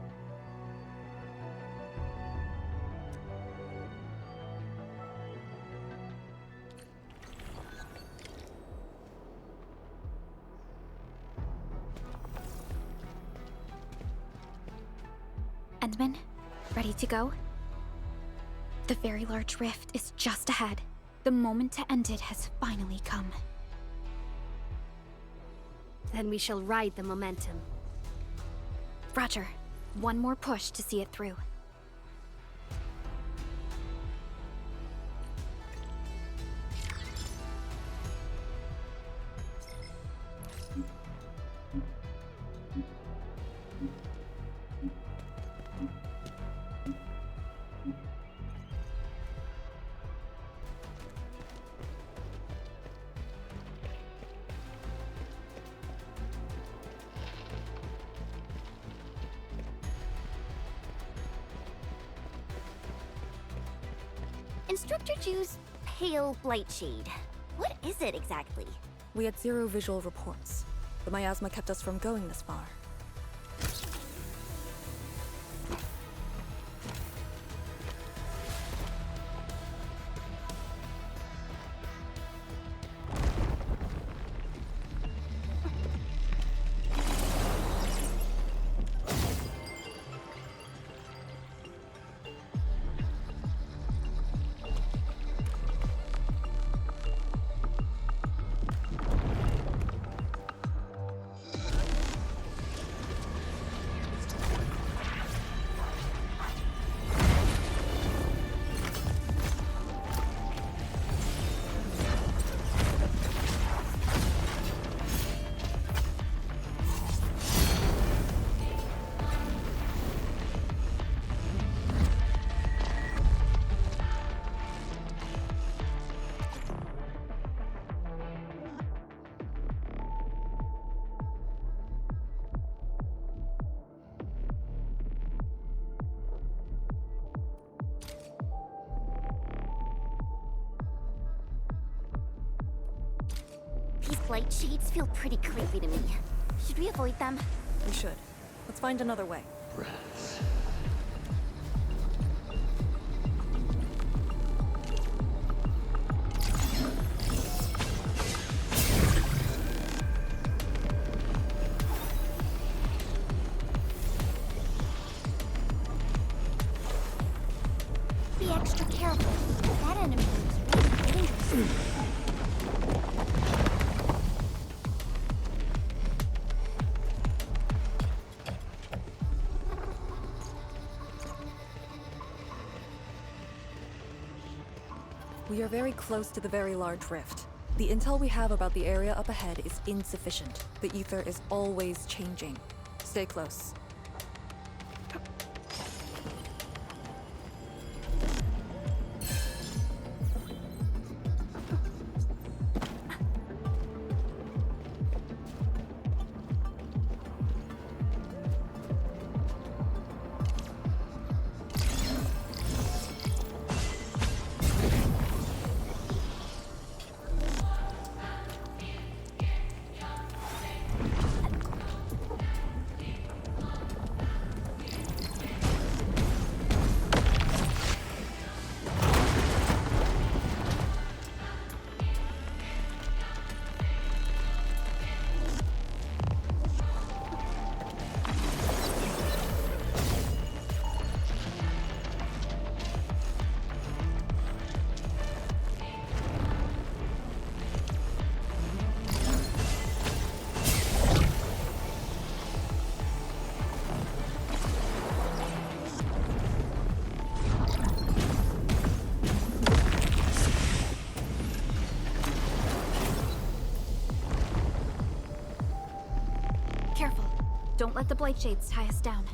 Endman, ready to go? The very large rift is just ahead. The moment to end it has finally come.
Then we shall ride the momentum.
Roger. One more push to see it through.
instructor choose pale blight shade. What is it exactly?
We had 0 visual reports. The miasma kept us from going this far.
These blight shades feel pretty creepy to me. Should we avoid them?
We should. Let's find another way.
Rats.
Be extra careful. That enemy is really dangerous.
We are very close to the very large rift. The intel we have about the area up ahead is insufficient. The ether is always changing. Stay close.
Careful. Don't let the blight shades tie us down.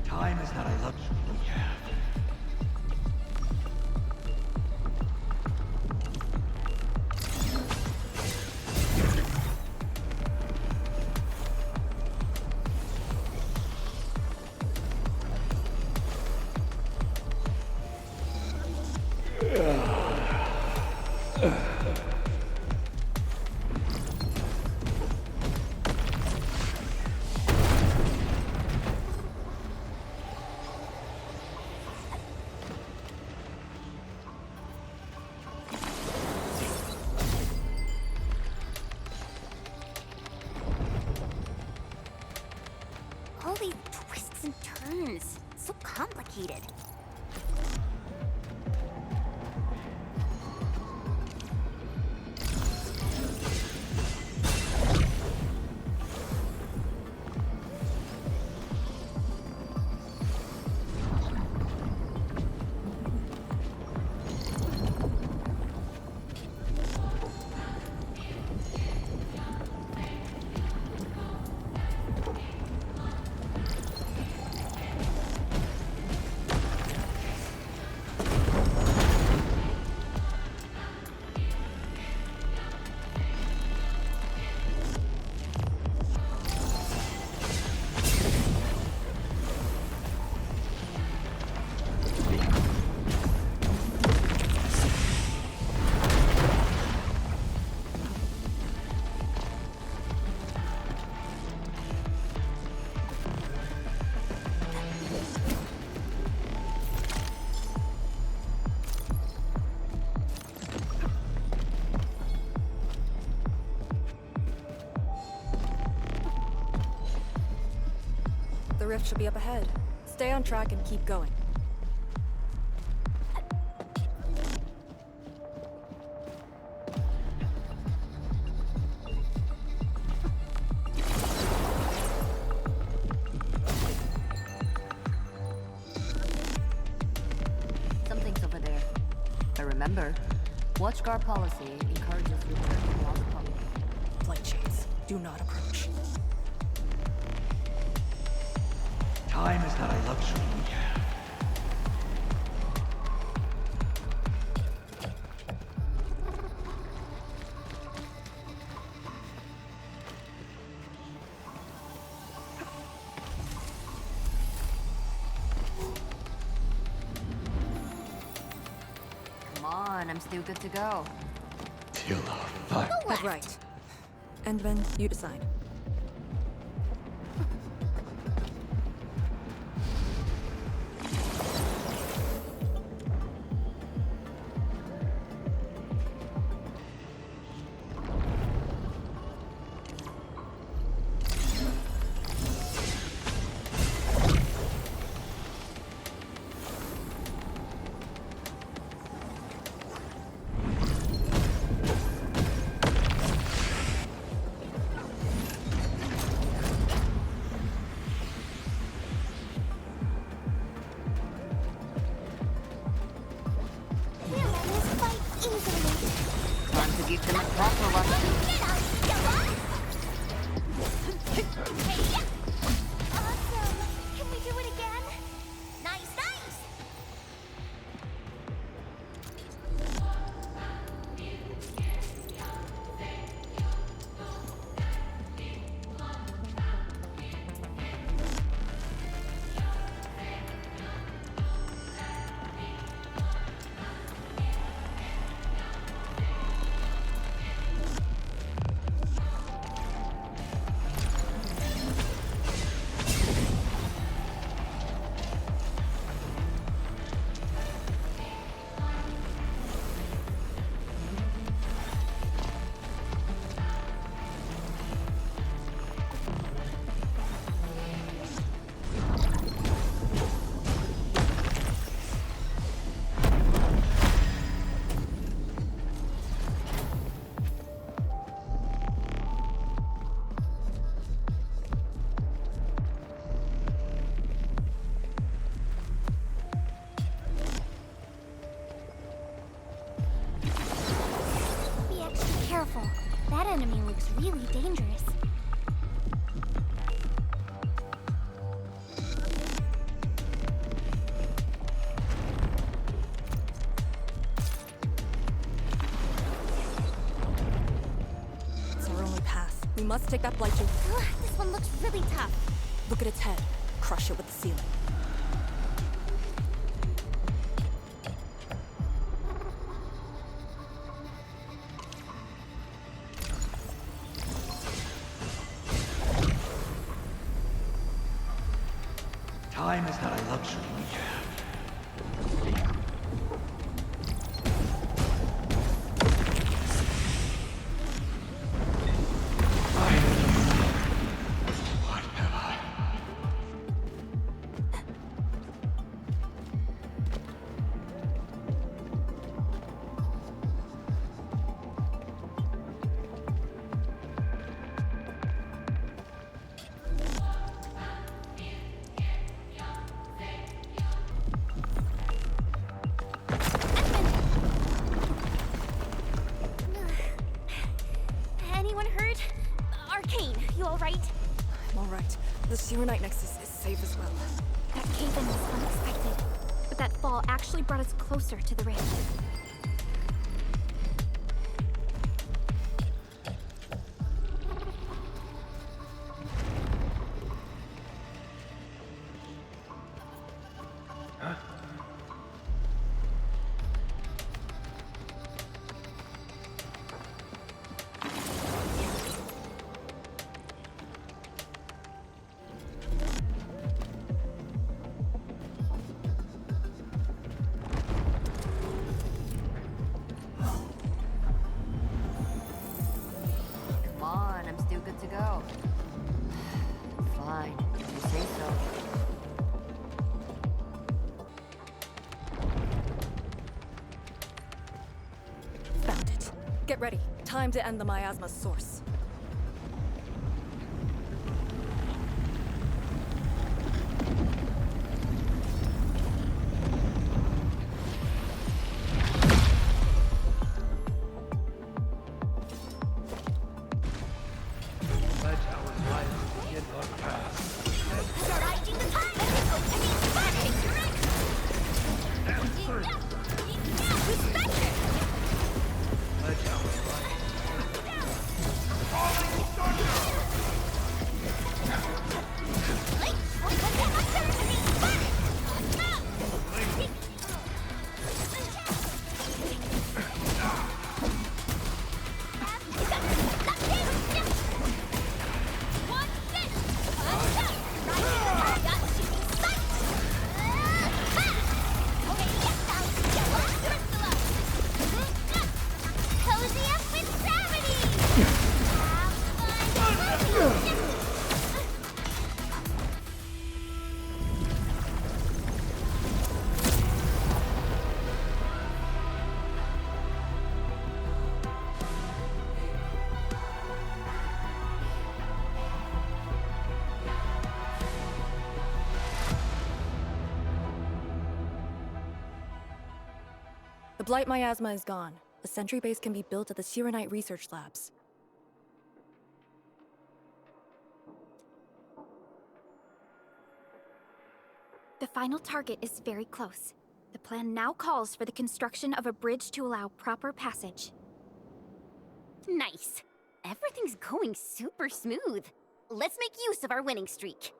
Time is not a luxury we have.
All these twists and turns. So complicated.
The rift should be up ahead. Stay on track and keep going.
Something's over there. But remember, Watchguard policy encourages return to lost property.
Light shades, do not approach.
Time is not a luxury we have.
Come on, I'm still good to go.
Feel love.
Head right. Endman, you decide.
Time to give them a proper lesson.
Awesome! Can we do it again? Nice, nice! Be extra careful. That enemy looks really dangerous.
It's our only path. We must take that blight shade.
This one looks really tough.
Look at its head. Crush it with the ceiling.
Time is not a luxury we have. What have I?
Anyone hurt? Arcane, you alright?
I'm alright. The Serenite Nexus is safe as well.
That cave-in was unexpected, but that fall actually brought us closer to the rift.
Get ready. Time to end the miasma's source.
Let our life begin our path.
Riding the tide! Opening fire! Respect it!
Let our life falling thunder!
Cozy up with gravity!
The Blight miasma is gone. The sentry base can be built at the Sirenite research labs.
The final target is very close. The plan now calls for the construction of a bridge to allow proper passage.
Nice. Everything's going super smooth. Let's make use of our winning streak.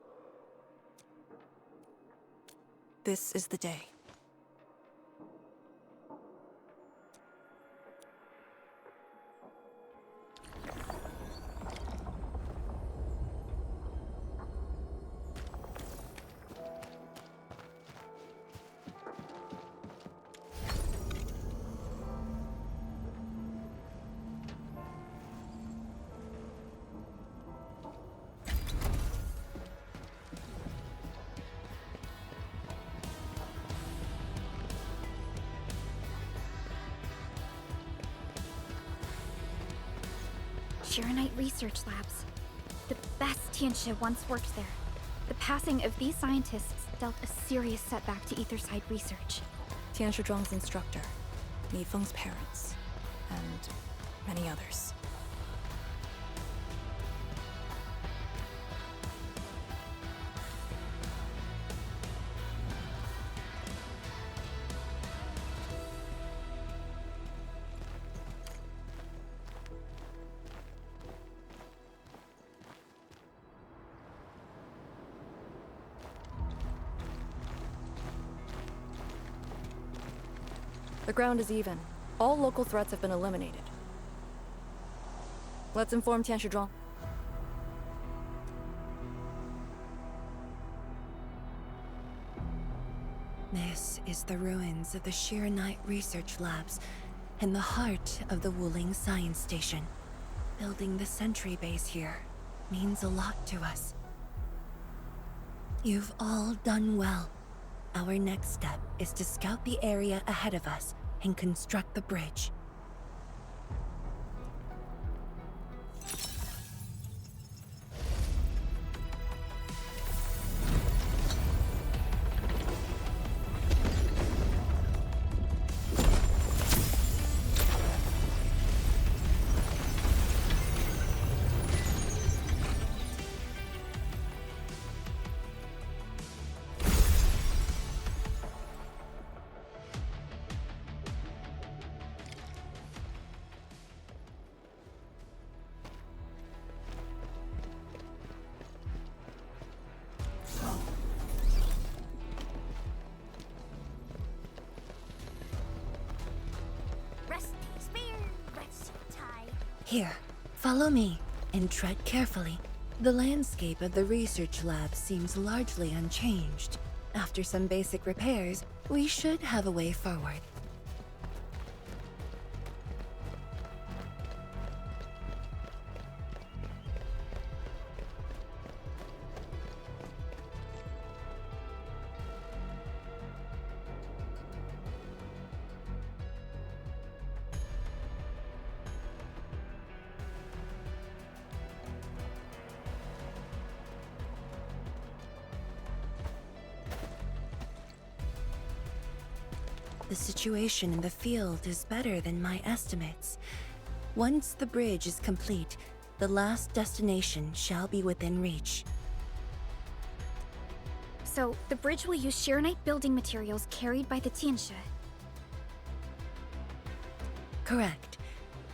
This is the day.
Shirenite Research Labs. The best Tianxia once worked there. The passing of these scientists dealt a serious setback to Etherside research.
Tian Shizhuang's instructor, Mi Feng's parents, and many others. The ground is even. All local threats have been eliminated. Let's inform Tian Shizhuang.
This is the ruins of the Shirenite Research Labs, in the heart of the Wuling Science Station. Building the sentry base here means a lot to us. You've all done well. Our next step is to scout the area ahead of us and construct the bridge. Here, follow me, and tread carefully. The landscape of the research lab seems largely unchanged. After some basic repairs, we should have a way forward. The situation in the field is better than my estimates. Once the bridge is complete, the last destination shall be within reach.
So, the bridge will use Shirenite building materials carried by the Tianshi.
Correct.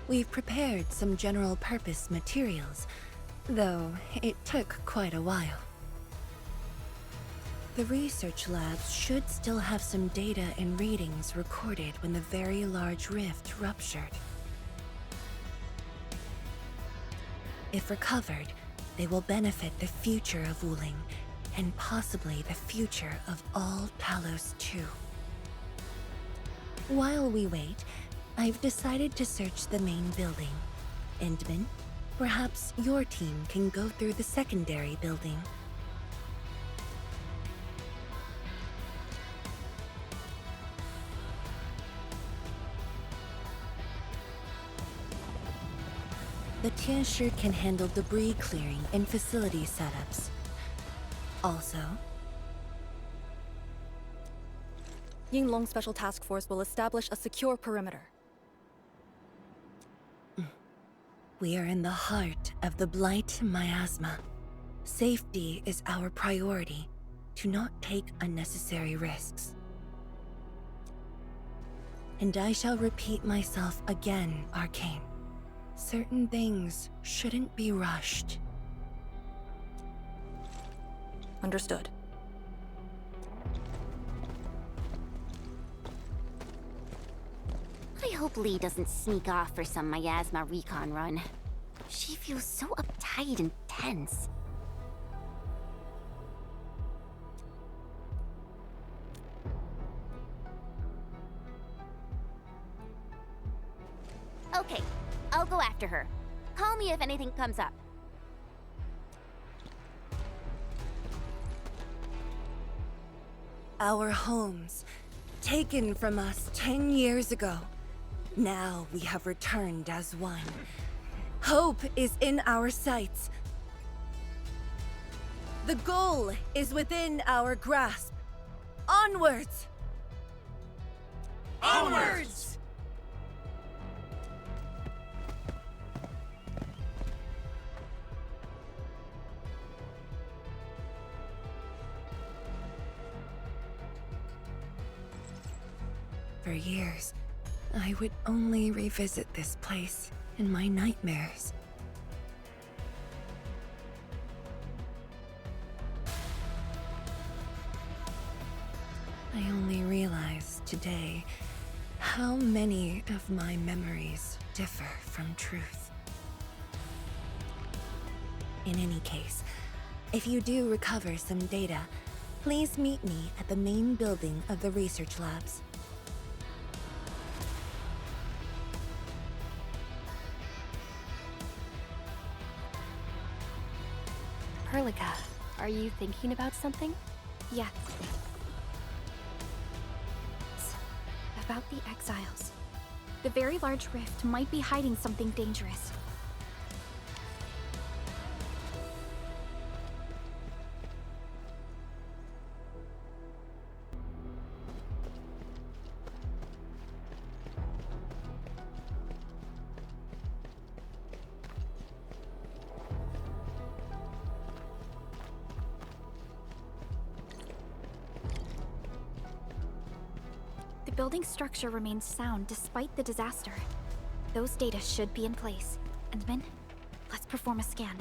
We've prepared some general-purpose materials, though it took quite a while. The research labs should still have some data and readings recorded when the very large rift ruptured. If recovered, they will benefit the future of Wuling, and possibly the future of all Talos too. While we wait, I've decided to search the main building. Endman, perhaps your team can go through the secondary building. The Tianshi can handle debris clearing and facility setups. Also,
Yinglong Special Task Force will establish a secure perimeter.
we are in the heart of the Blight miasma. Safety is our priority. Do not take unnecessary risks. And I shall repeat myself again, Arcane. Certain things shouldn't be rushed.
Understood.
I hope Lee doesn't sneak off for some miasma recon run. She feels so uptight and tense. Okay, I'll go after her. Call me if anything comes up.
Our homes, taken from us 10 years ago. Now we have returned as one. Hope is in our sights. The goal is within our grasp. Onwards!
Onwards!
For years, I would only revisit this place in my nightmares. I only realized today how many of my memories differ from truth. In any case, if you do recover some data, please meet me at the main building of the research labs.
Perlica, are you thinking about something?
Yeah. It's about the exiles. The very large rift might be hiding something dangerous. The building's structure remains sound despite the disaster. Those data should be in place. Endman, let's perform a scan.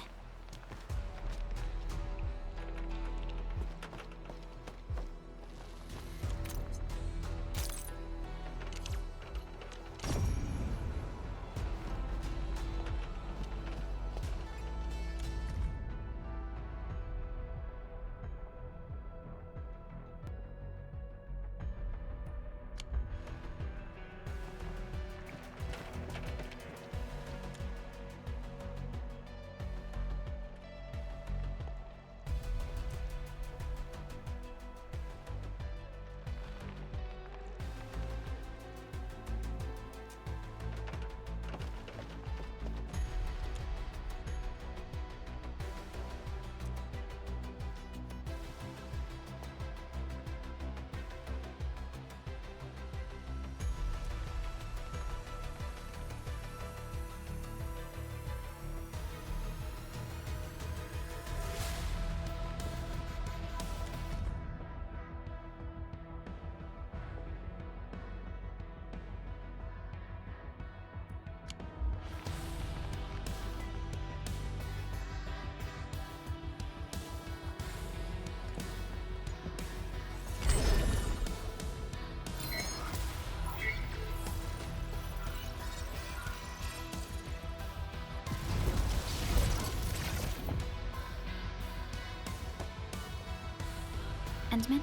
Endman?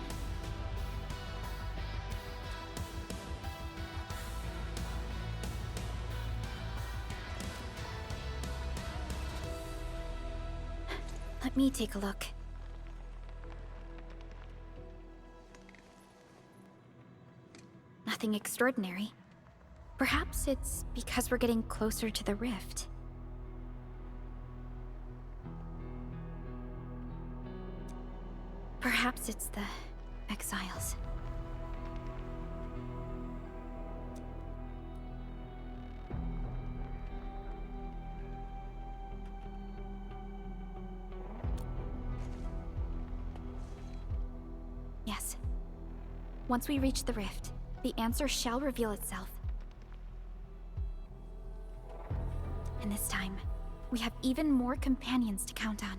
Let me take a look. Nothing extraordinary. Perhaps it's because we're getting closer to the rift. Perhaps it's the exiles. Yes. Once we reach the rift, the answer shall reveal itself. And this time, we have even more companions to count on.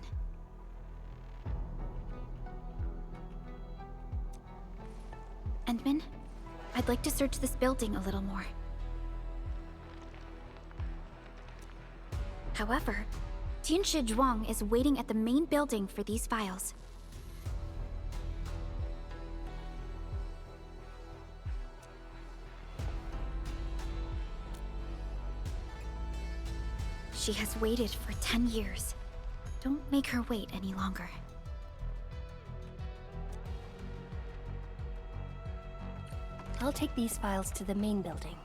Endman, I'd like to search this building a little more. However, Tianshi Zhuang is waiting at the main building for these files. She has waited for 10 years. Don't make her wait any longer.
I'll take these files to the main building.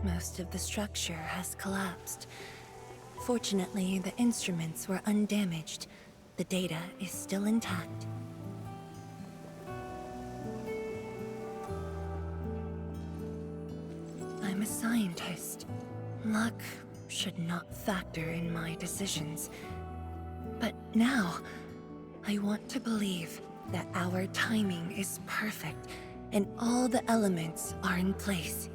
Most of the structure has collapsed. Fortunately, the instruments were undamaged. The data is still intact. I'm a scientist. Luck should not factor in my decisions. But now, I want to believe that our timing is perfect and all the elements are in place.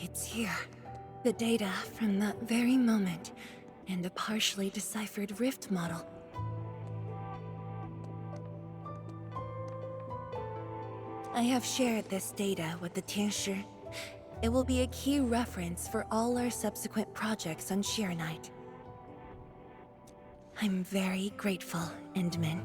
It's here. The data from that very moment, and a partially deciphered rift model. I have shared this data with the Tianshi. It will be a key reference for all our subsequent projects on Shirenite. I'm very grateful, Endman.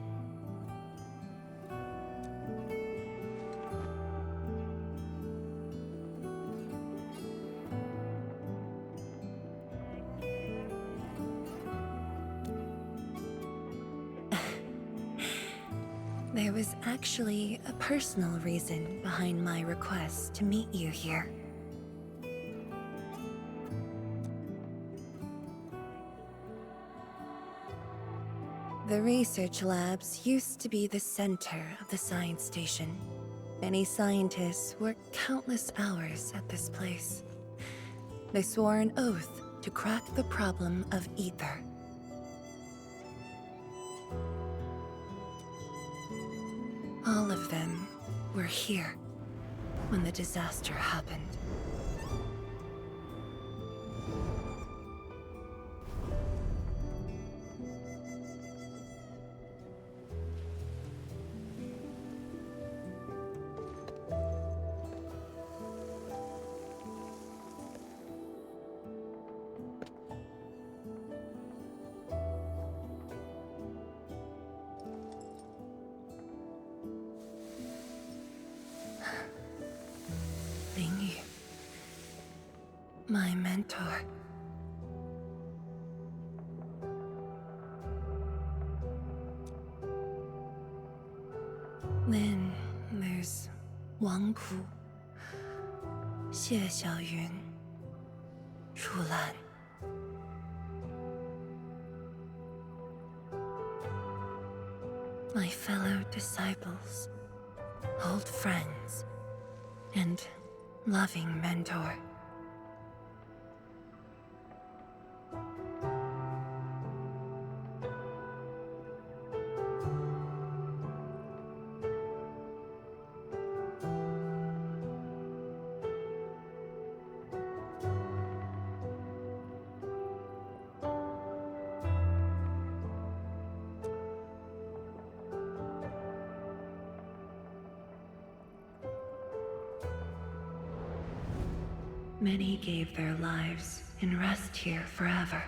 There was actually a personal reason behind my request to meet you here. The research labs used to be the center of the science station. Many scientists worked countless hours at this place. They swore an oath to crack the problem of ether. All of them were here when the disaster happened. my mentor. Then there's Wang Ku, Xie Xiaoyun, Shu Lan. My fellow disciples, old friends, and loving mentor. Many gave their lives and rest here forever.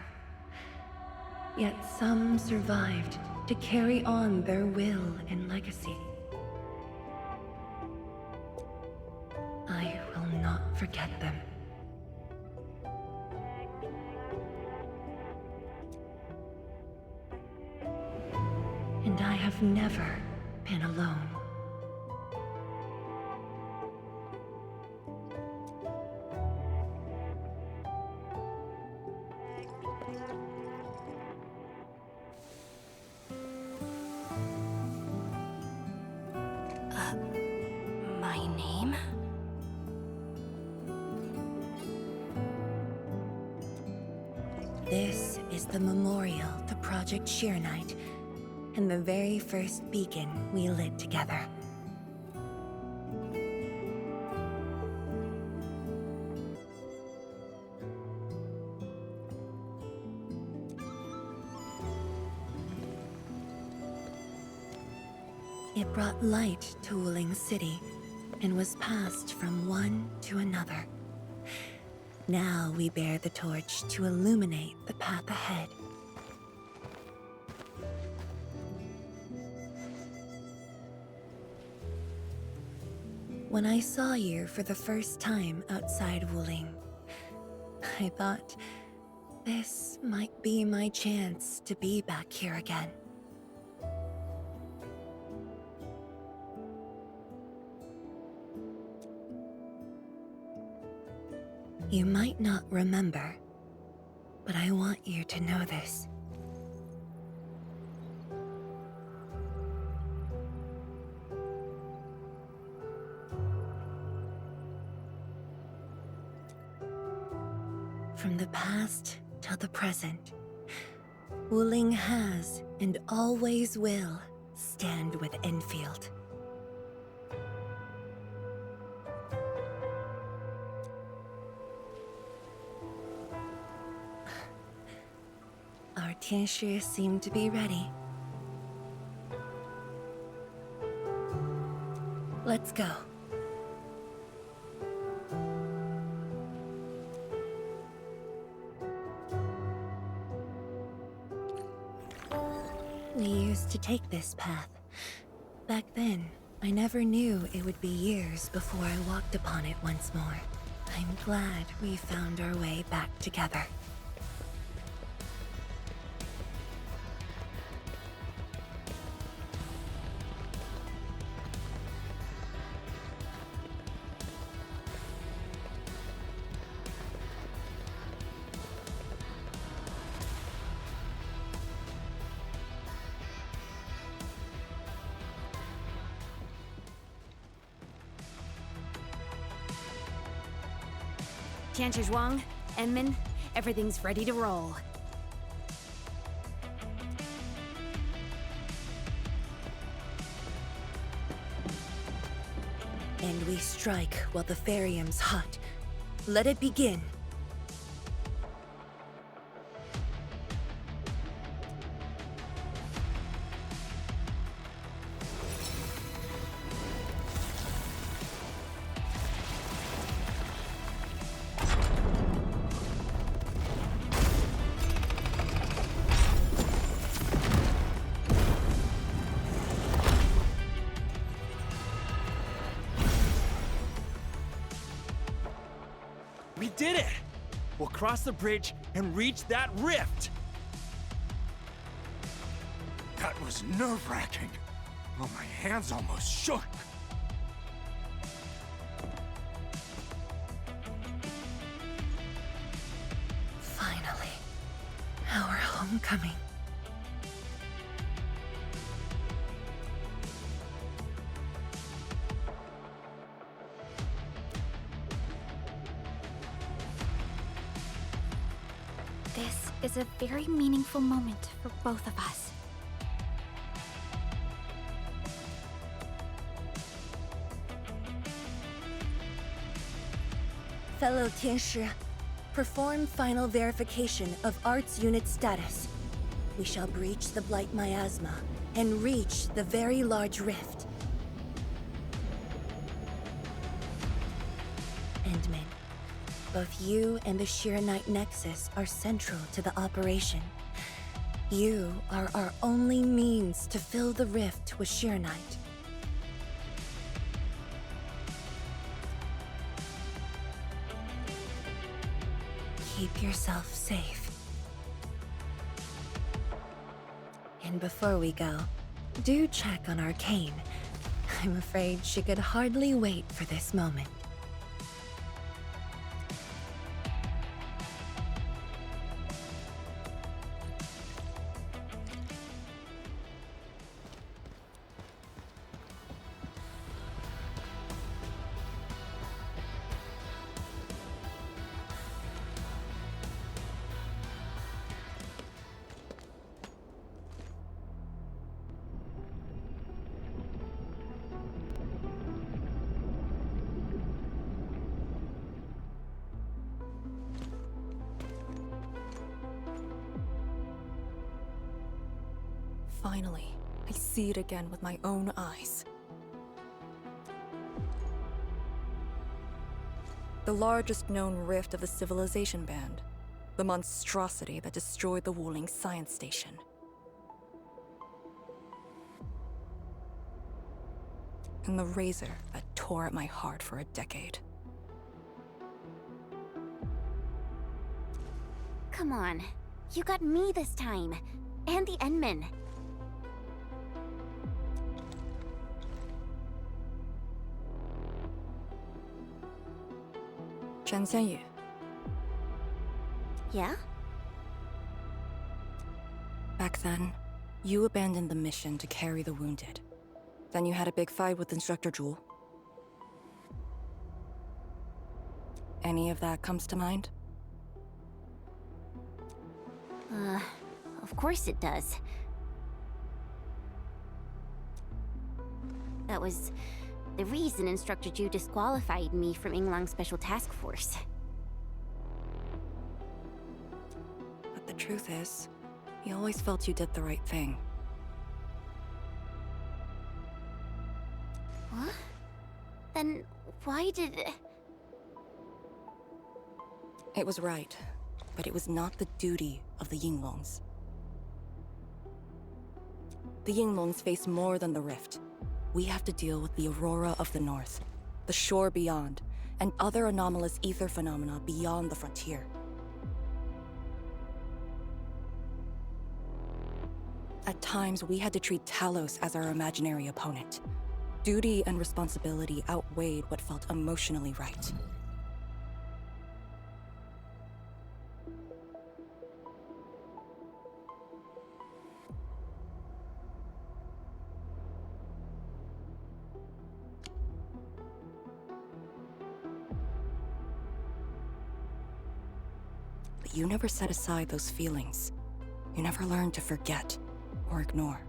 Yet some survived to carry on their will and legacy. I will not forget them. And I have never been alone.
My name?
This is the memorial to Project Sheernight, and the very first beacon we lit together. It brought light to Wuling City, and was passed from one to another. Now we bear the torch to illuminate the path ahead. When I saw you for the first time outside Wuling, I thought this might be my chance to be back here again. You might not remember, but I want you to know this. From the past till the present, Wuling has and always will stand with Enfield. Our Tianshi seem to be ready. Let's go. We used to take this path. Back then, I never knew it would be years before I walked upon it once more. I'm glad we found our way back together.
Tianzhuang, Enmin, everything's ready to roll.
And we strike while the Therium's hot. Let it begin.
We did it! we'll cross the bridge and reach that rift!
That was nerve-wracking. Oh, my hands almost shook.
Finally, our homecoming.
This is a very meaningful moment for both of us.
Fellow Tianshi, perform final verification of Arts Unit status. We shall breach the Blight Miasma and reach the very large rift. Endman, both you and the Shiranite Nexus are central to the operation. You are our only means to fill the rift with Shiranite. Keep yourself safe. And before we go, do check on Arcane. I'm afraid she could hardly wait for this moment.
Finally, I see it again with my own eyes. The largest known rift of the Civilization Band. The monstrosity that destroyed the Wuling Science Station. And the razor that tore at my heart for a decade.
Come on. You got me this time. And the Endman.
Chen Xianyu.
Yeah?
Back then, you abandoned the mission to carry the wounded. Then you had a big fight with Instructor Zhu. Any of that comes to mind?
Of course it does. That was the reason Instructor Zhu disqualified me from Yinglang's Special Task Force.
But the truth is, he always felt you did the right thing.
What? Then why did...
It was right, but it was not the duty of the Yinglongs. The Yinglongs face more than the rift. We have to deal with the Aurora of the North, the shore beyond, and other anomalous ether phenomena beyond the frontier. At times, we had to treat Talos as our imaginary opponent. Duty and responsibility outweighed what felt emotionally right. But you never set aside those feelings. You never learned to forget or ignore.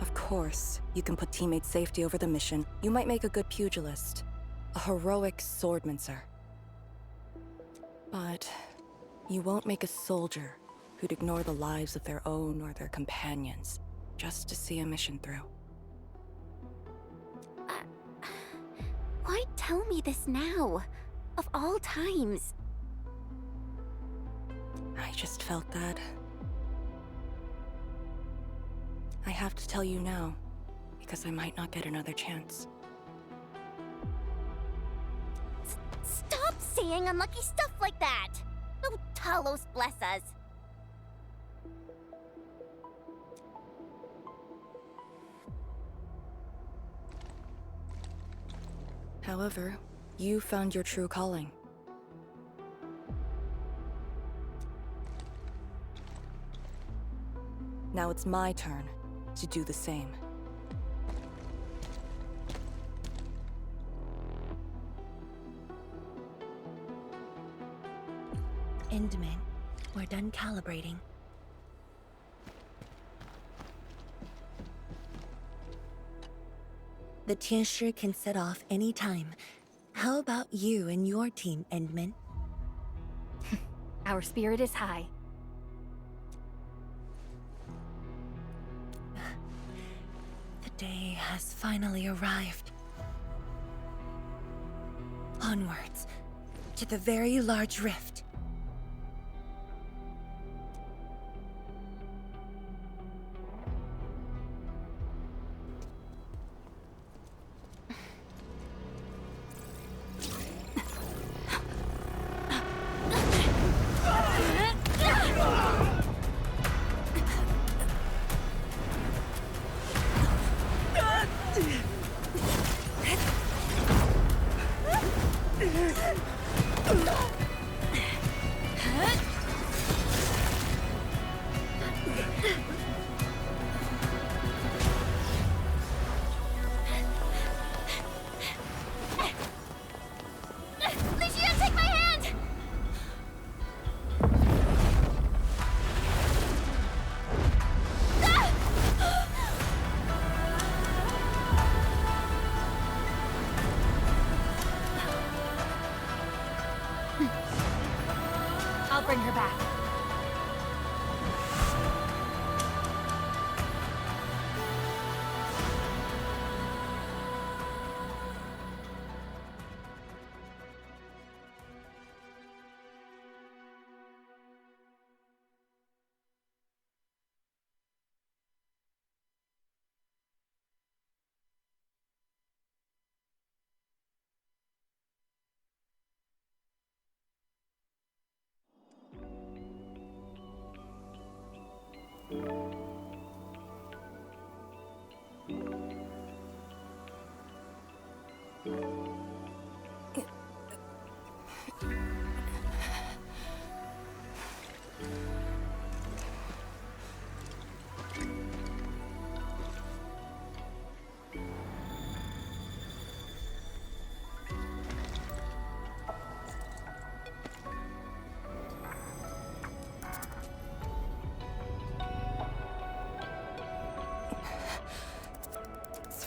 Of course, you can put teammate safety over the mission. You might make a good pugilist, a heroic swordmancer. But you won't make a soldier who'd ignore the lives of their own or their companions just to see a mission through.
Why tell me this now? Of all times.
I just felt that. I have to tell you now,
because I might not get another chance.
Stop saying unlucky stuff like that! Oh, Talos bless us.
However, you found your true calling. Now it's my turn to do the same.
Endman, we're done calibrating. The Tianshi can set off any time. How about you and your team, Endman?
Our spirit is high.
The day has finally arrived. Onwards, to the very large rift.
I'll bring her back.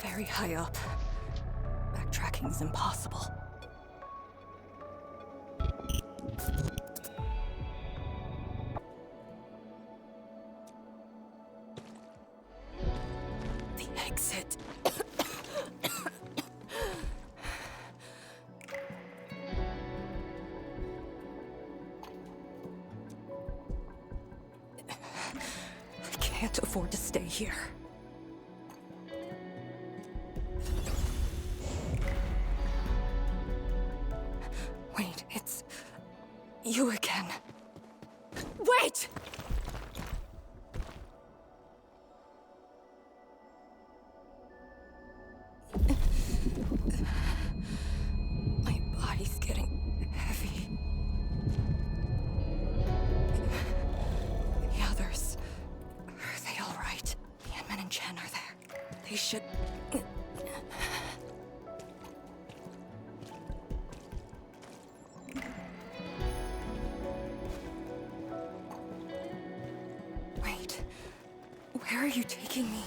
Very high up. Backtracking is impossible. The exit. I can't afford to stay here. You again. Wait! My body's getting heavy. The others, are they all right? Yanman and Chen are there. They should... Where are you taking me?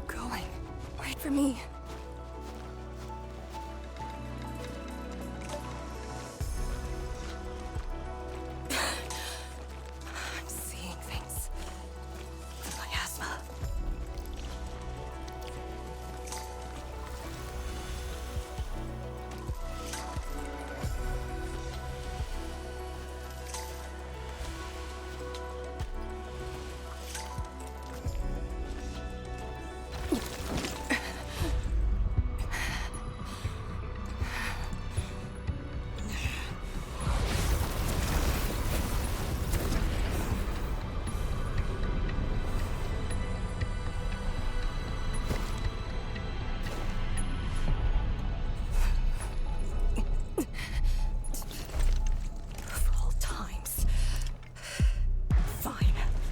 you going? Wait for me. I'm seeing things. The miasma.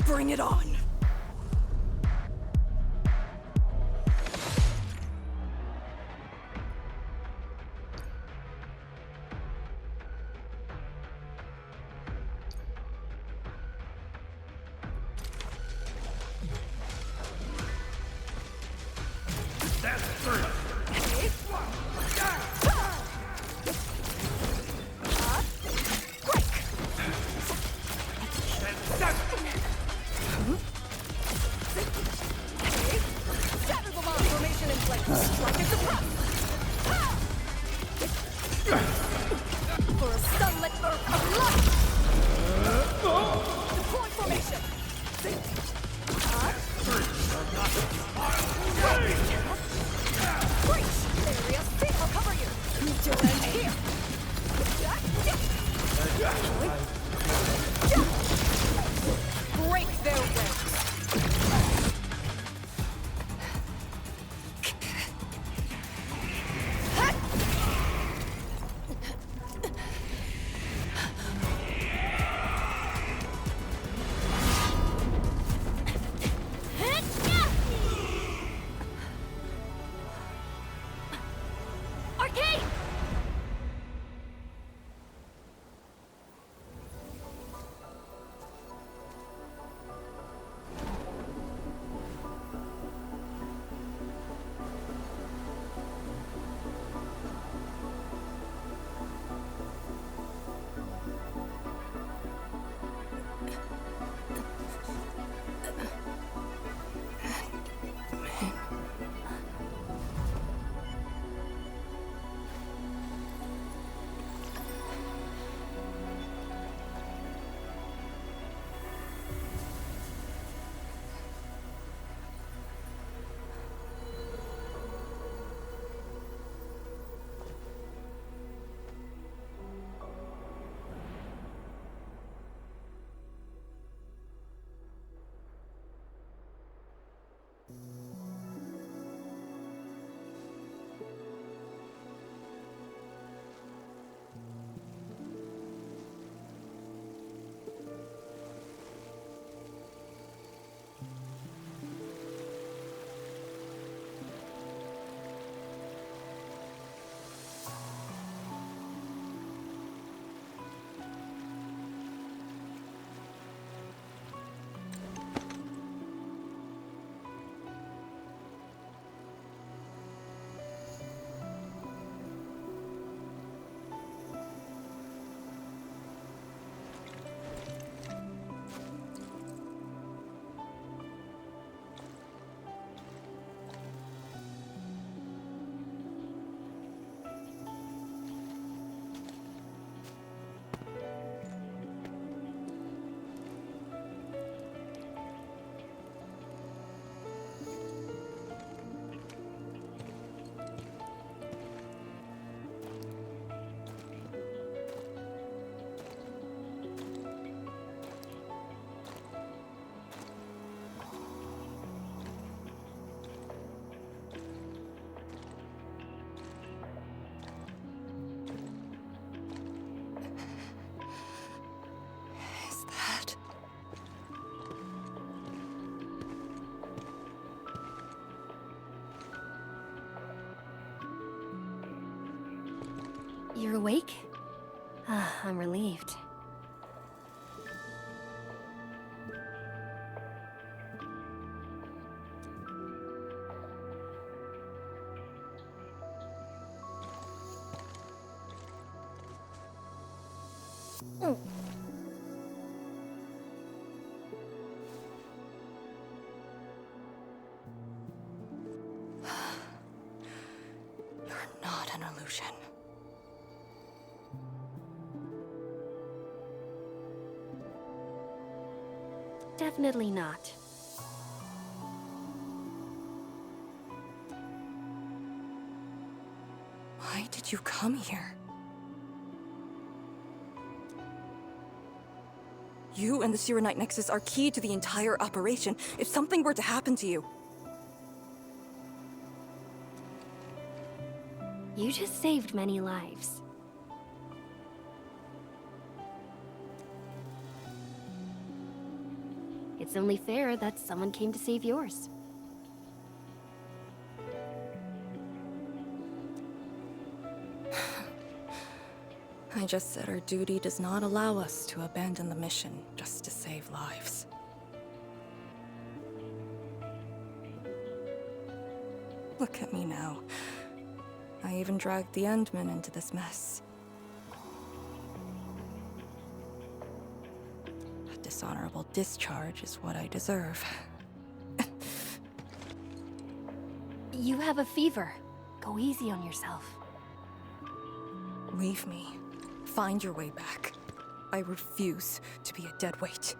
Bring it on!
You're awake? I'm relieved.
illusion.
Definitely not.
Why did you come here? You and the Serenite Nexus are key to the entire operation. If something were to happen to you...
You just saved many lives. It's only fair that someone came to save yours.
I just said our duty does not allow us to abandon the mission just to save lives. Look at me now. I even dragged the Endmen into this mess. A dishonorable discharge is what I deserve.
You have a fever. Go easy on yourself.
Leave me. Find your way back. I refuse to be a dead weight.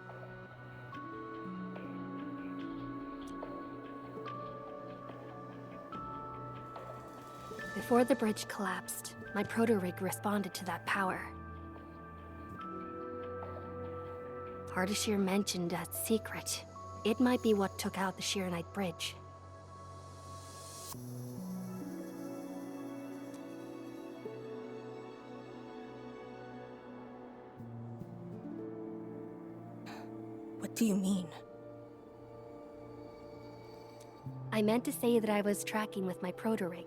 Before the bridge collapsed, my proto-rig responded to that power. Ardashir mentioned a secret. It might be what took out the Shirenite bridge.
What do you mean?
I meant to say that I was tracking with my proto-rig.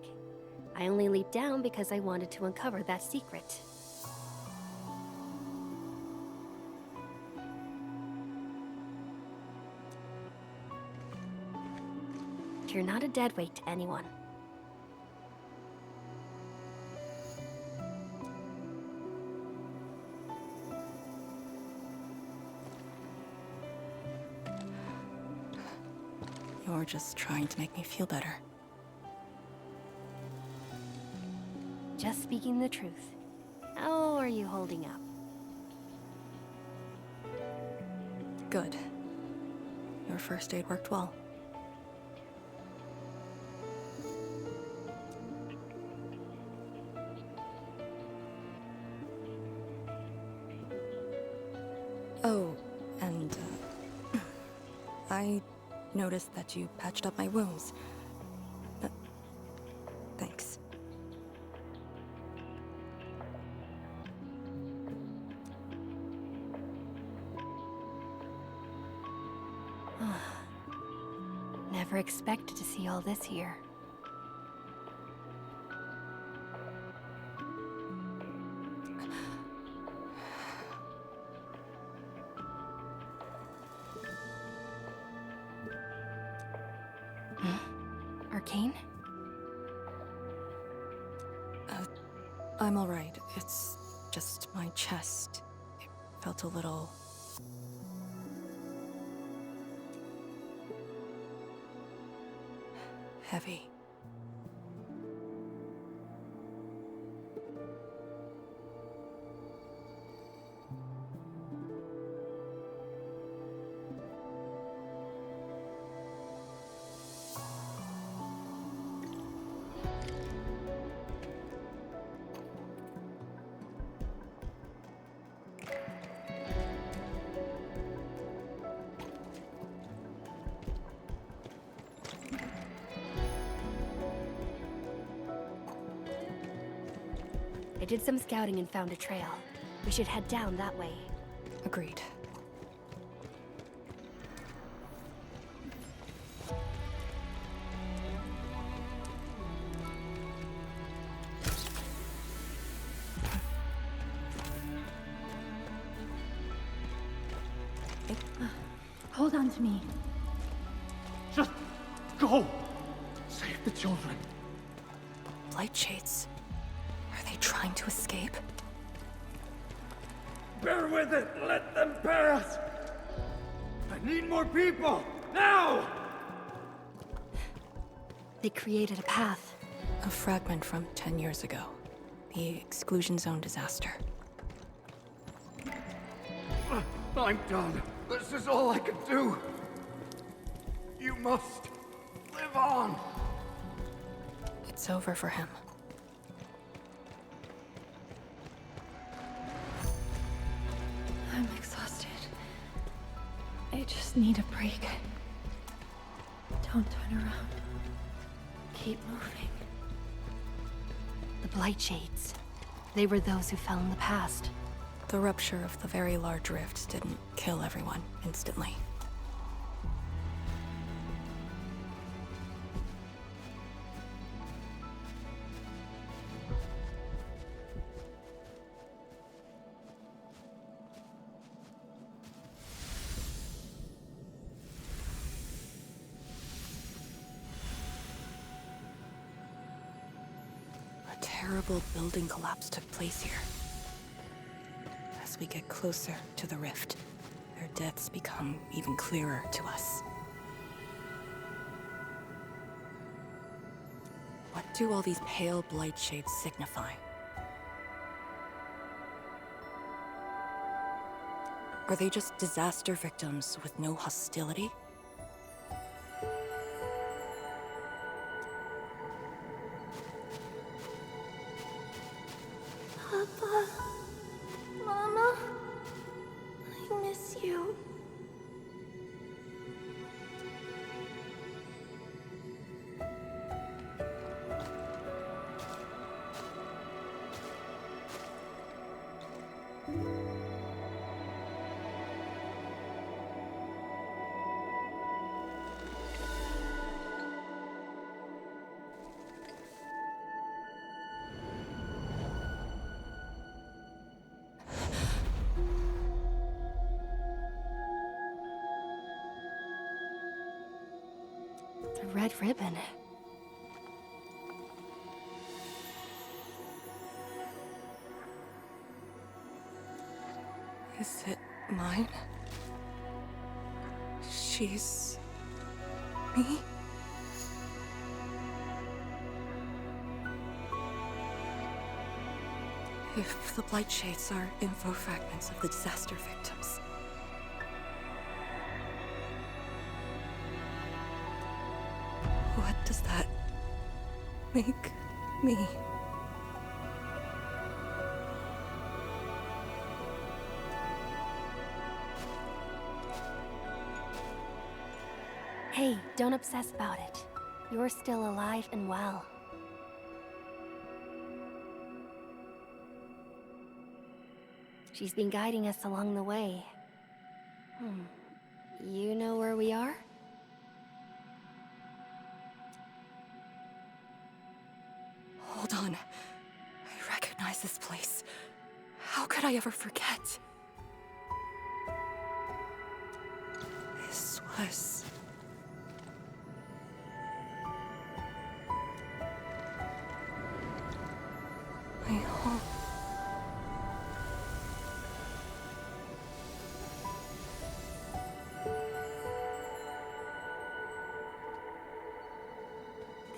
I only leaped down because I wanted to uncover that secret. You're not a deadweight to anyone.
You're just trying to make me feel better.
Just speaking the truth. How are you holding up?
Good. Your first aid worked well. Oh, and I noticed that you patched up my wounds. Thanks.
Never expected to see all this here. Arcane?
I'm alright. It's just my chest. It felt a little... heavy.
I did some scouting and found a trail. We should head down that way.
Agreed.
Hold on to me.
Just go! Save the children.
Blight shades. Are they trying to escape?
Bear with it! Let them pass! I need more people! Now!
They created a path.
A fragment from 10 years ago. The exclusion zone disaster.
I'm done. This is all I can do. You must live on.
It's over for him.
I'm exhausted. I just need a break. Don't turn around. Keep moving.
The Blightshades. They were those who fell in the past.
The rupture of the very large rift didn't kill everyone instantly. A terrible building collapse took place here. As we get closer to the rift, their deaths become even clearer to us. What do all these pale blight shades signify? Are they just disaster victims with no hostility?
Papa, Mama, I miss you.
The red ribbon.
Is it mine? She's... me? If the blight shades are info fragments of the disaster victims, what does that make me?
Hey, don't obsess about it. You're still alive and well. She's been guiding us along the way. You know where we are?
Hold on. I recognize this place. How could I ever forget? This was... my home.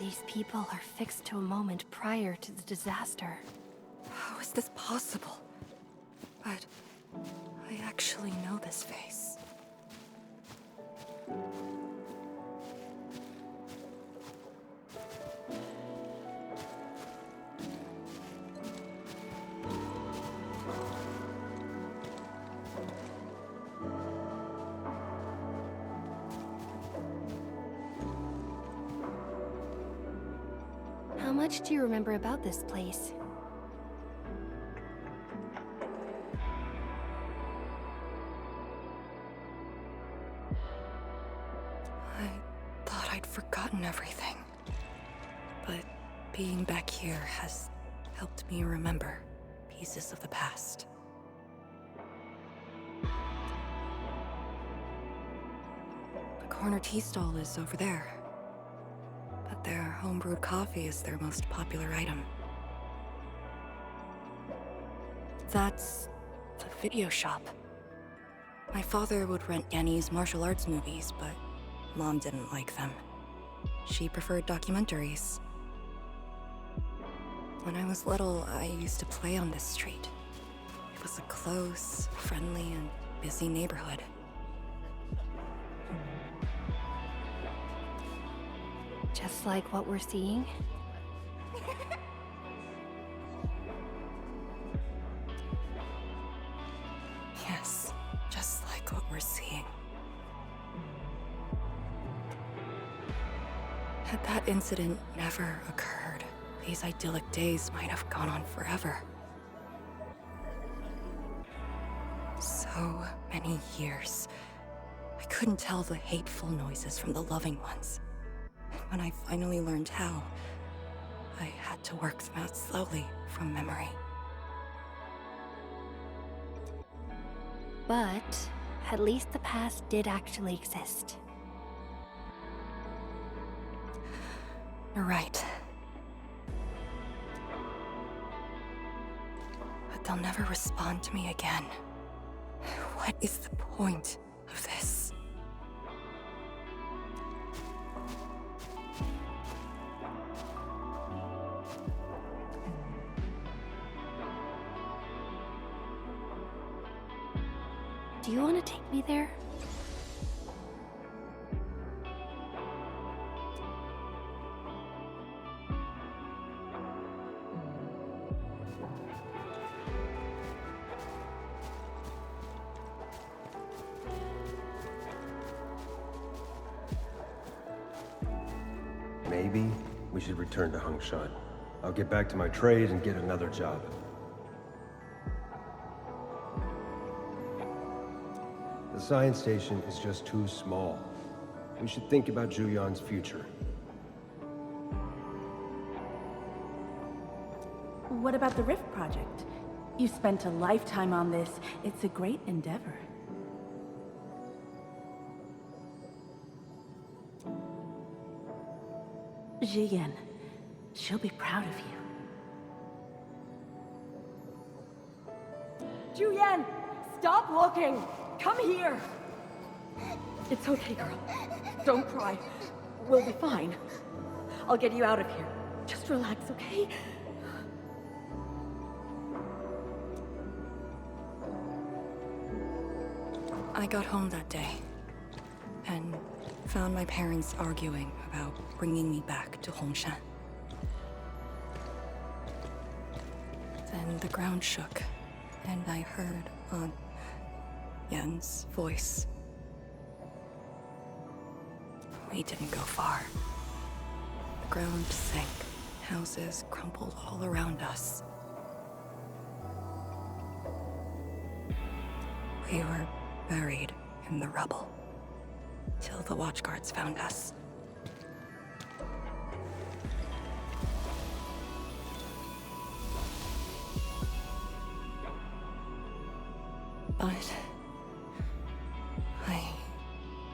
These people are fixed to a moment prior to the disaster.
How is this possible? But I actually know this face.
How much do you remember about this place?
I thought I'd forgotten everything. But being back here has helped me remember pieces of the past. The corner tea stall is over there. But their homebrewed coffee is their most popular item. That's the video shop. My father would rent Yanni's martial arts movies, but Mom didn't like them. She preferred documentaries. When I was little, I used to play on this street. It was a close, friendly, and busy neighborhood.
Just like what we're seeing?
Yes, just like what we're seeing. Had that incident never occurred, these idyllic days might have gone on forever. So many years. I couldn't tell the hateful noises from the loving ones. And when I finally learned how, I had to work them out slowly from memory.
But at least the past did actually exist.
You're right. But they'll never respond to me again. What is the point of this?
Do you want to take me there?
Maybe we should return to Hongshan. I'll get back to my trade and get another job. The science station is just too small. We should think about Juyan's future.
What about the Rift Project? You spent a lifetime on this. It's a great endeavor. Jiyan, she'll be proud of you.
Juyan, stop looking! Come here! It's okay, girl. Don't cry. We'll be fine. I'll get you out of here. Just relax, okay?
I got home that day and found my parents arguing about bringing me back to Hongshan. Then the ground shook, and I heard Aunt Yen's voice. We didn't go far. The ground sank, houses crumpled all around us. We were buried in the rubble, till the watchguards found us. But I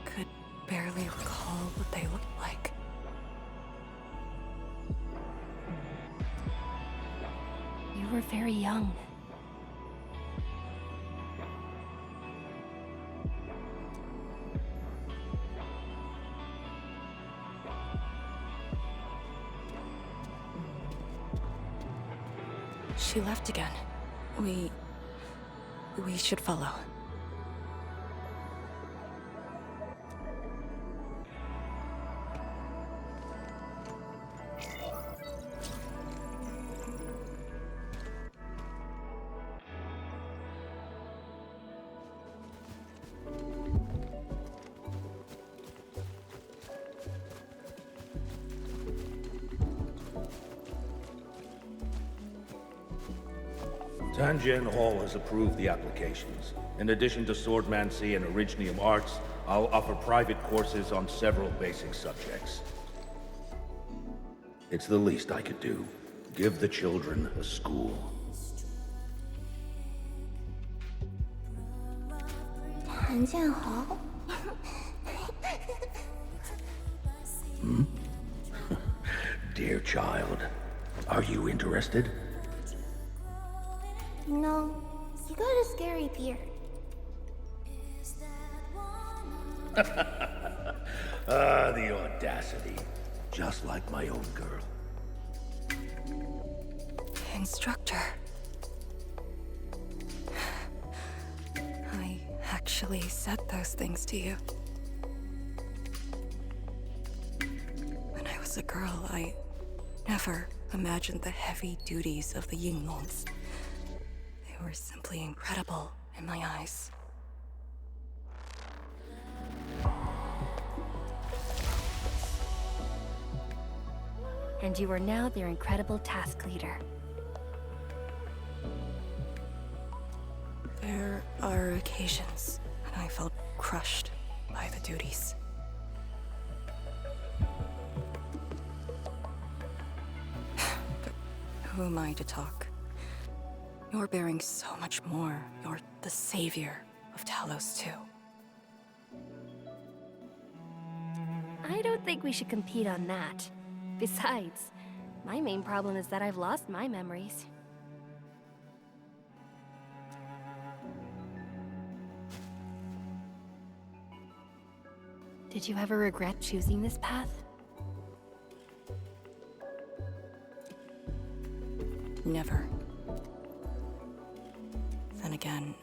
could barely recall what they looked like.
You were very young.
She left again. We should follow.
Tanjian Hall has approved the applications. In addition to swordmancy and originium arts, I'll offer private courses on several basic subjects. It's the least I could do. Give the children a school.
Tanjian Hall?
Hmm? Dear child, are you interested?
No, you got a scary beard.
The audacity. Just like my own girl.
instructor. I actually said those things to you. When I was a girl, I never imagined the heavy duties of the Yinglongs. They were simply incredible in my eyes.
And you are now their incredible task leader.
There are occasions when I felt crushed by the duties. But who am I to talk? You're bearing so much more. You're the savior of Talos too.
I don't think we should compete on that. Besides, my main problem is that I've lost my memories. Did you ever regret choosing this path?
Never. Then again,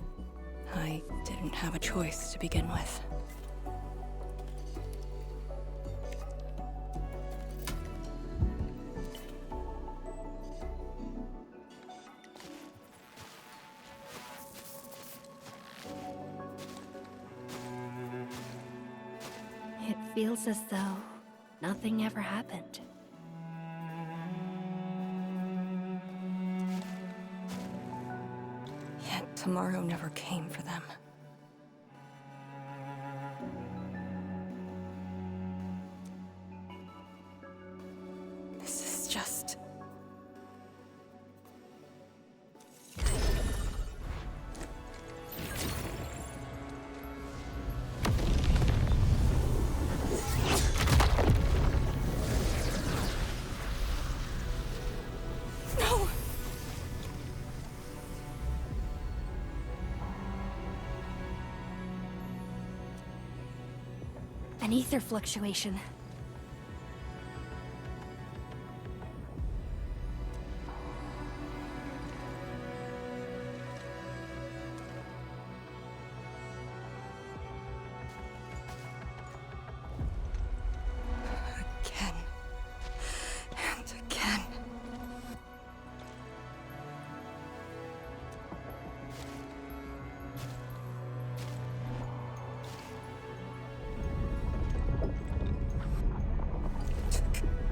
I didn't have a choice to begin with.
It feels as though nothing ever happened.
Yet tomorrow never came for them. This is just...
An ether fluctuation.
Again. And again.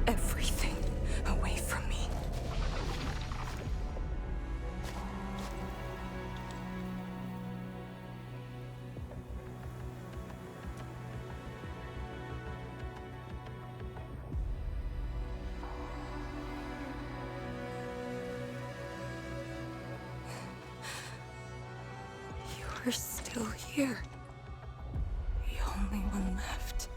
Everything away from me. You're still here. The only one left.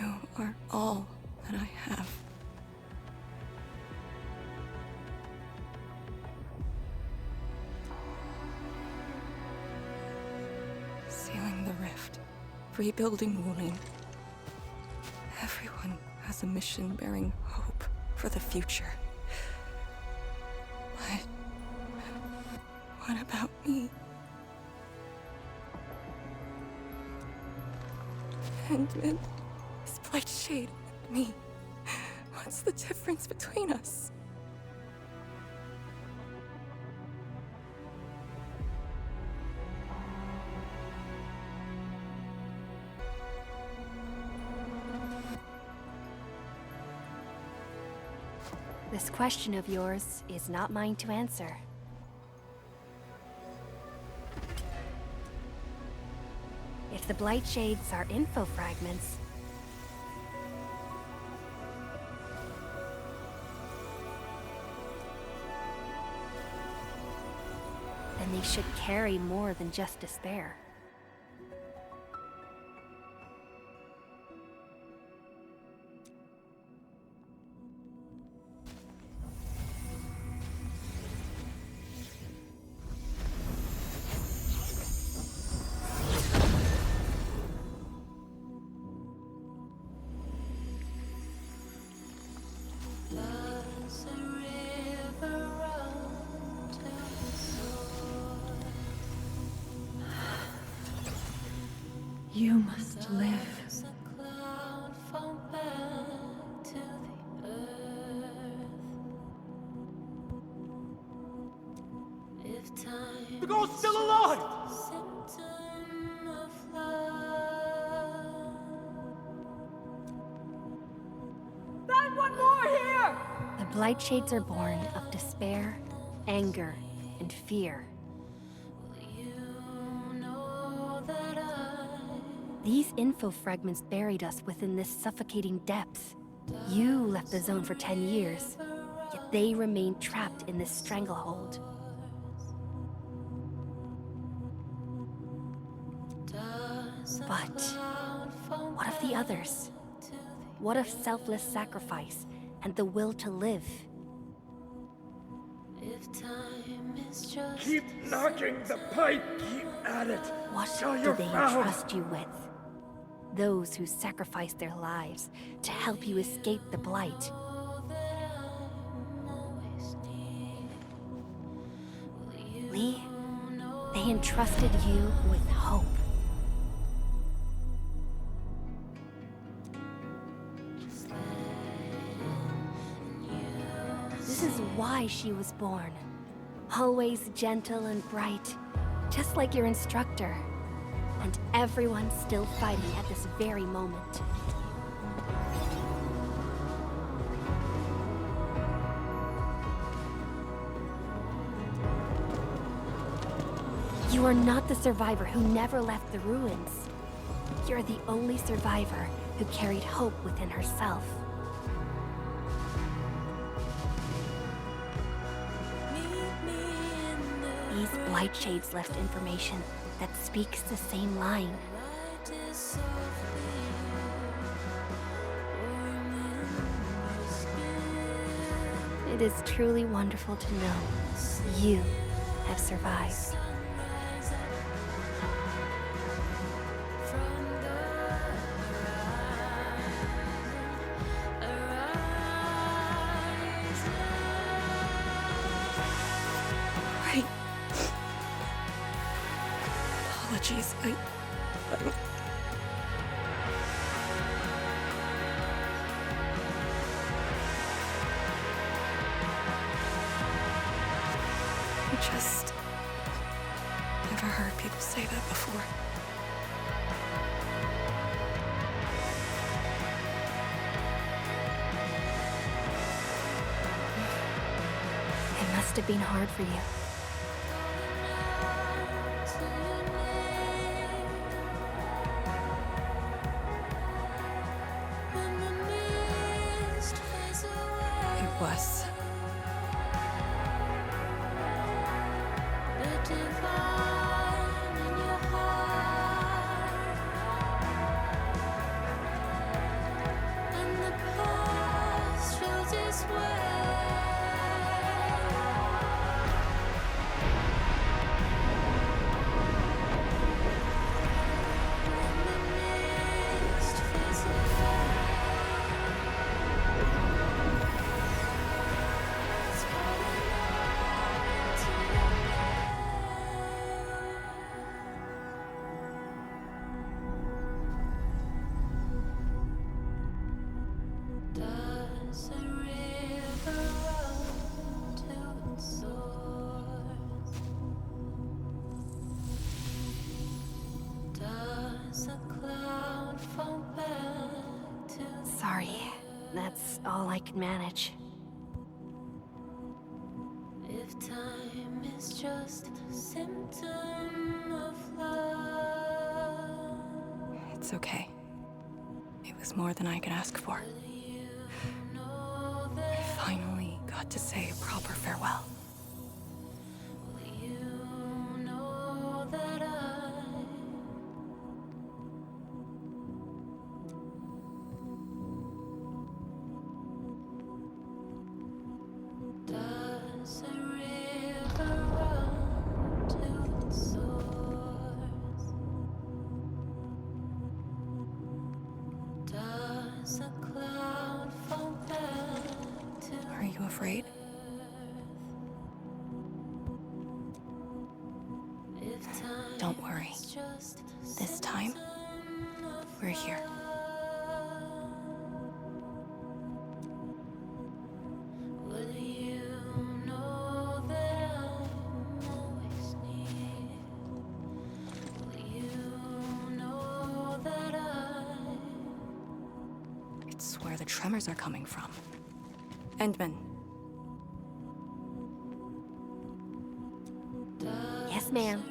You are all that I have. Sealing the rift, rebuilding Wuling. Everyone has a mission bearing hope for the future. But what about me? Endman, this Blight Shade, and me. What's the difference between us?
This question of yours is not mine to answer. If the Blight Shades are info fragments, then they should carry more than just despair.
You must live.
The girl's still alive!
Find one more here!
The Blight Shades are born of despair, anger, and fear. These info fragments buried us within this suffocating depths. You left the zone for 10 years, yet they remain trapped in this stranglehold. But what of the others? What of selfless sacrifice and the will to live?
Keep knocking the pipe, keep at it.
What
till
do
you're
they
found.
entrust you with? Those who sacrificed their lives to help you escape the Blight. Lee, they entrusted you with hope. This is why she was born. Always gentle and bright, just like your instructor. And everyone's still fighting at this very moment. You are not the survivor who never left the ruins. You're the only survivor who carried hope within herself. These Blight Shades left information that speaks the same line. It is truly wonderful to know you have survived.
Right. Apologies, I just never heard people say that before.
It must have been hard for you.
It was.
Sorry, that's all I could manage.
If time is just a symptom of love.
It's okay. It was more than I could ask for. I finally got to say a proper farewell.
You know that does a river run to its source? Does a cloud fall back to
Are you afraid?
if time
Don't worry.
is just
This time, We're here.
Will you know that I'm always near? Will you know that
It's where the tremors are coming from. Endman.
Yes, ma'am.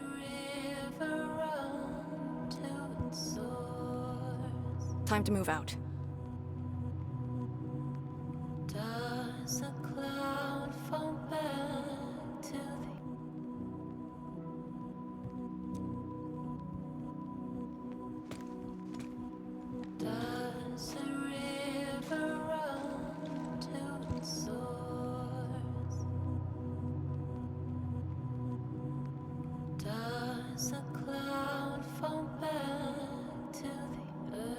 Time to move out.
Does a cloud fall back to the... Does a river run to its source? Does a cloud fall back to the earth?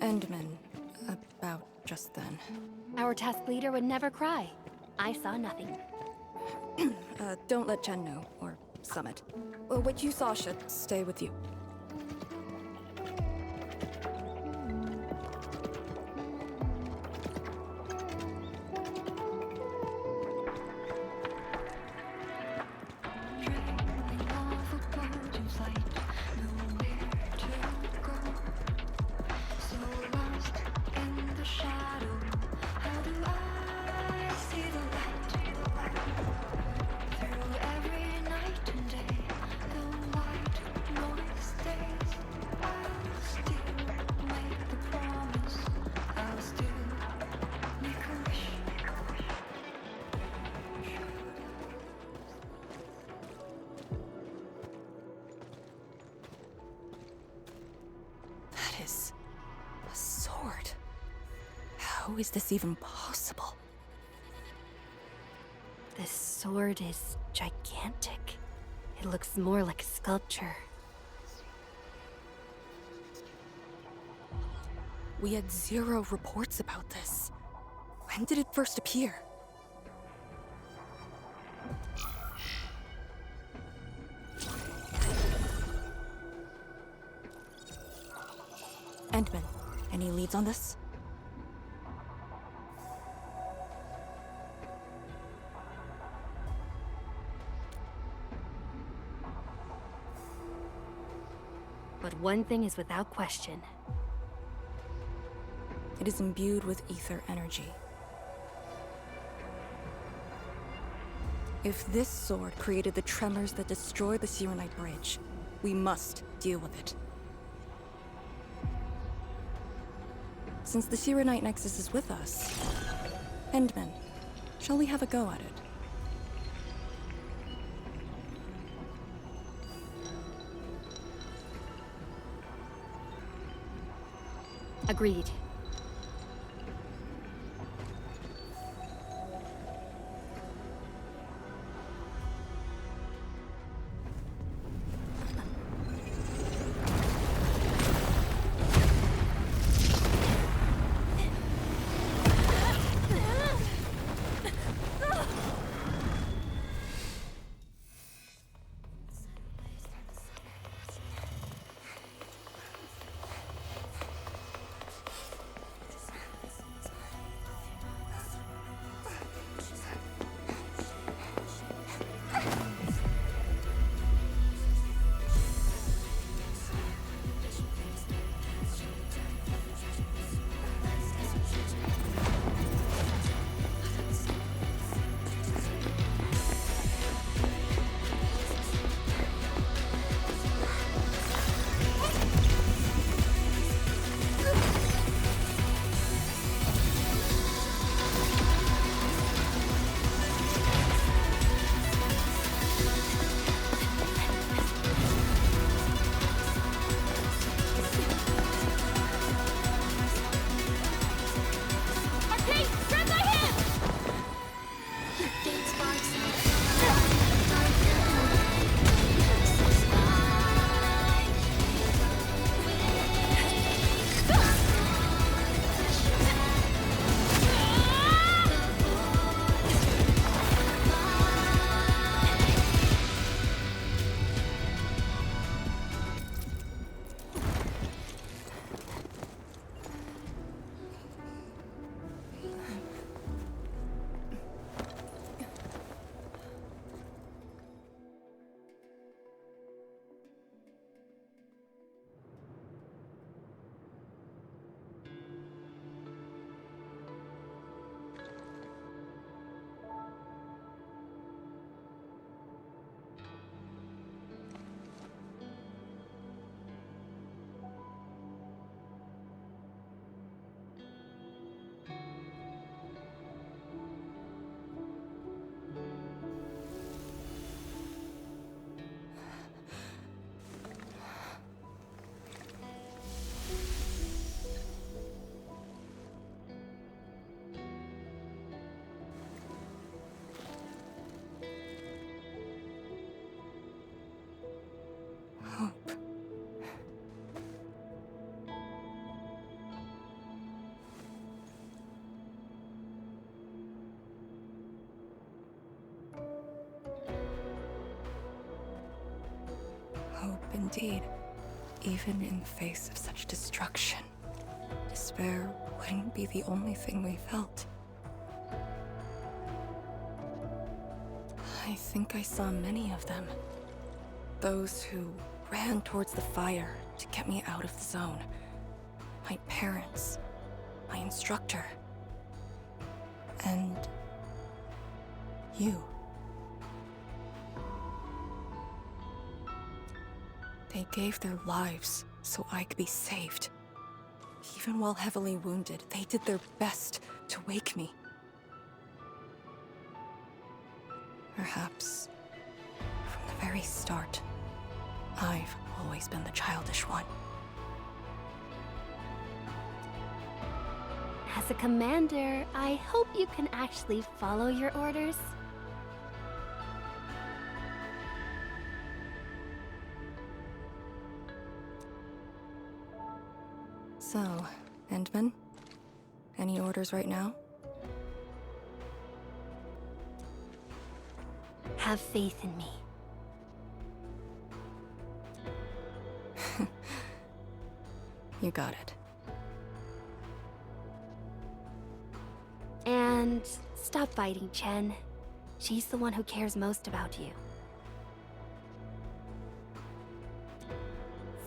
Endman, about just then.
Our task leader would never cry. I saw nothing.
Don't let Jen know, or Summit. What you saw should stay with you. That is a sword. How is this even possible?
This sword is gigantic. It looks more like a sculpture.
We had 0 reports about this. When did it first appear? Endman, any leads on this?
But one thing is without question.
It is imbued with ether energy. If this sword created the tremors that destroyed the Sirenite Bridge, we must deal with it. Since the Sirenite Nexus is with us, Endman, shall we have a go at it?
Agreed.
indeed. Even in face of such destruction, despair wouldn't be the only thing we felt. I think I saw many of them. Those who ran towards the fire to get me out of the zone. My parents, my instructor, and you. They gave their lives so I could be saved. Even while heavily wounded, they did their best to wake me. Perhaps, from the very start, I've always been the childish one.
As a commander, I hope you can actually follow your orders.
So, Endman? Any orders right now?
Have faith in me.
You got it.
And stop fighting, Chen. She's the one who cares most about you.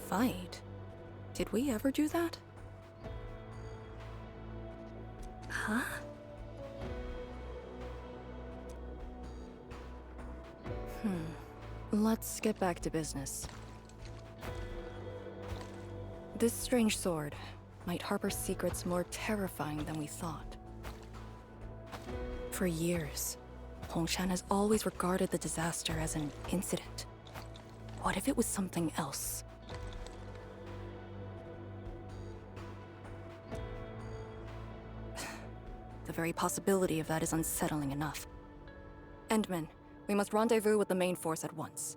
Fight? Did we ever do that?
Huh?
Let's get back to business. This strange sword might harbor secrets more terrifying than we thought. For years, Hongshan has always regarded the disaster as an incident. What if it was something else? The very possibility of that is unsettling enough. Endman, we must rendezvous with the main force at once.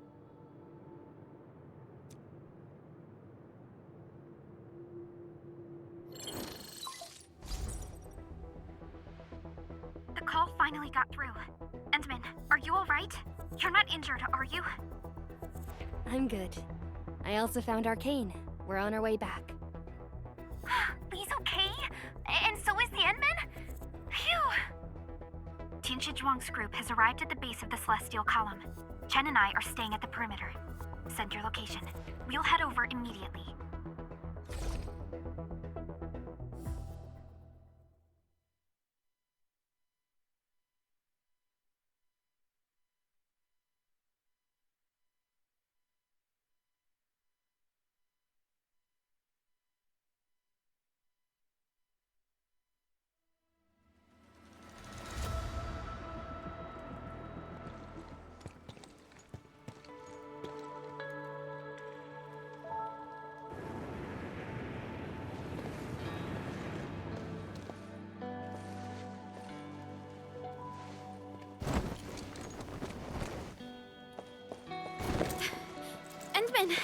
The call finally got through. Endman, are you alright? You're not injured, are you?
I'm good. I also found Arcane. We're on our way back.
Lee's okay? And so is the Endman? Phew! Tianshi Zhuang's group has arrived at the base of the Celestial Column. Chen and I are staying at the perimeter. Send your location. We'll head over immediately. Endman!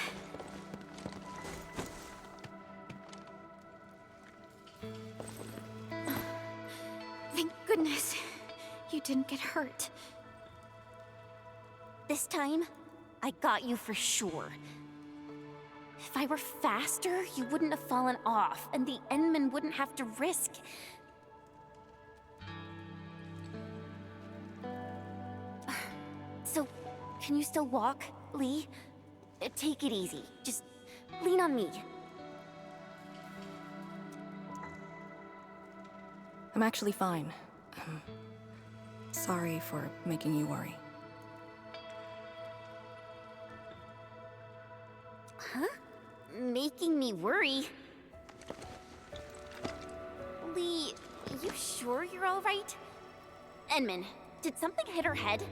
Thank goodness you didn't get hurt.
This time, I got you for sure. If I were faster, you wouldn't have fallen off, and the Endman wouldn't have to risk. So, can you still walk, Lee? Take it easy. Just lean on me.
I'm actually fine. Sorry for making you worry.
Huh? Making me worry? Lee, you sure you're all right? Endman, did something hit her head?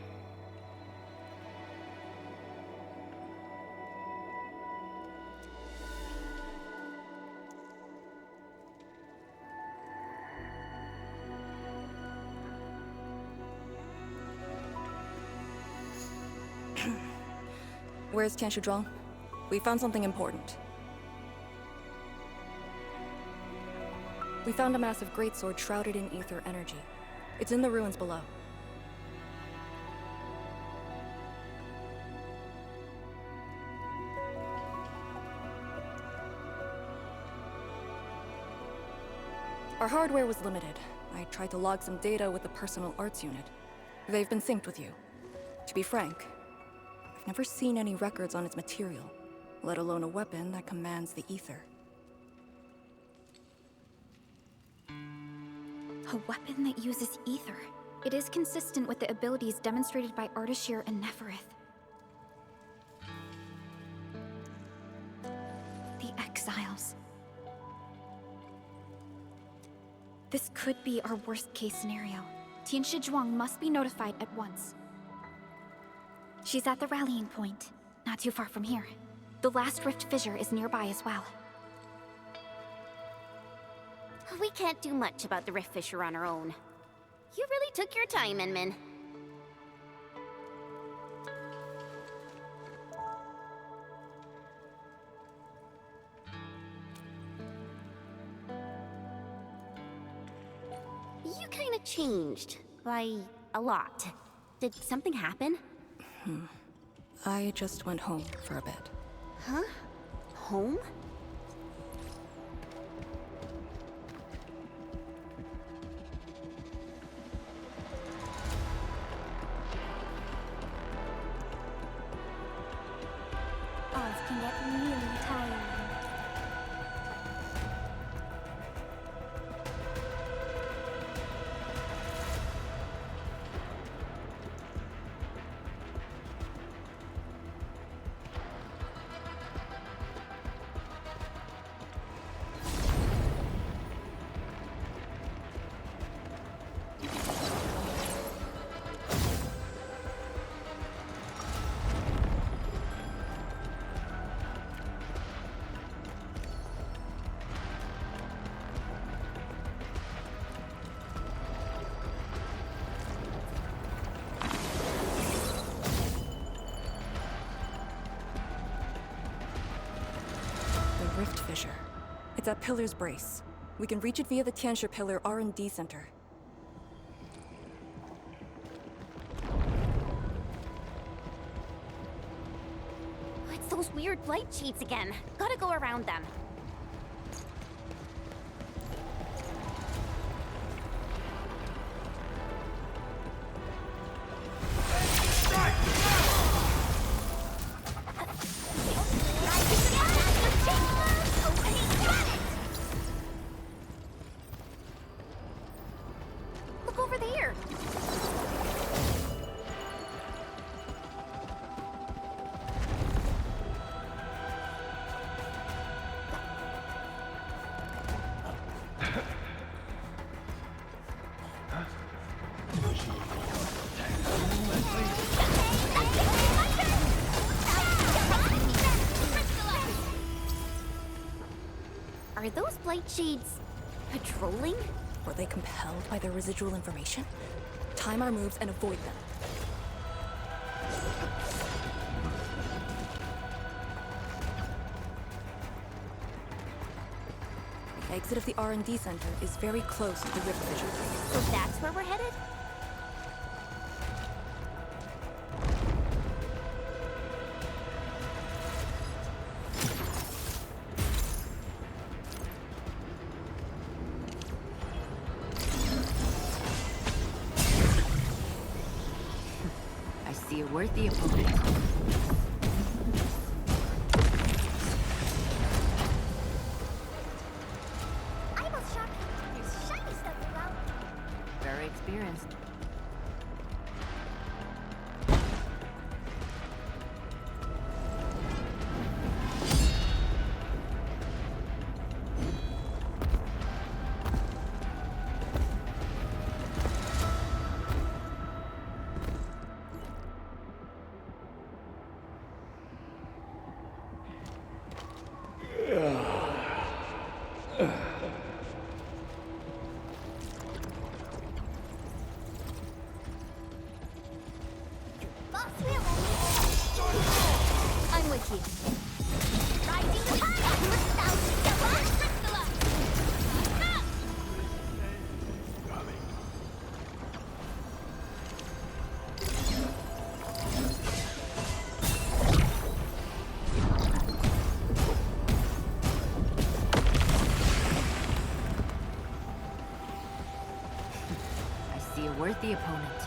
Where's Tianshi Zhuang? We found something important. We found a massive greatsword shrouded in ether energy. It's in the ruins below.
Our hardware was limited. I tried to log some data with the personal arts unit. They've been synced with you. To be frank, I've never seen any records on its material, let alone a weapon that commands the ether.
A weapon that uses ether. It is consistent with the abilities demonstrated by Ardashir and Neferith. The Exiles. This could be our worst-case scenario. Tian Shizhuang must be notified at once. She's at the rallying point, not too far from here. The last rift fissure is nearby as well.
We can't do much about the rift fissure on our own. You really took your time, Enmin. You kinda changed. By a lot. Did something happen?
I just went home for a bit.
Huh? Home?
Ours can get really tiring.
Rift fissure. It's at Pillar's Brace. We can reach it via the Tianshi Pillar R&D Center.
It's those weird light sheets again. Gotta go around them. Are those blight shades patrolling?
Were they compelled by their residual information? Time our moves and avoid them. The exit of the R&D Center is very close to the rift fissure.
So that's where we're headed?
I see a worthy opponent.
I was shocked. There's shiny stuff around.
Very experienced.
I'm with you. Rising the tide!
the opponent.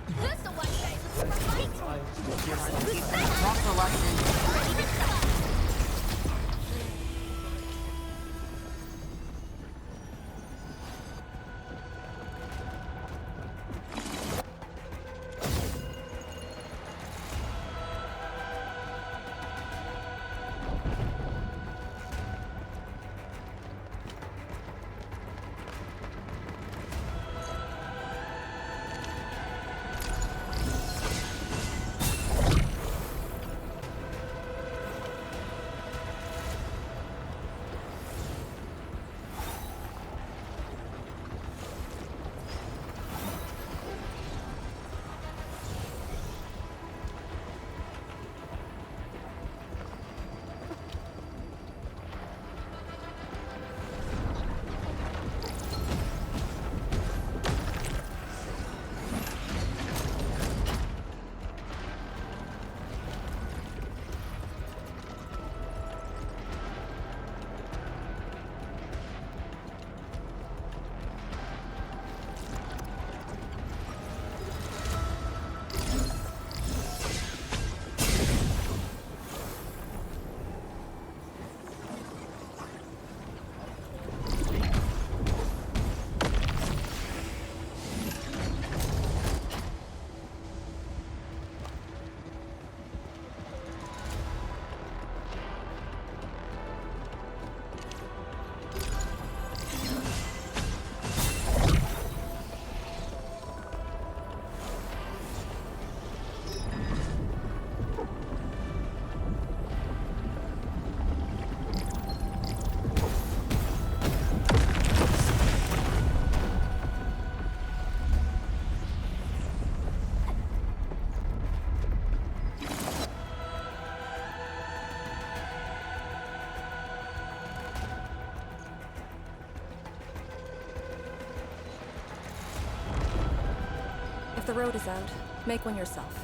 Who's the one guy looking for fight? Who's that?
Not reluctant.
If the road is out, make one yourself.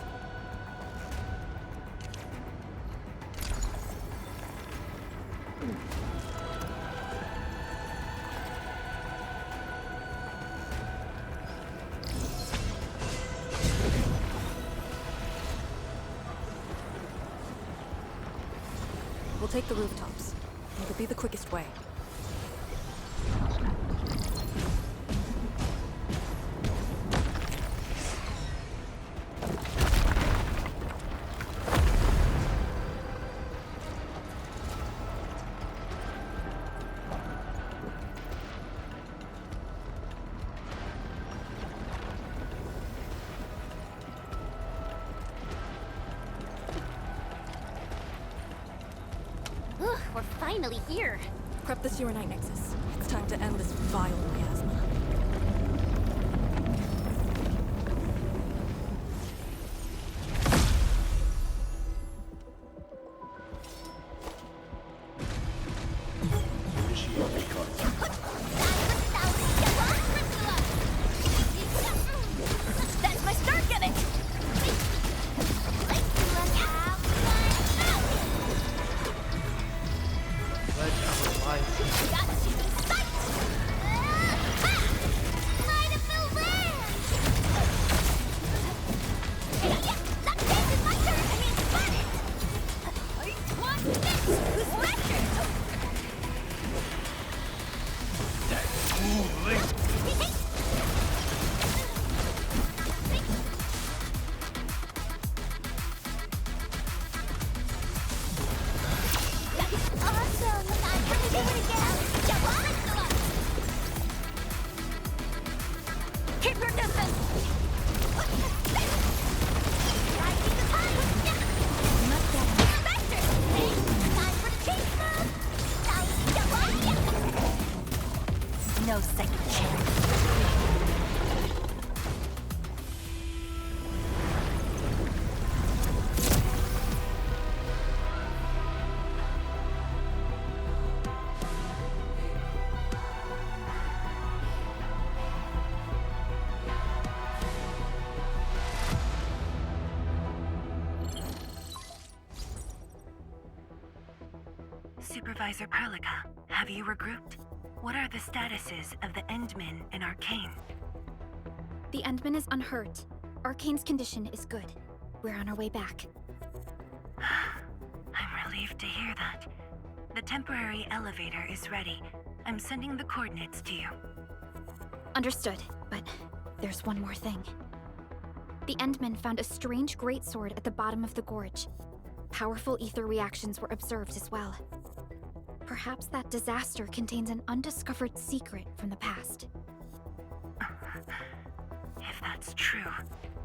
We'll take the rooftops. It'll be the quickest way.
We're finally here.
Prep the Serenite Nexus. It's time to end this vile miasma.
That's my start gimmick! Got you in sight! Might have been land! That case is my turn! I mean, spot it! Watch this! Who's Raptor?
That's fooling!
Awesome! I'm gonna do it again! Keep your distance!
No second chance.
Supervisor Perlica, have you regrouped? What are the statuses of the Endmen and Arcane?
The Endman is unhurt. Arcane's condition is good. We're on our way back.
I'm relieved to hear that. The temporary elevator is ready. I'm sending the coordinates to you.
Understood, but there's one more thing. The Endmen found a strange greatsword at the bottom of the gorge. Powerful ether reactions were observed as well. Perhaps that disaster contains an undiscovered secret from the past.
If that's true,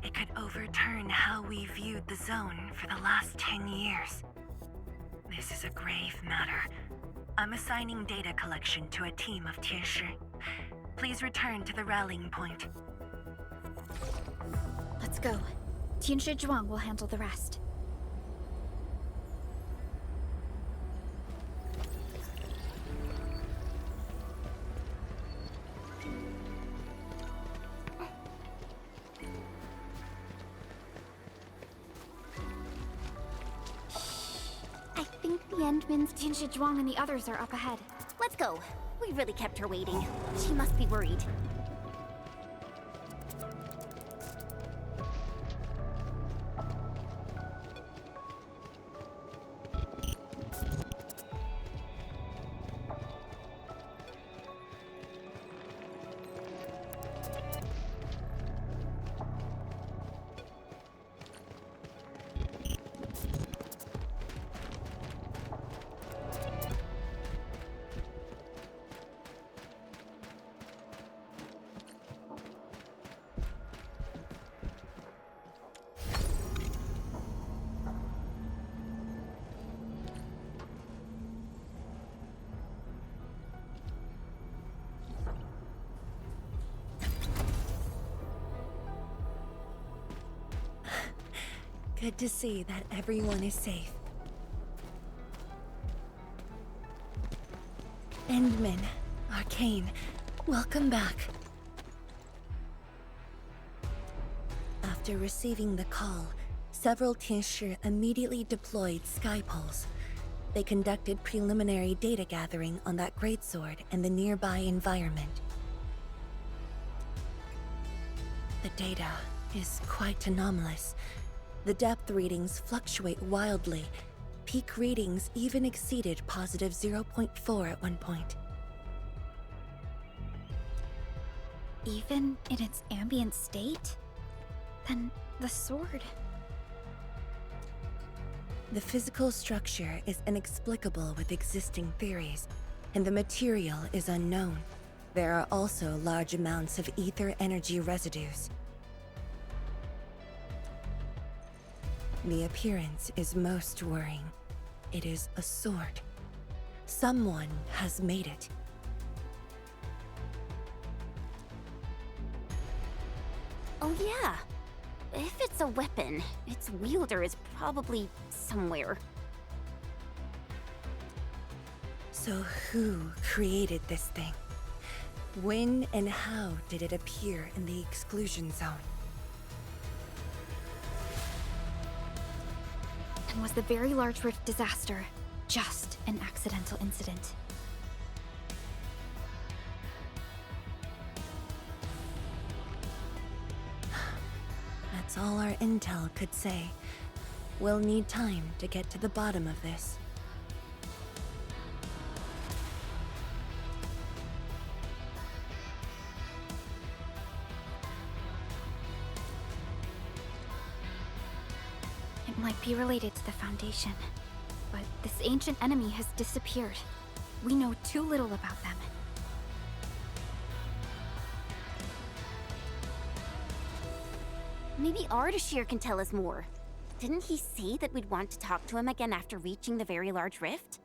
it could overturn how we viewed the zone for the last 10 years. This is a grave matter. I'm assigning data collection to a team of Tianshi. Please return to the rallying point.
Let's go. Tianshi Zhuang will handle the rest.
I think the Endman's
Tianshi Zhuang and the others are up ahead.
Let's go. We really kept her waiting. She must be worried.
Good to see that everyone is safe. Endman, Arcane, welcome back. After receiving the call, several Tianshi immediately deployed sky poles. They conducted preliminary data gathering on that greatsword and the nearby environment. The data is quite anomalous. The depth readings fluctuate wildly. Peak readings even exceeded positive 0.4 at one point.
Even in its ambient state? Then the sword...
The physical structure is inexplicable with existing theories, and the material is unknown. There are also large amounts of ether energy residues. The appearance is most worrying. It is a sword. Someone has made it.
Oh yeah. If it's a weapon, its wielder is probably somewhere.
So who created this thing? When and how did it appear in the exclusion zone?
And was the Very Large Rift disaster just an accidental incident?
That's all our intel could say. We'll need time to get to the bottom of this.
It might be related to the Foundation, but this ancient enemy has disappeared. We know too little about them.
Maybe Ardashir can tell us more. Didn't he say that we'd want to talk to him again after reaching the Very Large Rift?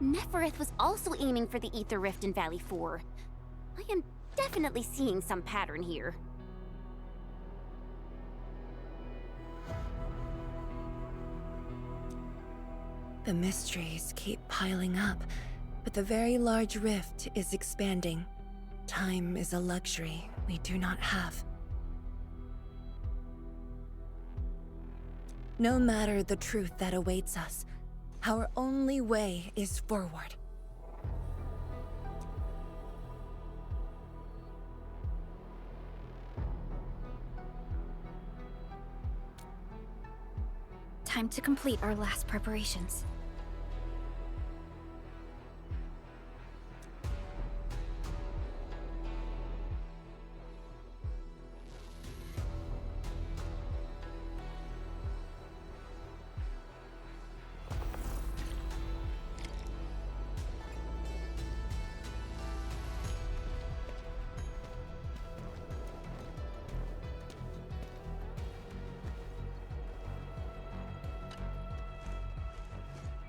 Nefereth was also aiming for the Ether Rift in Valley 4. I am definitely seeing some pattern here.
The mysteries keep piling up, but the Very Large Rift is expanding. Time is a luxury we do not have. No matter the truth that awaits us, Our only way is forward.
Time to complete our last preparations.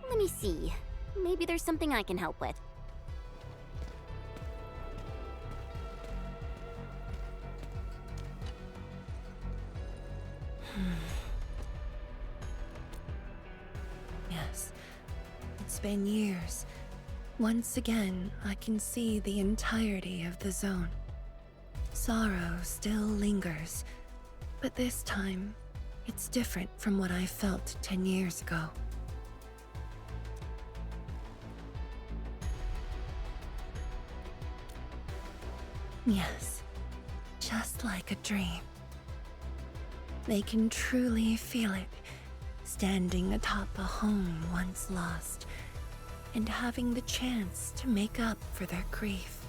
Let me see. Maybe there's something I can help with.
Yes, it's been years. Once again, I can see the entirety of the zone. Sorrow still lingers, but this time, it's different from what I felt 10 years ago. Yes, just like a dream. They can truly feel it, standing atop a home once lost, and having the chance to make up for their grief.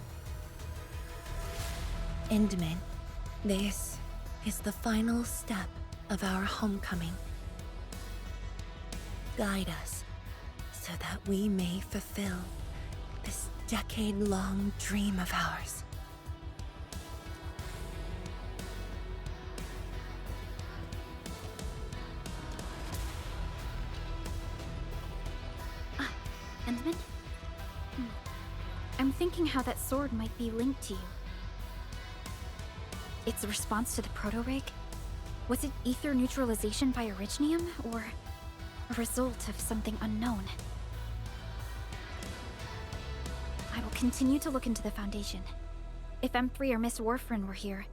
Endman, this is the final step of our homecoming. Guide us, so that we may fulfill this decade-long dream of ours.
Endman? I'm thinking how that sword might be linked to you. Its response to the proto-rig? Was it ether neutralization by Originium, or a result of something unknown? I will continue to look into the Foundation. If M3 or Miss Warfrin were here,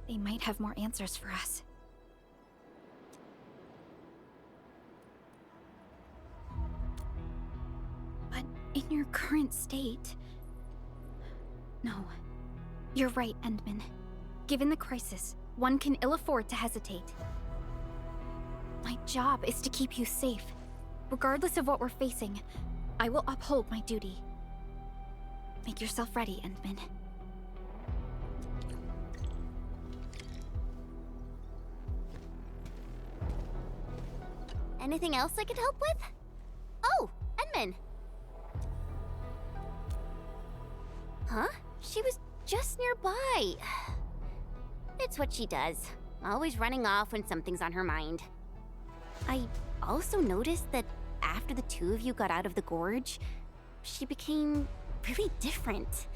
they might have more answers for us. In your current state... No. You're right, Endman. Given the crisis, one can ill afford to hesitate. My job is to keep you safe. Regardless of what we're facing, I will uphold my duty. Make yourself ready, Endman.
Anything else I can help with? Oh, Endman! Huh? She was just nearby. It's what she does. Always running off when something's on her mind. I also noticed that after the two of you got out of the gorge, she became really different.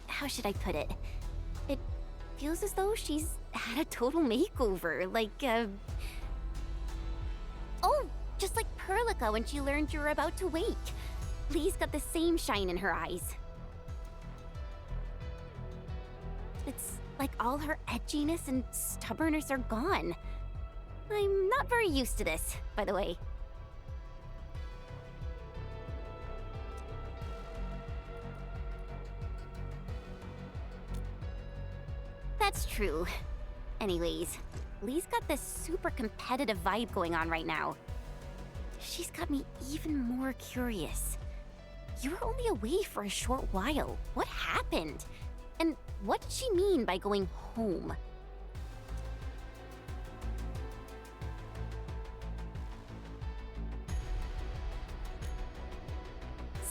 How should I put it? It feels as though she's had a total makeover, like, Oh, just like Perlica when she learned you were about to wake. Lee's got the same shine in her eyes. It's like all her edginess and stubbornness are gone. I'm not very used to this, by the way. That's true. Anyways, Lee's got this super competitive vibe going on right now. She's got me even more curious. You were only away for a short while. What happened? And what did she mean by going home?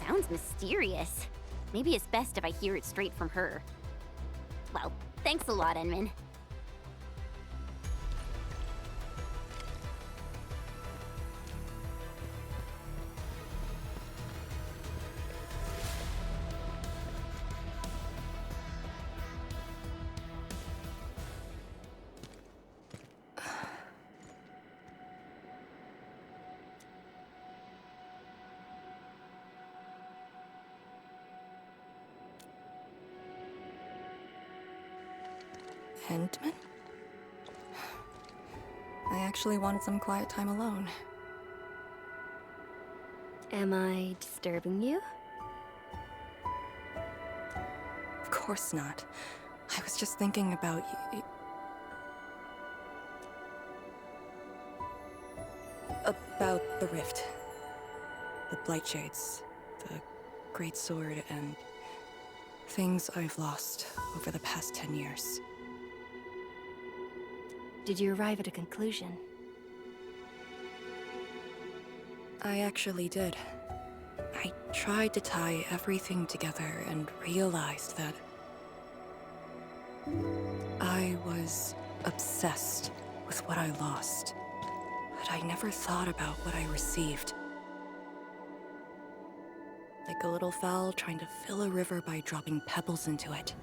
Sounds mysterious. Maybe it's best if I hear it straight from her. Well, thanks a lot, Enman.
Endman?
I actually wanted some quiet time alone.
Am I disturbing you?
Of course not. I was just thinking about you. About the rift. The Blightshades. The Great Sword and things I've lost over the past 10 years.
Did you arrive at a conclusion?
I actually did. I tried to tie everything together and realized that I was obsessed with what I lost, but I never thought about what I received. Like a little fowl trying to fill a river by dropping pebbles into it.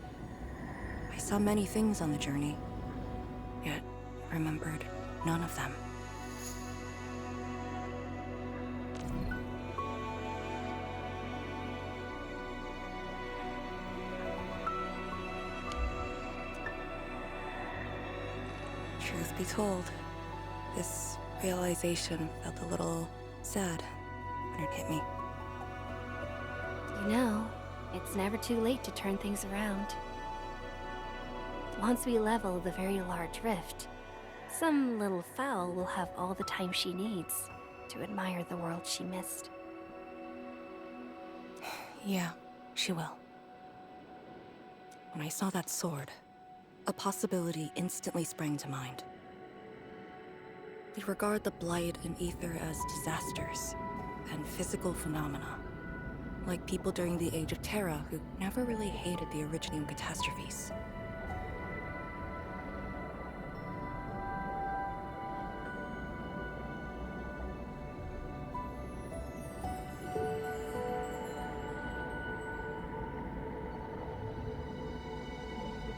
I saw many things on the journey, yet remembered none of them. Truth be told, this realization felt a little sad when it hit me.
You know, it's never too late to turn things around. Once we level the very large rift, some little fowl will have all the time she needs to admire the world she missed.
Yeah, she will. When I saw that sword, a possibility instantly sprang to mind. We regard the Blight and Ether as disasters and physical phenomena, like people during the Age of Terra who never really hated the Originium catastrophes.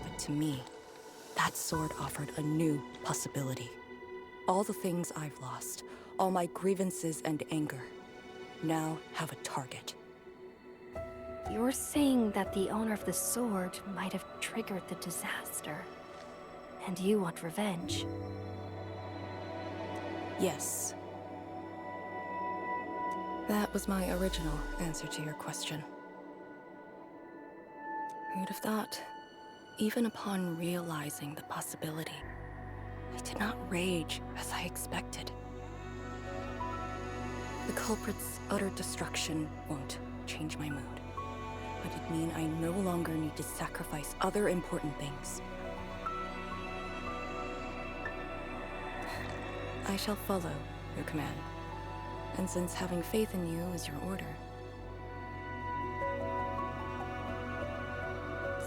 But to me, that sword offered a new possibility. All the things I've lost, all my grievances and anger, now have a target.
You're saying that the owner of the sword might have triggered the disaster, and you want revenge?
Yes. That was my original answer to your question. Who'd have thought? Even upon realizing the possibility, I did not rage as I expected. The culprit's utter destruction won't change my mood, but it'd mean I no longer need to sacrifice other important things. I shall follow your command, and since having faith in you is your order,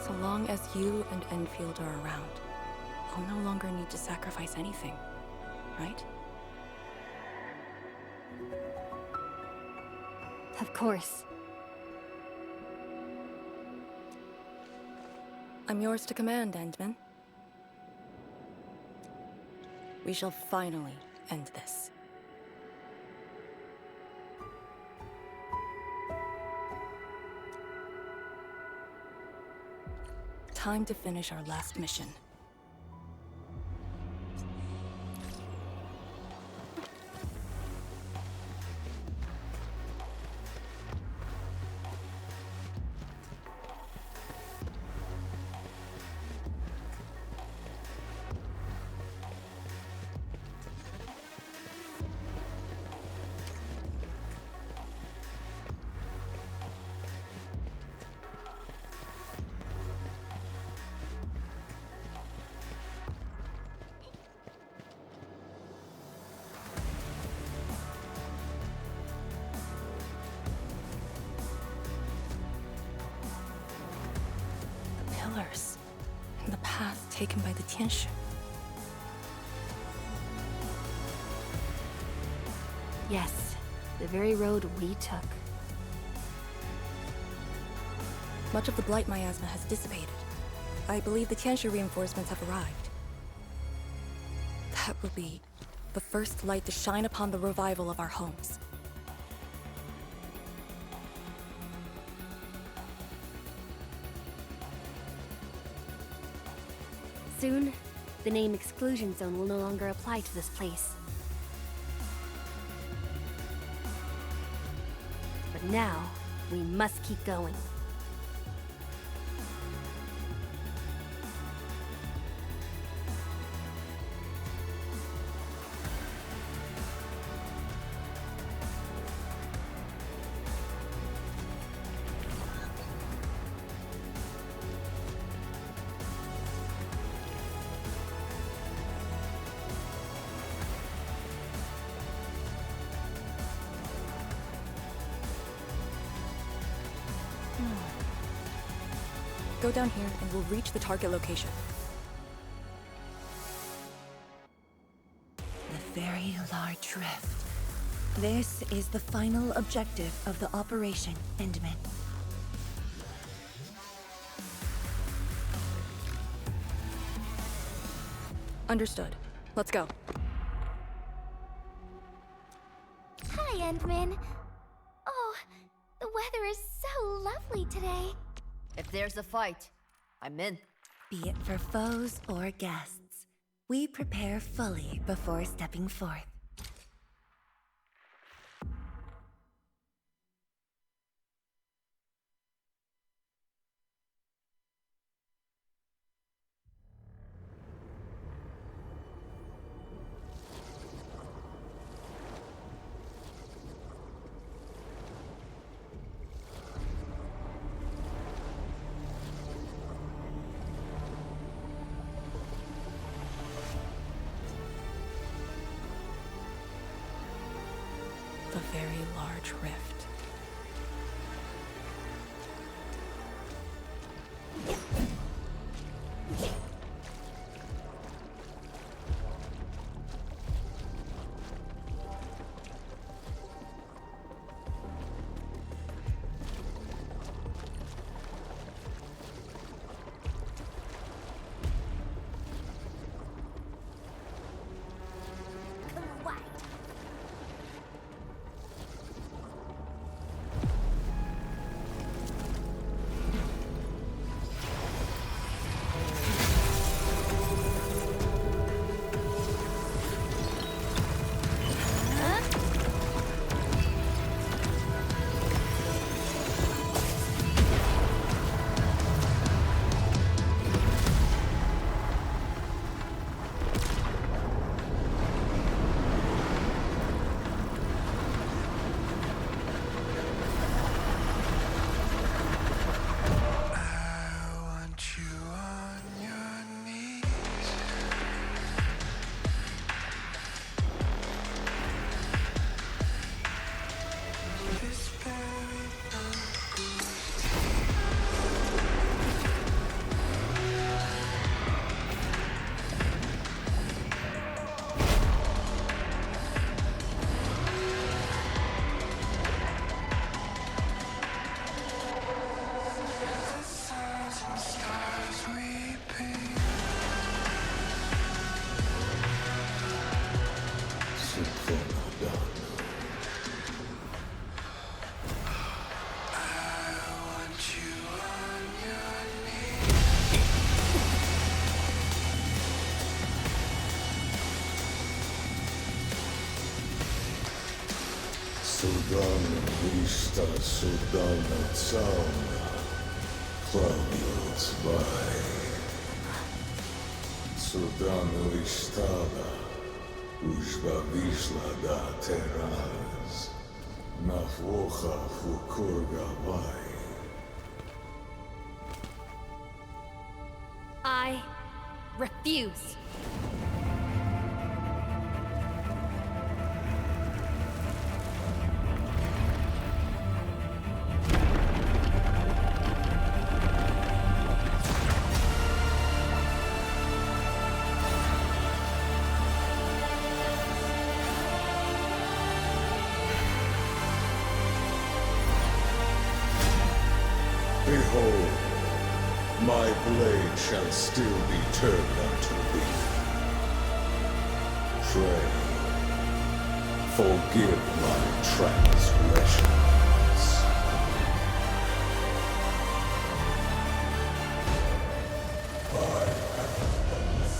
so long as you and Enfield are around, I'll no longer need to sacrifice anything, right?
Of course.
I'm yours to command, Endman. We shall finally end this. Time to finish our last mission. Pillars, and the path taken by the Tianshu.
Yes, the very road we took.
Much of the Blight miasma has dissipated. I believe the Tianshu reinforcements have arrived. That will be the first light to shine upon the revival of our homes.
Soon, the name Exclusion Zone will no longer apply to this place. But now, we must keep going.
Go down here and we'll reach the target location.
The very large rift. This is the final objective of the Operation Endman.
Understood. Let's go.
Hi, Endman. Oh, the weather is so lovely today.
If there's a fight, I'm in.
Be it for foes or guests, we prepare fully before stepping forth.
The very large rift.
Судана цауна, клавиус бай. Судана лиштала, ужба вишла да тераз, нафоха фукургавай.
I refuse.
Behold, my blade shall still be turned unto thee. Pray, forgive my transgressions. I am the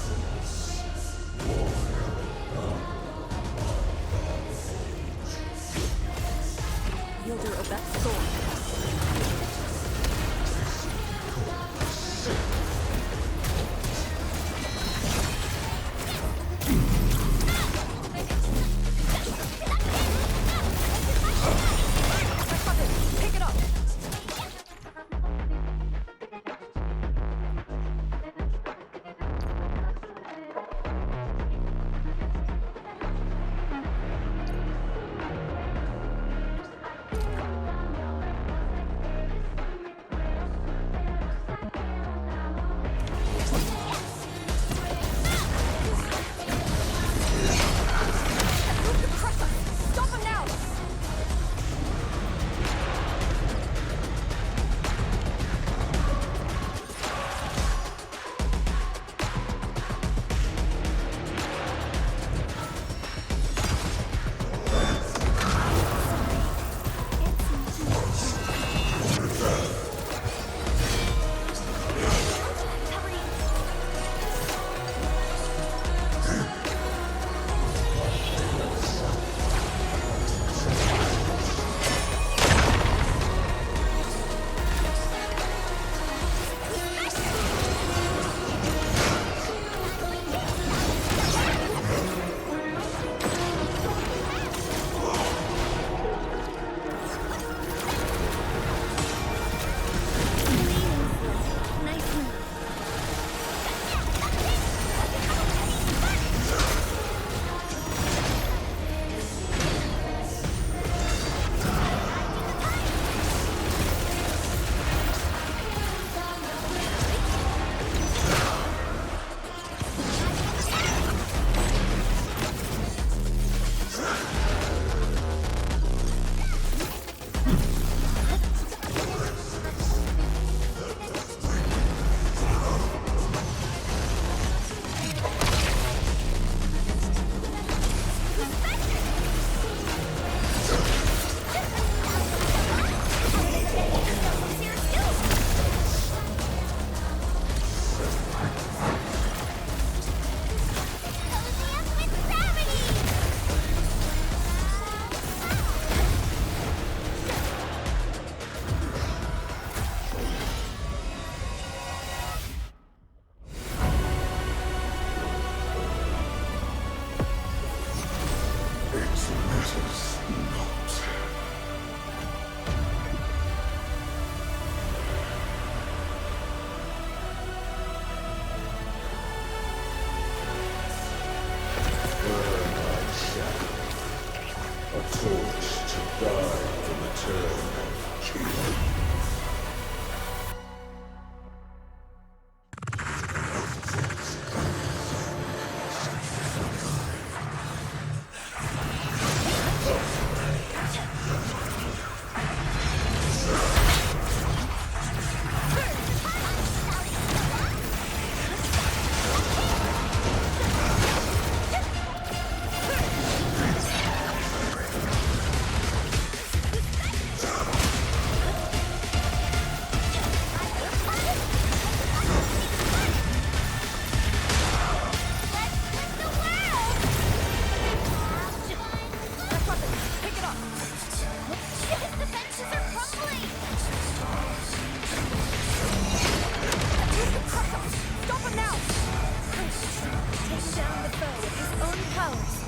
powers.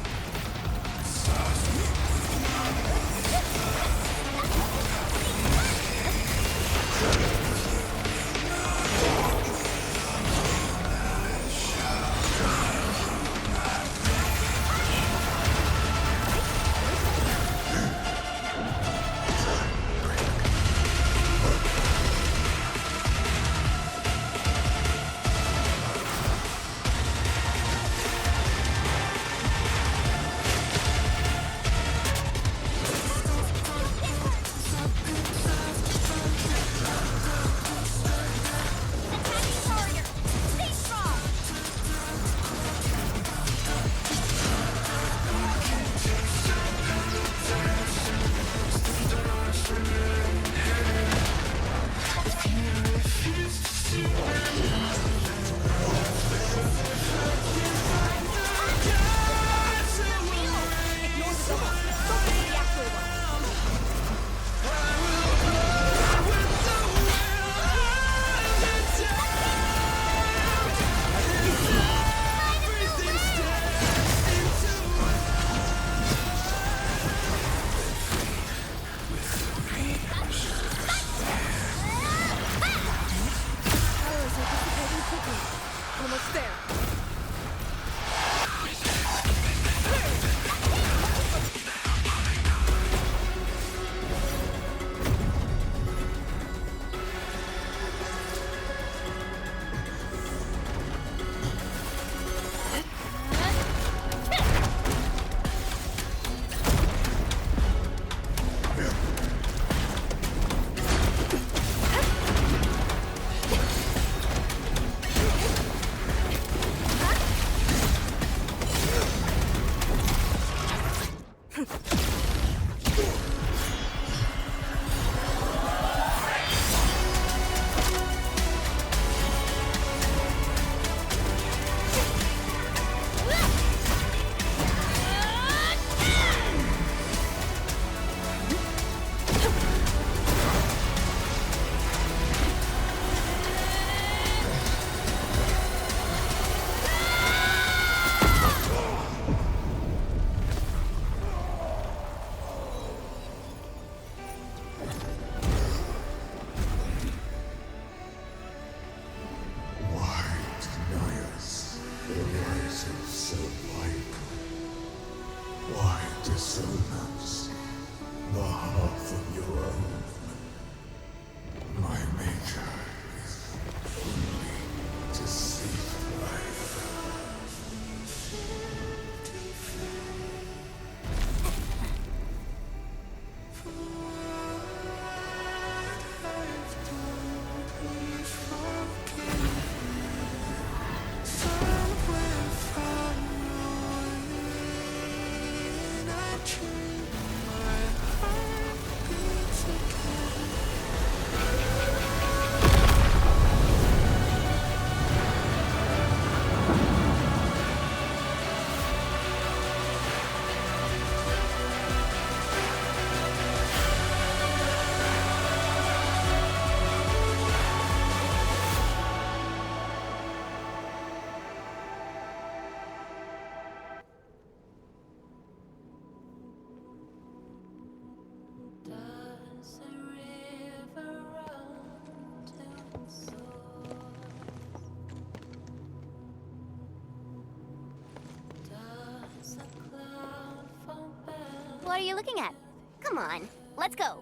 What are you looking at? Come on, let's go.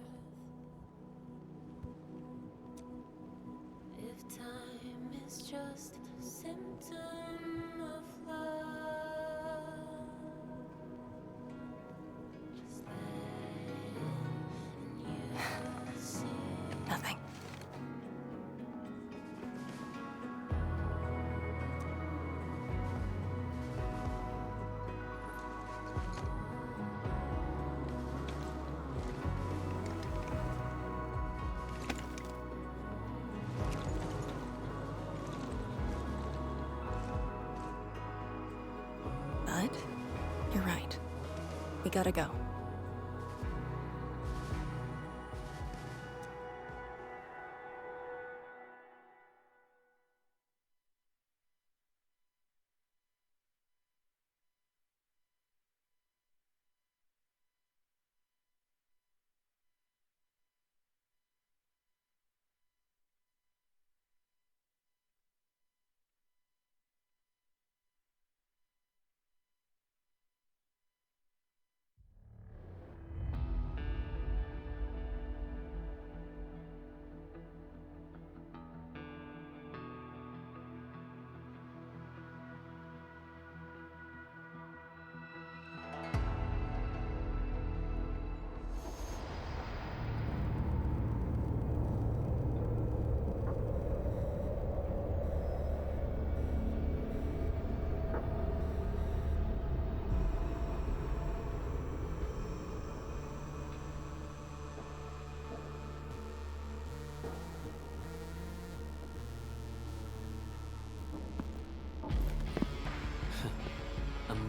If time is just a symptom of love, just let you see.
Nothing. But you're right. We gotta go.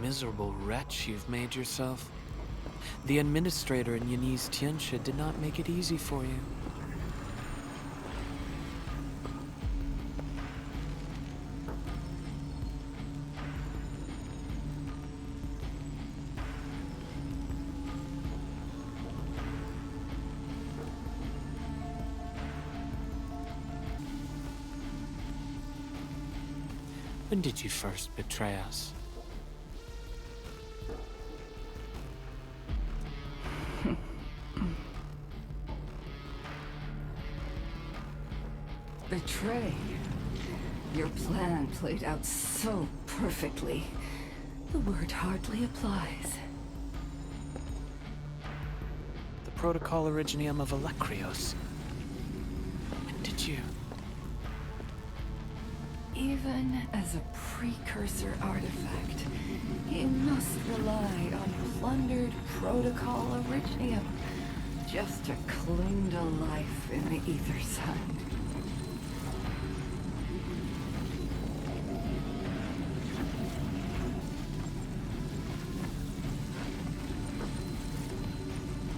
miserable wretch you've made yourself. The administrator in Yanni's Tianxia did not make it easy for you. When did you first betray us?
Betray? Your plan played out so perfectly. The word hardly applies.
The Protocol Originium of Electrios. When did you?
Even as a precursor artifact, you must rely on plundered Protocol Originium just to cling to life in the Ether Sun.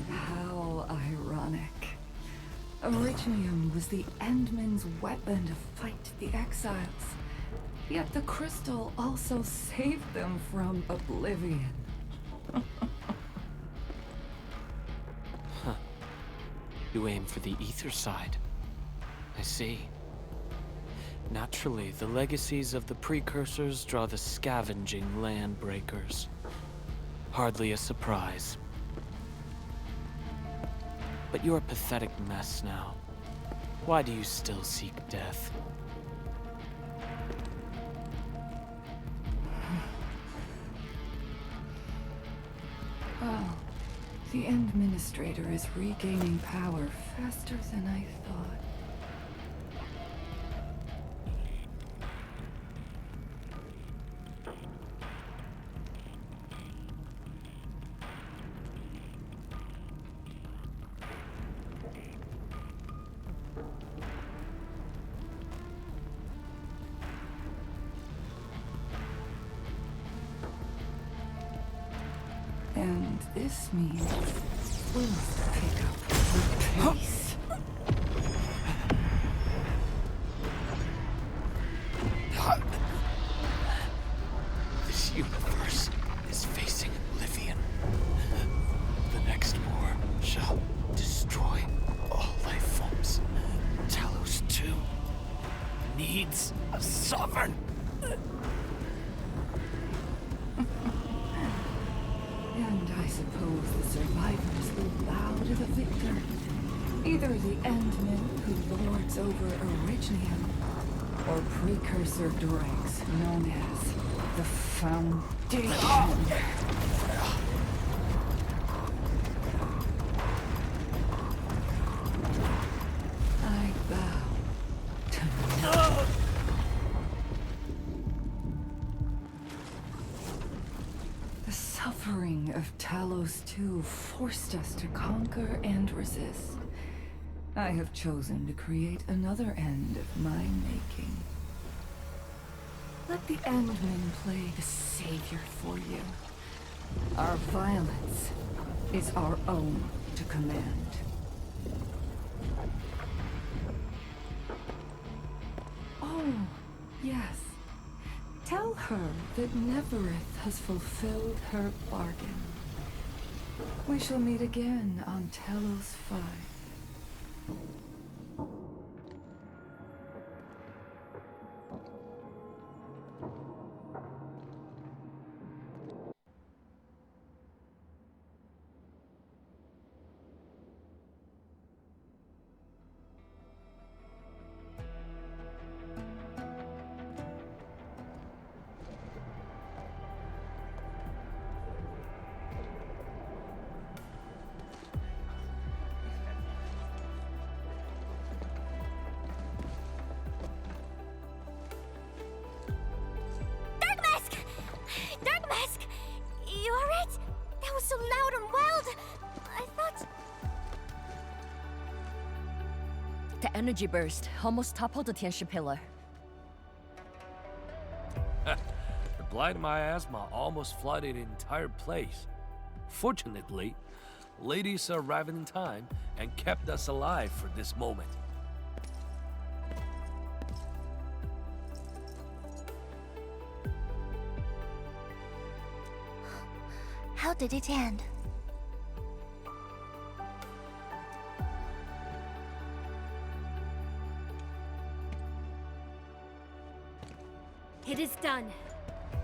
How ironic. Originium was the Endman's weapon to fight the exiles. Yet the crystal also saved them from oblivion.
Huh. You aim for the ether side. I see. Naturally, the legacies of the precursors draw the scavenging land breakers. Hardly a surprise. But you're a pathetic mess now. Why do you still seek death?
Well, the Administrator is regaining power faster than I thought. And this means we'll pick up the pace.
This universe is facing oblivion. The next war shall destroy all life forms. Talos II needs a sovereign.
And I suppose the survivors will bow to the victor. Either the Endman who lords over Originium, or precursor droids known as the Foundation. I bow to no. The suffering of Talos II forced us to conquer and resist. I have chosen to create another end of my making. Let the Endman play the savior for you. Our violence is our own to command. Oh, yes. Tell her that Neverith has fulfilled her bargain. We shall meet again on Talos V.
You alright? That was so loud and wild. I thought...
The energy burst almost toppled the Tianxia pillar.
The
blind miasma almost flooded the entire place. Fortunately, ladies arrived in time and kept us alive for this moment.
How did it end?
It is done.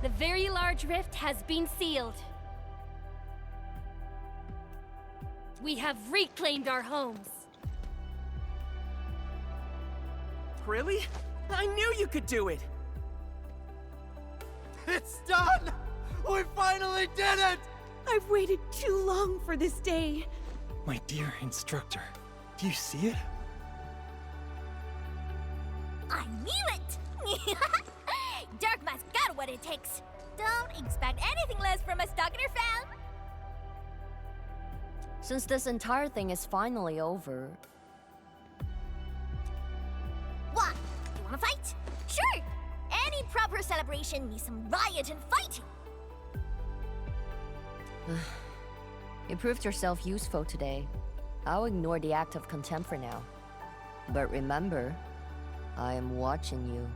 The very large rift has been sealed. We have reclaimed our homes.
Really? I knew you could do it! It's done! We finally did it!
I've waited too long for this day.
My dear instructor, do you see it?
I knew it! Darkma's got what it takes. Don't expect anything less from a Stalker fan.
Since this entire thing is finally over...
What? You wanna fight? Sure! Any proper celebration needs some riot and fighting.
You proved yourself useful today. I'll ignore the act of contempt for now. But remember, I am watching you.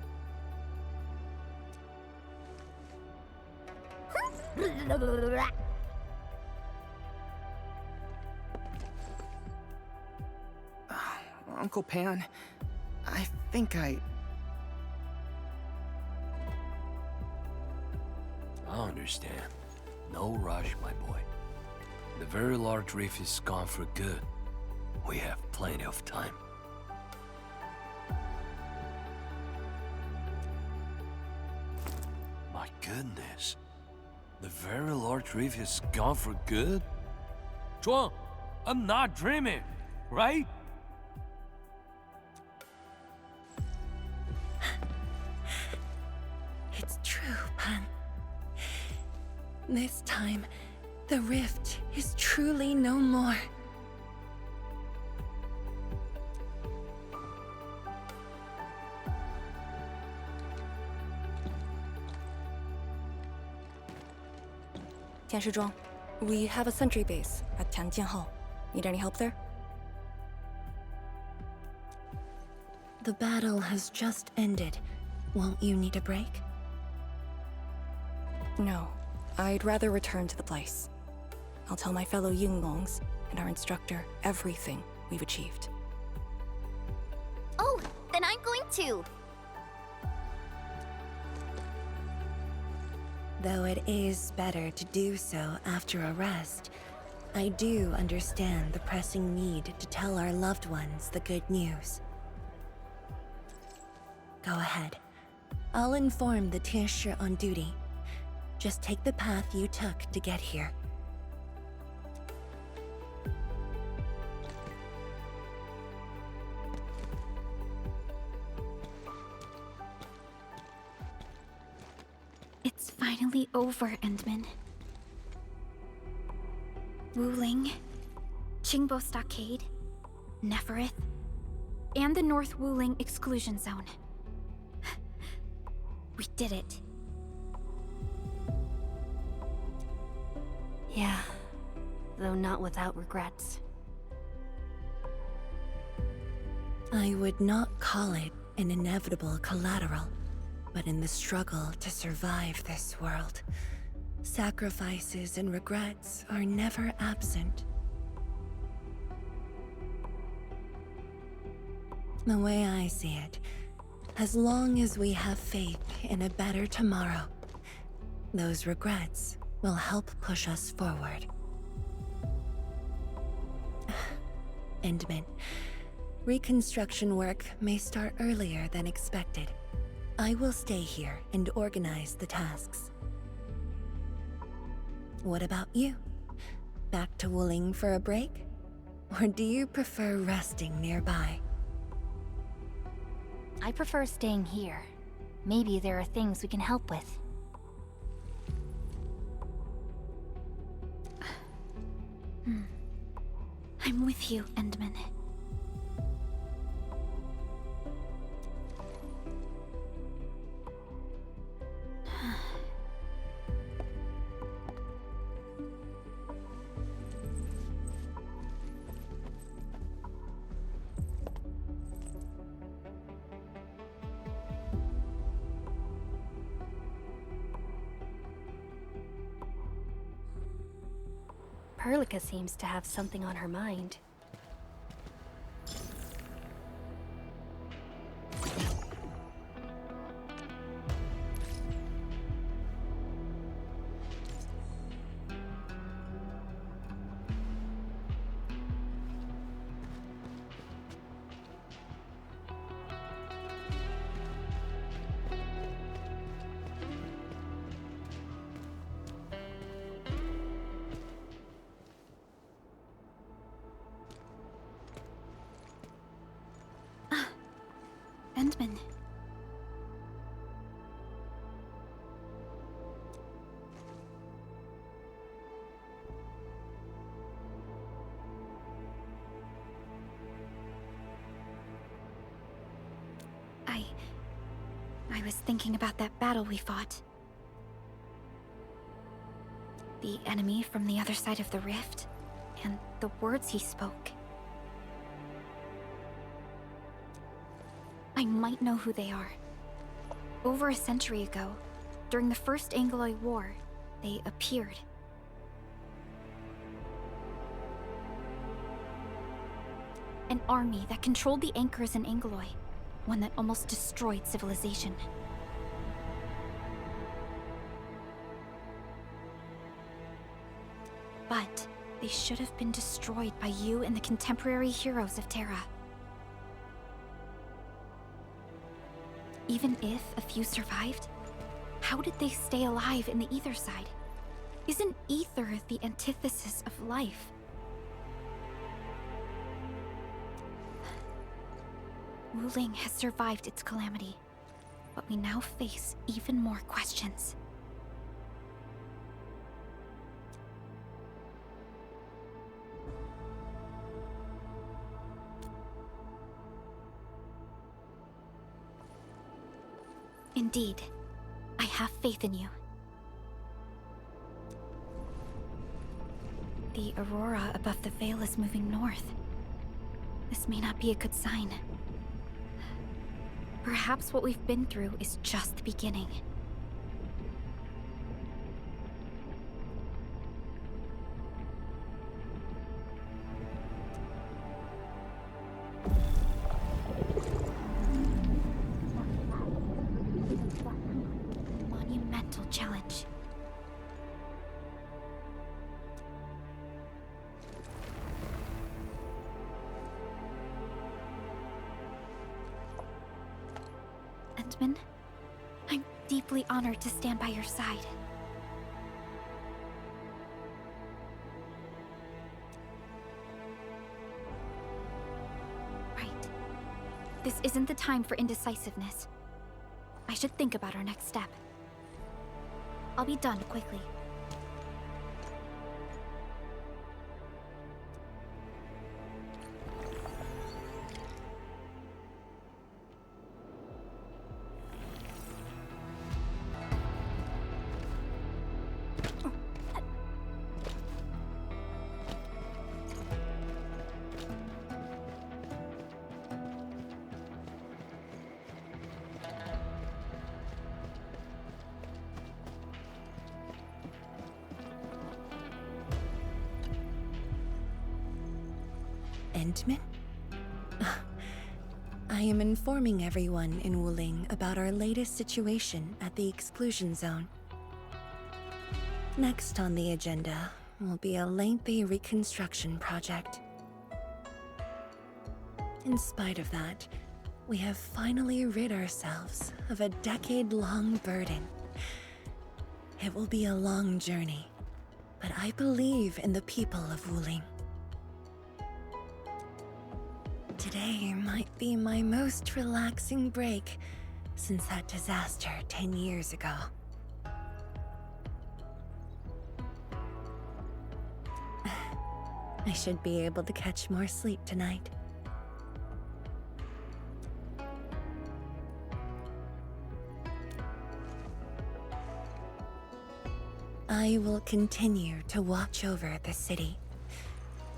Uncle Pan, I think
I understand. No rush, my boy. The very large reef is gone for good. We have plenty of time. My goodness. The very large reef is gone for good? Chuang, I'm not dreaming, right?
It's true, Pan. This time, the rift is truly no more.
Tianshizhuang, we have a sentry base at Tianjianhao. Need any help there?
The battle has just ended. Won't you need a break?
No. I'd rather return to the place. I'll tell my fellow Yunglongs and our instructor everything we've achieved.
Oh, then I'm going to.
Though it is better to do so after a rest, I do understand the pressing need to tell our loved ones the good news. Go ahead. I'll inform the Tianshi on duty. Just take the path you took to get here.
It's finally over, Endman. Wuling, Qingbo Stockade, Neferith, and the North Wuling Exclusion Zone. We did it.
Yeah, though not without regrets.
I would not call it an inevitable collateral, but in the struggle to survive this world, sacrifices and regrets are never absent. The way I see it, as long as we have faith in a better tomorrow, those regrets will help push us forward. Endman, reconstruction work may start earlier than expected. I will stay here and organize the tasks. What about you? Back to Wuling for a break? Or do you prefer resting nearby?
I prefer staying here. Maybe there are things we can help with. I'm with you, Endman.
Perlica seems to have something on her mind.
Endman. I was thinking about that battle we fought. The enemy from the other side of the rift, and the words he spoke. I might know who they are. Over a century ago, during the First Angloy War, they appeared. An army that controlled the anchors in Angloy, one that almost destroyed civilization. But they should have been destroyed by you and the contemporary heroes of Terra. Even if a few survived, how did they stay alive in the ether side? Isn't ether the antithesis of life? Wuling has survived its calamity, but we now face even more questions. Indeed, I have faith in you. The aurora above the veil is moving north. This may not be a good sign. Perhaps what we've been through is just the beginning. Monumental challenge. Endman, I'm deeply honored to stand by your side. Right. This isn't the time for indecisiveness. I should think about our next step. I'll be done quickly.
Endman? I am informing everyone in Wuling about our latest situation at the exclusion zone. Next on the agenda will be a lengthy reconstruction project. In spite of that, we have finally rid ourselves of a decade-long burden. It will be a long journey, but I believe in the people of Wuling. Today might be my most relaxing break since that disaster 10 years ago. I should be able to catch more sleep tonight. I will continue to watch over the city.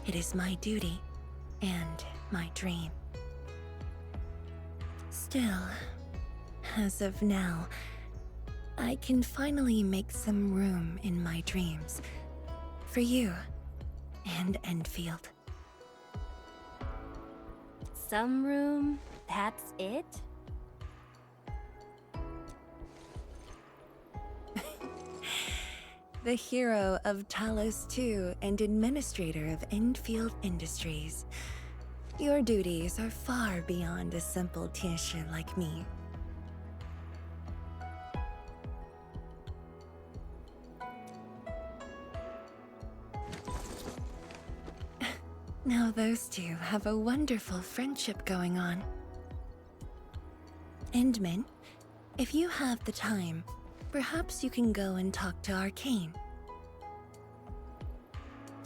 It is my duty and my dream. Still, as of now, I can finally make some room in my dreams for you and Endfield.
Some room, that's it?
The hero of Talos II and administrator of Endfield Industries. Your duties are far beyond a simple teacher like me. Now those two have a wonderful friendship going on. Endman, if you have the time, perhaps you can go and talk to Arcane.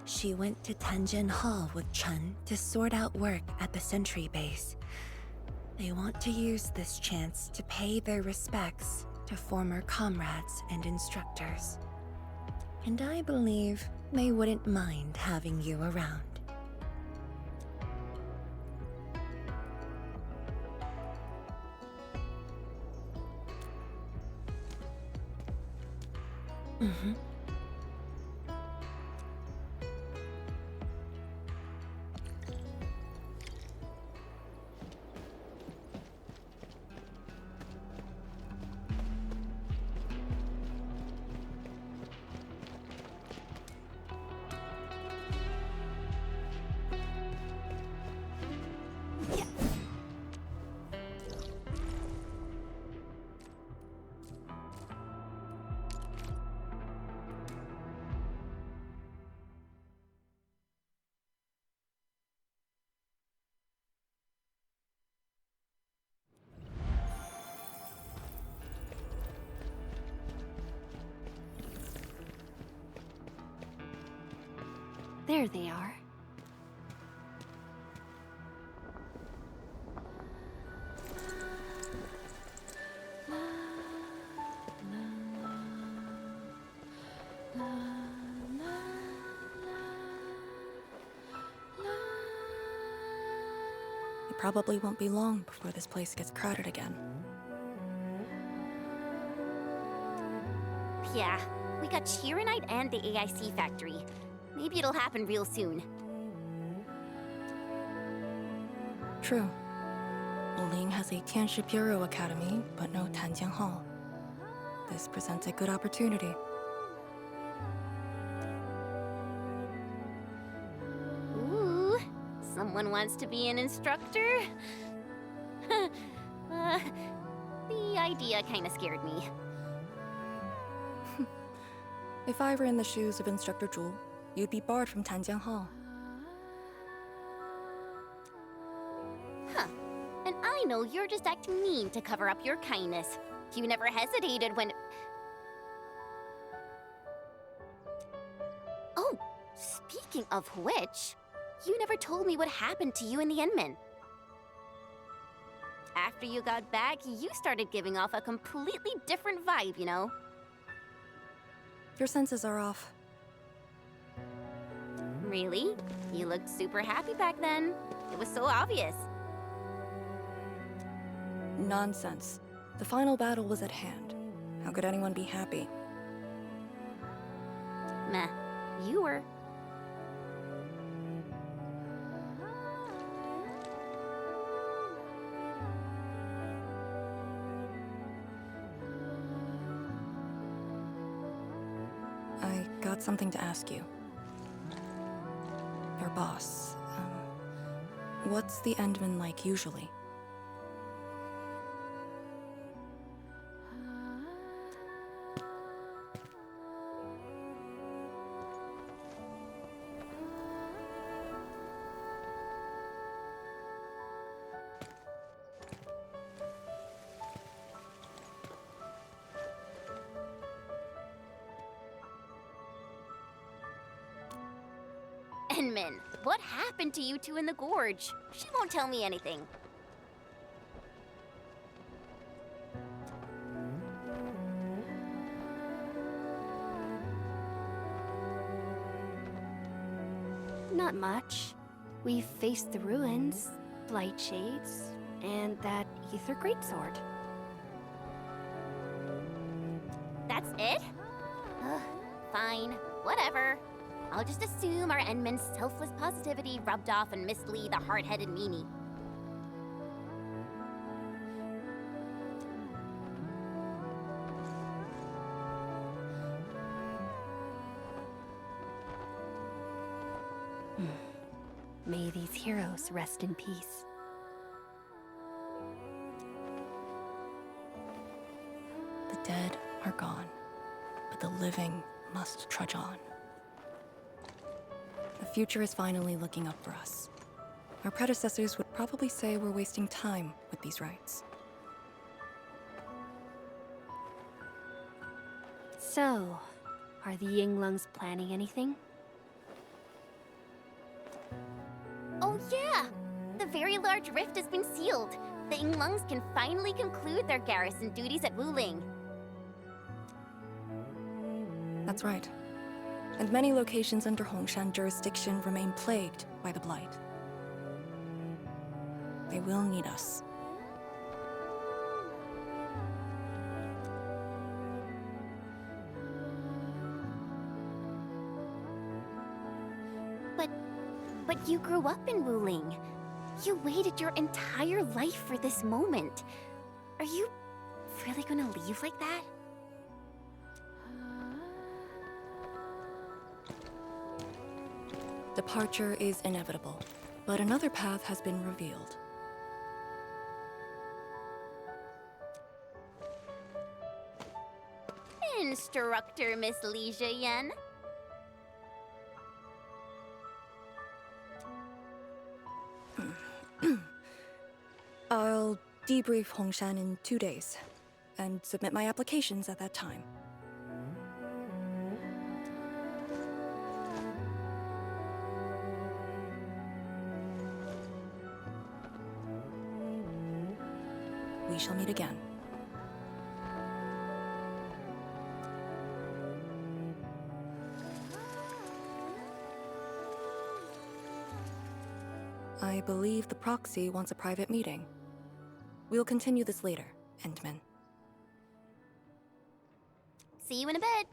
She went to Tanjin Hall with Chun to sort out work at the Sentry base. They want to use this chance to pay their respects to former comrades and instructors. And I believe they wouldn't mind having you around. Mm-hmm.
There they are.
It probably won't be long before this place gets crowded again.
Yeah, we got Chironite and the AIC factory. Maybe it'll happen real soon.
True. Wuling has a Tianshi Bureau Academy, but no Tanjiang Hall. This presents a good opportunity.
Ooh, someone wants to be an instructor? The idea kinda scared me.
If I were in the shoes of Instructor Zhu, you'd be barred from Tanjiang Hall.
Huh. And I know you're just acting mean to cover up your kindness. You never hesitated when... Oh, speaking of which, you never told me what happened to you and the Enman. After you got back, you started giving off a completely different vibe, you know?
Your senses are off.
Really? You looked super happy back then. It was so obvious.
Nonsense. The final battle was at hand. How could anyone be happy?
Meh. You were.
I got something to ask you. Your boss, what's the Endman like usually?
Enman, what happened to you two in the gorge? She won't tell me anything.
Not much. We faced the ruins, blight shades, and that ether greatsword.
That's it? Ugh, fine. Whatever. I'll just assume our Enman's selfless positivity rubbed off on Miss Lee, the hard-headed meanie.
May these heroes rest in peace.
The dead are gone, but the living must trudge on. The future is finally looking up for us. Our predecessors would probably say we're wasting time with these rites.
So, are the Yinglungs planning anything?
Oh yeah! The very large rift has been sealed. The Yinglungs can finally conclude their garrison duties at Wuling.
That's right. And many locations under Hongshan jurisdiction remain plagued by the Blight. They will need us.
But you grew up in Wuling. You waited your entire life for this moment. Are you really gonna leave like that?
Departure is inevitable, but another path has been revealed.
Instructor Miss Li Zheyan.
I'll debrief Hongshan in 2 days, and submit my applications at that time. We shall meet again. I believe the proxy wants a private meeting. We'll continue this later, Endman.
See you in a bit.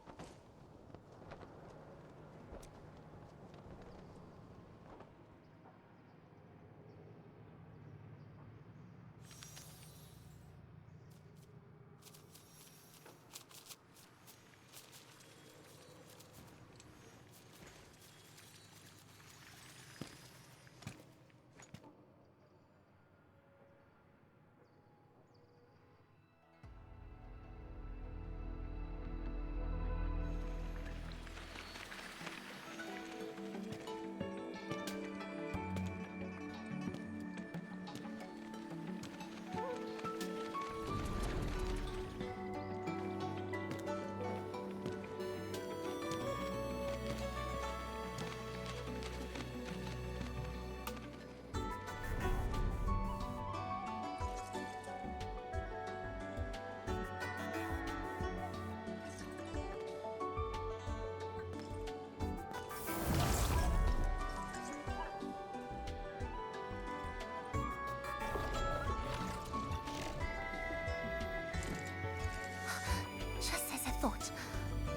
Thought.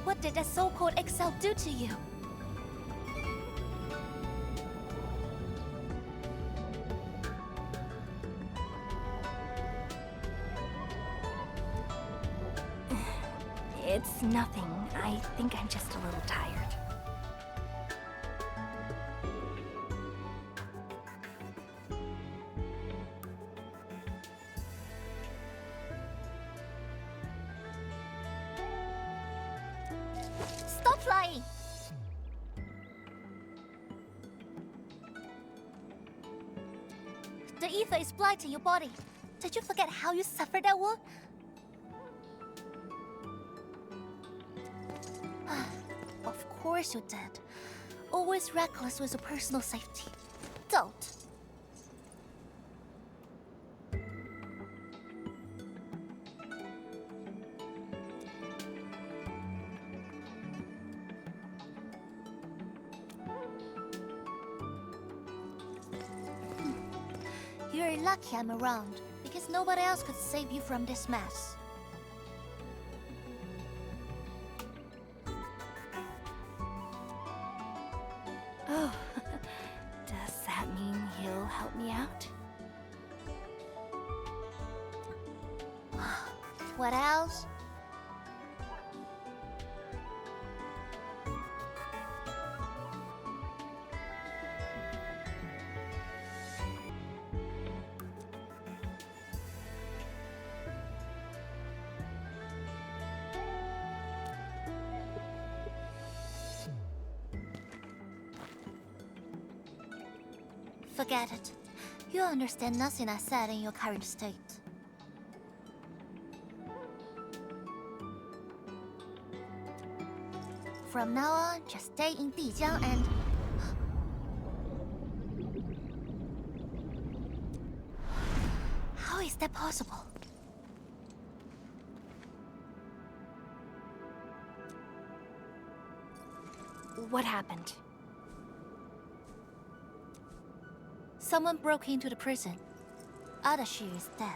What did that so-called Excel do to you?
It's nothing. I think I'm just a little tired.
Stop lying! The ether is blighting your body. Did you forget how you suffered that wound? Of course you did. Always reckless with your personal safety. Don't. You're lucky I'm around, because nobody else could save you from this mess. What else? Forget it. You understand nothing I said in your current state. From now on, just stay in Dijiang and... How is that possible?
What happened?
Someone broke into the prison. Adashi is dead.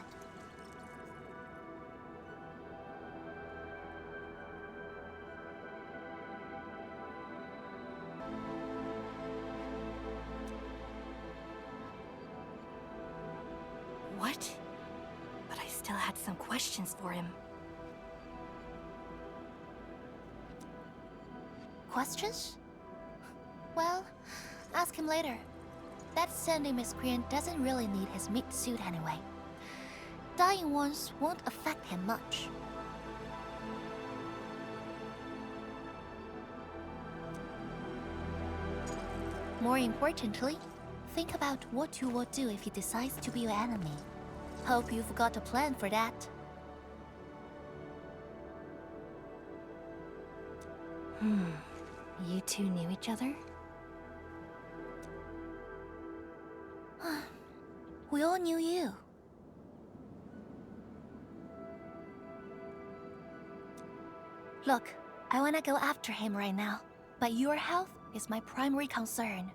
What? But I still had some questions for him.
Questions? Well, ask him later. That sandy miscreant doesn't really need his meat suit anyway. Dying ones won't affect him much. More importantly, think about what you will do if he decides to be your enemy. Hope you've got a plan for that.
You two knew each other?
We all knew you. Look, I wanna go after him right now, but your health is my primary concern.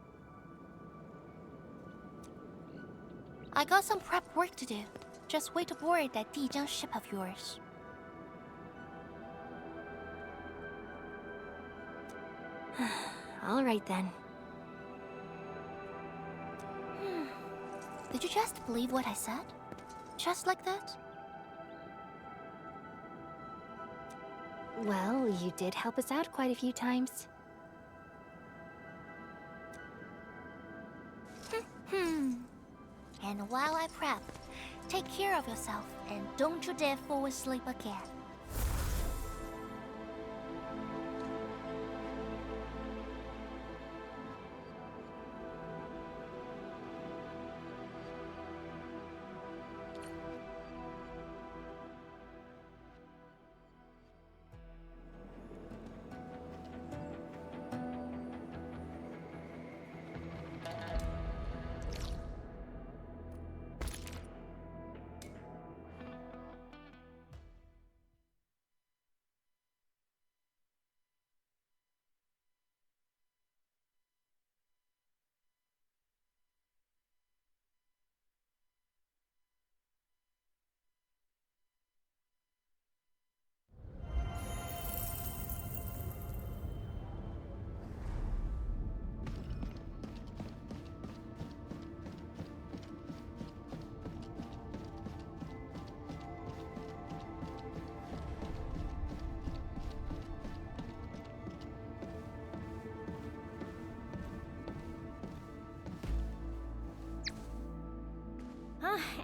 I got some prep work to do. Just wait aboard that Dijiang ship of yours.
All right then.
Did you just believe what I said? Just like that?
Well, you did help us out quite a few times.
And while I prep, take care of yourself and don't you dare fall asleep again.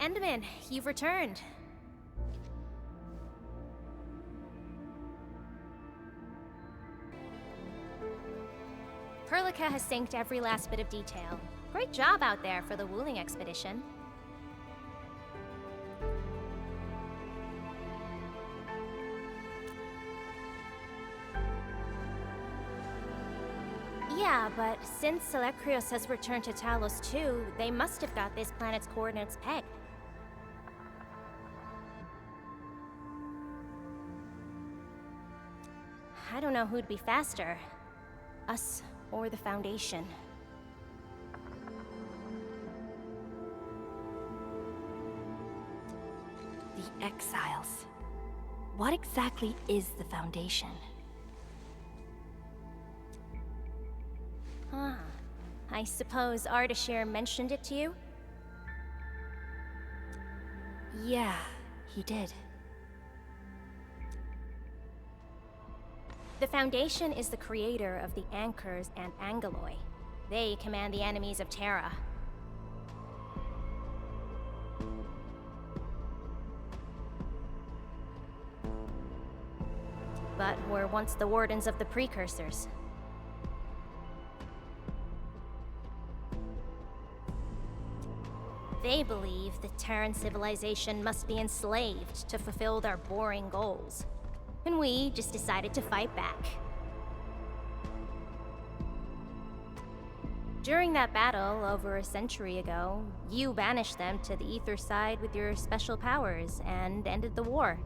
Enderman, you've returned. Perlica has synced every last bit of detail. Great job out there for the Wuling expedition. Yeah, but since Selekrios has returned to Talos too, they must have got this planet's coordinates pegged. I don't know who'd be faster, us or the Foundation. The Exiles. What exactly is the Foundation? I suppose Ardashir mentioned it to you? Yeah, he did.
The Foundation is the creator of the Anchors and Angeloi. They command the enemies of Terra. But were once the wardens of the Precursors. They believe the Terran civilization must be enslaved to fulfill their boring goals. And we just decided to fight back. During that battle over a century ago, you banished them to the Ether side with your special powers and ended the war.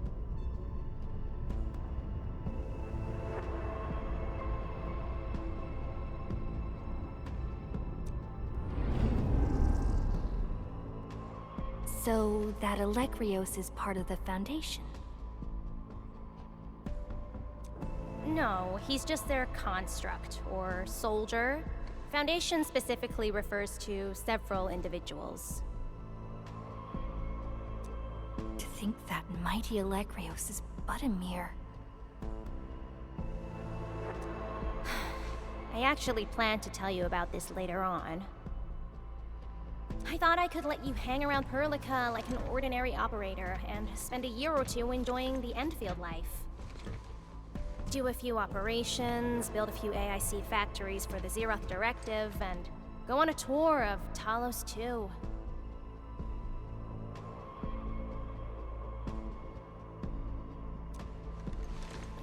So that Alecryos is part of the Foundation?
No, he's just their construct, or soldier. Foundation specifically refers to several individuals.
To think that mighty Alecryos is but a mere...
I actually planned to tell you about this later on. I thought I could let you hang around Perlica like an ordinary operator and spend a year or two enjoying the Endfield life. Do a few operations, build a few AIC factories for the Zeroth Directive, and go on a tour of Talos II.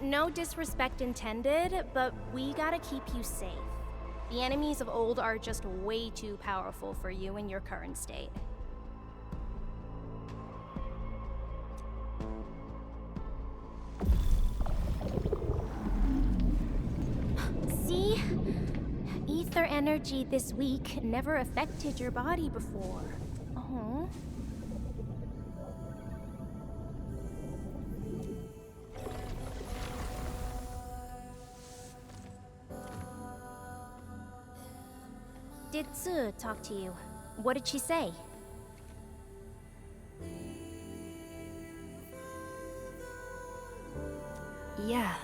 No disrespect intended, but we gotta keep you safe. The enemies of old are just way too powerful for you in your current state. See? Ether energy this week never affected your body before. Oh. Did Tzu talk to you? What did she say?
Yeah.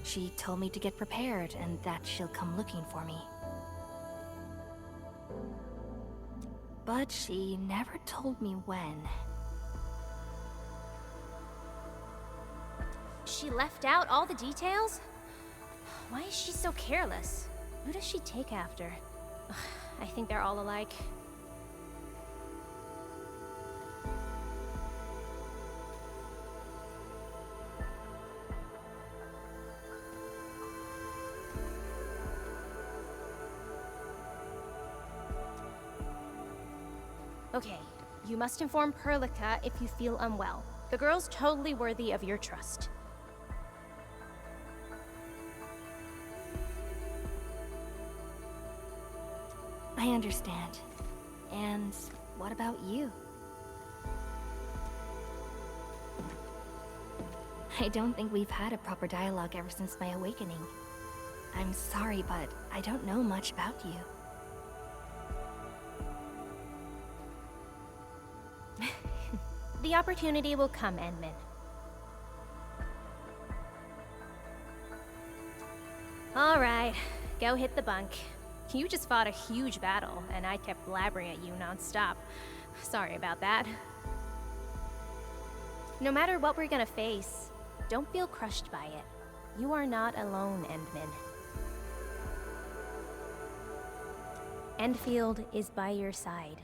She told me to get prepared and that she'll come looking for me. But she never told me when.
She left out all the details? Why is she so careless? Who does she take after? I think they're all alike. Okay, you must inform Perlica if you feel unwell. The girl's totally worthy of your trust.
I understand. And what about you? I don't think we've had a proper dialogue ever since my awakening. I'm sorry, but I don't know much about you.
The opportunity will come, Enmin. All right, go hit the bunk. You just fought a huge battle, and I kept blabbering at you non-stop. Sorry about that. No matter what we're gonna face, don't feel crushed by it. You are not alone, Endmin. Endfield is by your side.